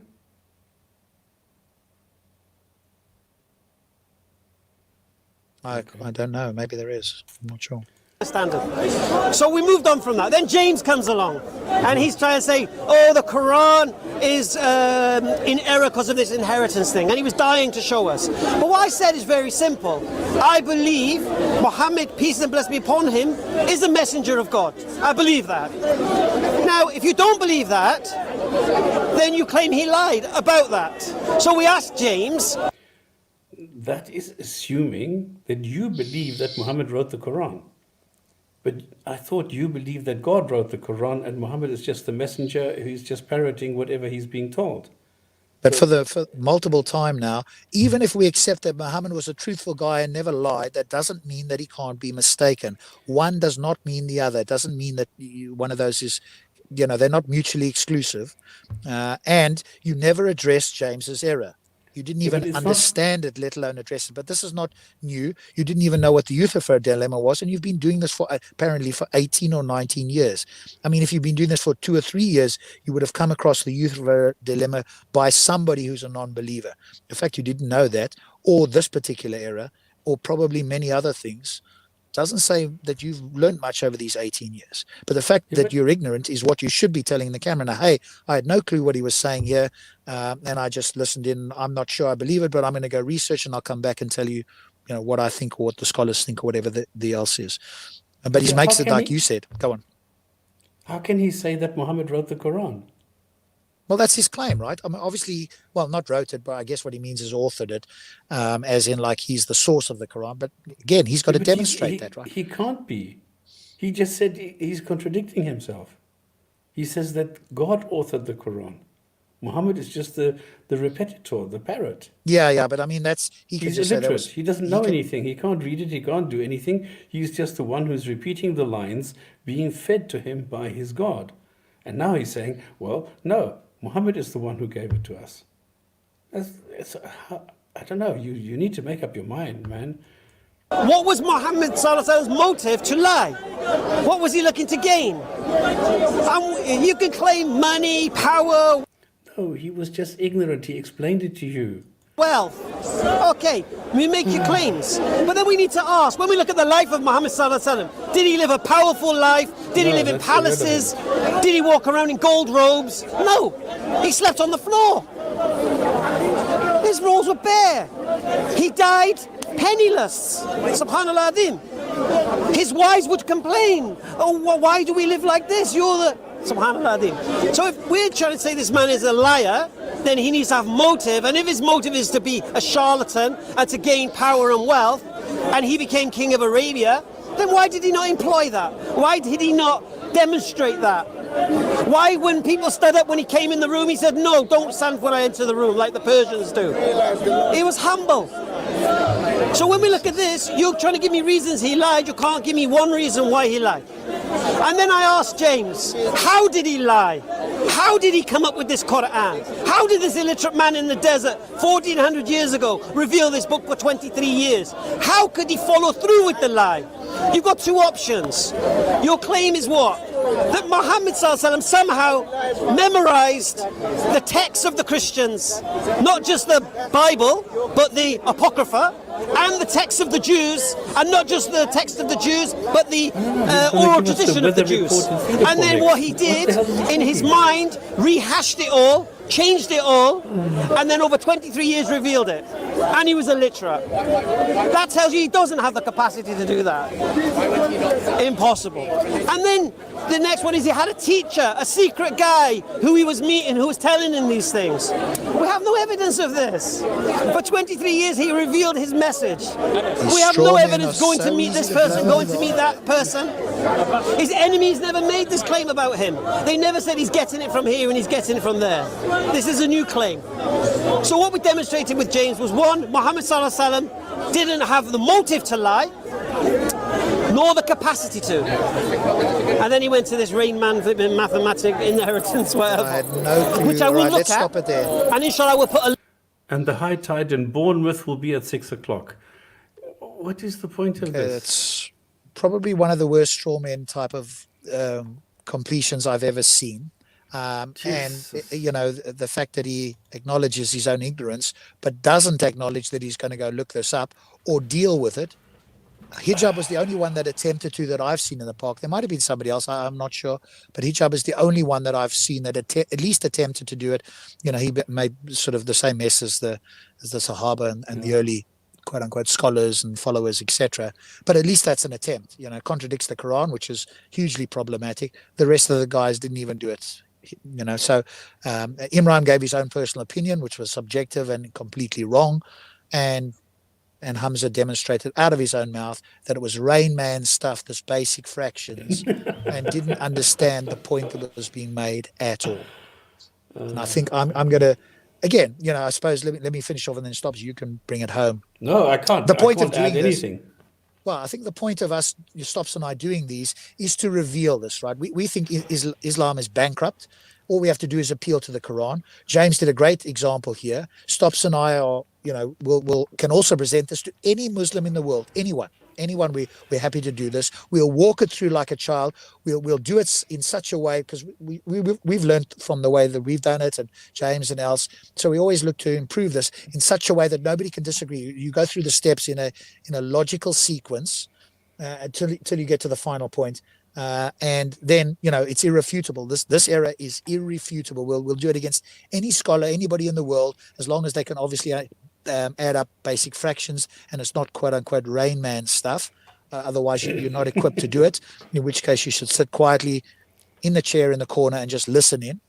I don't know. Maybe there is. I'm not sure. Standard. So we moved on from that. Then James comes along and he's trying to say, oh, the Quran is in error because of this inheritance thing. And he was dying to show us. But what I said is very simple. I believe Muhammad, peace and blessings be upon him, is a messenger of God. I believe that. Now, if you don't believe that, then you claim he lied about that. So we asked James. That is assuming that you believe that Muhammad wrote the Quran. But I thought you believed that God wrote the Quran and Muhammad is just the messenger who's just parroting whatever he's being told. But for multiple time now, even if we accept that Muhammad was a truthful guy and never lied, that doesn't mean that he can't be mistaken. One does not mean the other. It doesn't mean that one of those is, they're not mutually exclusive. And you never address James's error. You didn't even understand it, let alone address it. But this is not new. You didn't even know what the Euthyphro dilemma was, and you've been doing this for apparently for 18 or 19 years. I mean, if you've been doing this for 2 or 3 years, you would have come across the Euthyphro dilemma by somebody who's a non-believer. In fact, you didn't know that, or this particular error, or probably many other things. Doesn't say that you've learned much over these 18 years. But the fact that you're ignorant is what you should be telling the camera. Now, hey, I had no clue what he was saying here, and I just listened in. I'm not sure I believe it, but I'm going to go research, and I'll come back and tell you, what I think or what the scholars think or whatever the else is. But he makes it like you said. Go on. How can he say that Muhammad wrote the Quran? Well, that's his claim, right? I mean, obviously, well, not wrote it, but I guess what he means is authored it, as in like he's the source of the Quran. But again, he's got to demonstrate that, right? He can't be. He just said he's contradicting himself. He says that God authored the Quran. Muhammad is just the repetitor, the parrot. Yeah, but I mean, he's illiterate. He doesn't know anything. He can't read it. He can't do anything. He's just the one who's repeating the lines being fed to him by his God. And now he's saying, well, no, Muhammad is the one who gave it to us. I don't know. You need to make up your mind, man. What was Muhammad Sallallahu motive to lie? What was he looking to gain? You can claim money, power. No, he was just ignorant. He explained it to you. wealth. Okay, we make your claims, but then we need to ask, when we look at the life of Muhammad sallallahu alaihi wasallam, did he live a powerful life? Did he live in palaces? Did he walk around in gold robes? No, he slept on the floor. His rolls were bare. He died penniless. Subhanallah Adim. His wives would complain, oh, why do we live like this? You're the... Subhanallah Adim. So if we're trying to say this man is a liar, then he needs to have motive, and if his motive is to be a charlatan and to gain power and wealth, and he became king of Arabia, then why did he not employ that? Why did he not demonstrate that? Why, when people stood up when he came in the room, he said, no, don't stand when I enter the room like the Persians do. He was humble. So when we look at this, you're trying to give me reasons he lied, you can't give me one reason why he lied. And then I asked James, how did he lie? How did he come up with this Qur'an? How did this illiterate man in the desert 1400 years ago reveal this book for 23 years? How could he follow through with the lie? You've got two options. Your claim is what? That Muhammad somehow memorized the texts of the Christians, not just the Bible, but the Apocrypha, and the texts of the Jews, and not just the text of the Jews, but the oral tradition of the Jews. And then what he did, in his mind, rehashed it all, changed it all, and then over 23 years revealed it. And he was illiterate. That tells you he doesn't have the capacity to do that. Impossible. And then the next one is he had a teacher, a secret guy who he was meeting, who was telling him these things. We have no evidence of this. For 23 years he revealed his message. We have no evidence going to meet this person, going to meet that person. His enemies never made this claim about him. They never said he's getting it from here and he's getting it from there. This is a new claim. So what we demonstrated with James was, one, Muhammad sallallahu alaihi wasallam didn't have the motive to lie, nor the capacity to. And then he went to this Rain Man flipping mathematic inheritance, whatever. I had no clue. Which I will Right, look let's at. stop it there. And inshallah we'll put a... And the high tide in Bournemouth will be at 6 o'clock. What is the point of this? It's probably one of the worst straw men type of completions I've ever seen. And, you know, the fact that he acknowledges his own ignorance, but doesn't acknowledge that he's going to go look this up or deal with it. Hijab was the only one that attempted to, that I've seen in the park. There might have been somebody else, I'm not sure. But Hijab is the only one that I've seen that at least attempted to do it. You know, he made sort of the same mess as the Sahaba and the early quote-unquote scholars and followers, etc. But at least that's an attempt. You know, contradicts the Quran, which is hugely problematic. The rest of the guys didn't even do it. You know, so Imran gave his own personal opinion, which was subjective and completely wrong, and Hamza demonstrated out of his own mouth that it was Rain Man stuff, this basic fractions, and didn't understand the point that was being made at all. And I think I'm going to, again, you know, I suppose let me finish off and then stop so you can bring it home. No, I can't. The point I can't of doing add this, anything. well, I think the point of us, Stops and I doing these, is to reveal this, right? We think Islam is bankrupt. All we have to do is appeal to the Quran. James did a great example here. Stops and I are, you know, can also present this to any Muslim in the world, anyone, we're happy to do this. We'll walk it through like a child. We'll do it in such a way, because we've learned from the way that we've done it, and James and else. So we always look to improve this in such a way that nobody can disagree. You go through the steps in a logical sequence until you get to the final point. And then, you know, it's irrefutable. This error is irrefutable. We'll do it against any scholar, anybody in the world, as long as they can obviously add up basic fractions, and it's not quote unquote Rain Man stuff. Otherwise you're not equipped to do it, in which case you should sit quietly in the chair in the corner and just listen in.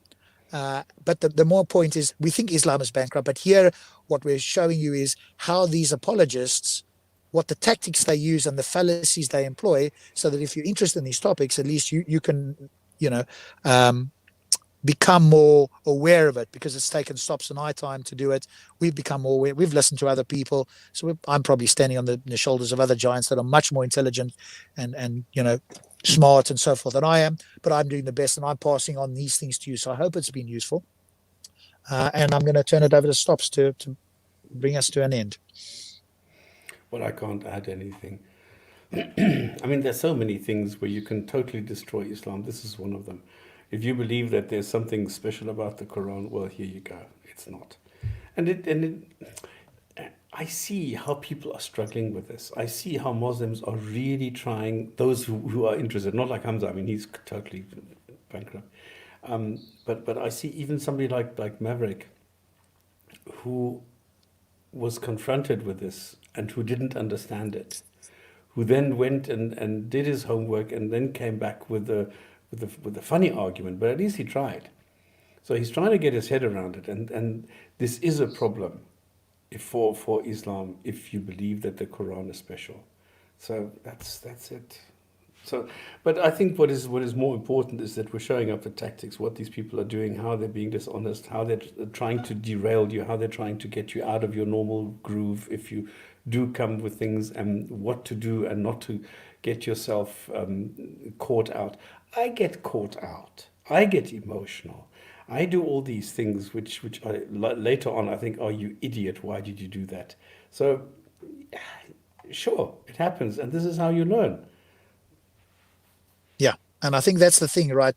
But the more point is, we think Islam is bankrupt, but here what we're showing you is how these apologists, what the tactics they use and the fallacies they employ, so that if you're interested in these topics, at least you can, you know, become more aware of it, because it's taken Stops and I time to do it. We've become more aware. We've listened to other people. So I'm probably standing on the shoulders of other giants that are much more intelligent and you know, smart and so forth than I am, but I'm doing the best and I'm passing on these things to you. So I hope it's been useful. And I'm going to turn it over to Stops to bring us to an end. Well, I can't add anything. I mean, there's so many things where you can totally destroy Islam. This is one of them. If you believe that there's something special about the Quran, well, here you go. It's not. And I see how people are struggling with this. I see how Muslims are really trying, those who are interested, not like Hamza, I mean, he's totally bankrupt. But I see even somebody like Maverick, who was confronted with this and who didn't understand it, who then went and did his homework and then came back with a funny argument, but at least he tried. So he's trying to get his head around it, and this is a problem for Islam if you believe that the Quran is special. So that's it. So, but I think what is more important is that we're showing up the tactics, what these people are doing, how they're being dishonest, how they're trying to derail you, how they're trying to get you out of your normal groove if you do come with things, and what to do and not to get yourself caught out. I get caught out. I get emotional. I do all these things which I, later on I think, oh, you idiot, why did you do that? So, sure, it happens, and this is how you learn. Yeah, and I think that's the thing, right?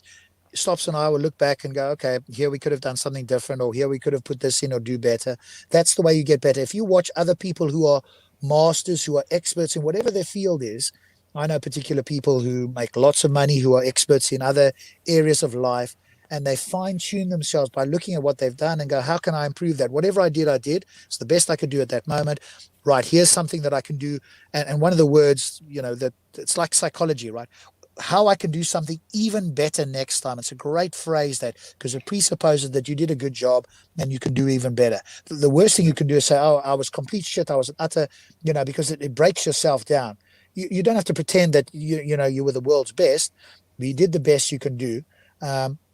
Stops and I will look back and go, okay, here we could have done something different, or here we could have put this in or do better. That's the way you get better. If you watch other people who are masters, who are experts in whatever their field is, I know particular people who make lots of money, who are experts in other areas of life, and they fine-tune themselves by looking at what they've done and go, how can I improve that? Whatever I did. It's the best I could do at that moment. Right, here's something that I can do. And one of the words, that it's like psychology, right? How I can do something even better next time. It's a great phrase, that, because it presupposes that you did a good job and you can do even better. The worst thing you can do is say, oh, I was complete shit, I was an utter, because it breaks yourself down. You don't have to pretend that you were the world's best. You did the best you can do.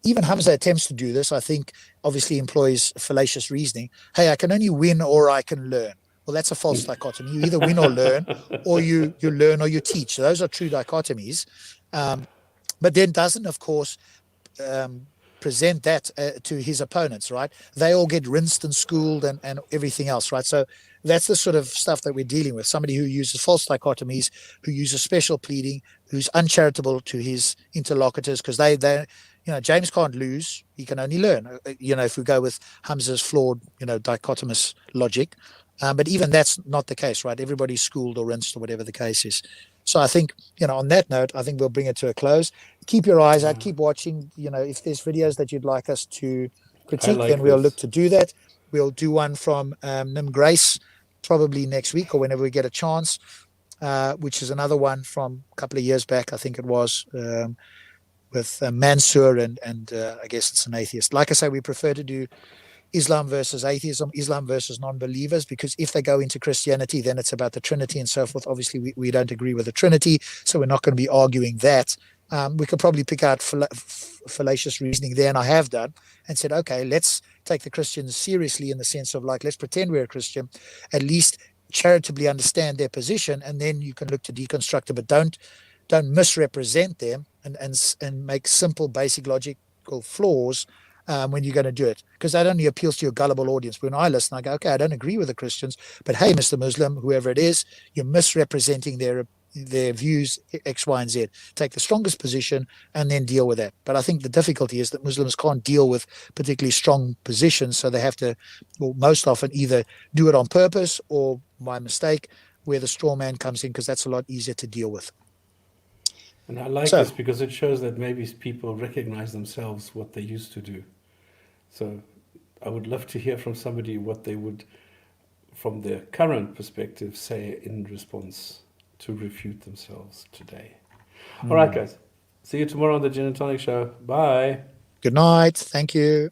Even Hamza attempts to do this, I think, obviously employs fallacious reasoning. Hey, I can only win or I can learn. Well, that's a false dichotomy. You either win or learn, or you learn or you teach. Those are true dichotomies. But then doesn't, of course, present that to his opponents, right? They all get rinsed and schooled and everything else, right? So that's the sort of stuff that we're dealing with. Somebody who uses false dichotomies, who uses special pleading, who's uncharitable to his interlocutors, because they James can't lose, he can only learn, if we go with Hamza's flawed, dichotomous logic. But even that's not the case, right? Everybody's schooled or rinsed or whatever the case is. So I think, on that note, I think we'll bring it to a close. Keep your eyes out, keep watching. If there's videos that you'd like us to critique, then we'll look to do that. We'll do one from Nim Grace probably next week or whenever we get a chance, which is another one from a couple of years back, I think it was, with Mansour and I guess it's an atheist. Like I say, we prefer to do Islam versus atheism, Islam versus non-believers, because if they go into Christianity, then it's about the Trinity and so forth. Obviously, we don't agree with the Trinity, so we're not going to be arguing that. We could probably pick out fallacious reasoning there, and I have done, and said, okay, let's take the Christians seriously in the sense of, like, let's pretend we're a Christian, at least charitably understand their position, and then you can look to deconstruct it, but don't misrepresent them and make simple, basic logical flaws when you're going to do it, because that only appeals to your gullible audience. When I listen, I go, okay, I don't agree with the Christians, but hey, Mr. Muslim, whoever it is, you're misrepresenting their views, X, Y, and Z. Take the strongest position and then deal with that. But I think the difficulty is that Muslims can't deal with particularly strong positions, so they have to, well, most often either do it on purpose or by mistake, where the straw man comes in, because that's a lot easier to deal with. And I like this because it shows that maybe people recognize themselves what they used to do. So I would love to hear from somebody what they would, from their current perspective, say in response to refute themselves today. All right, guys. See you tomorrow on the Gin and Tonic Show. Bye. Good night. Thank you.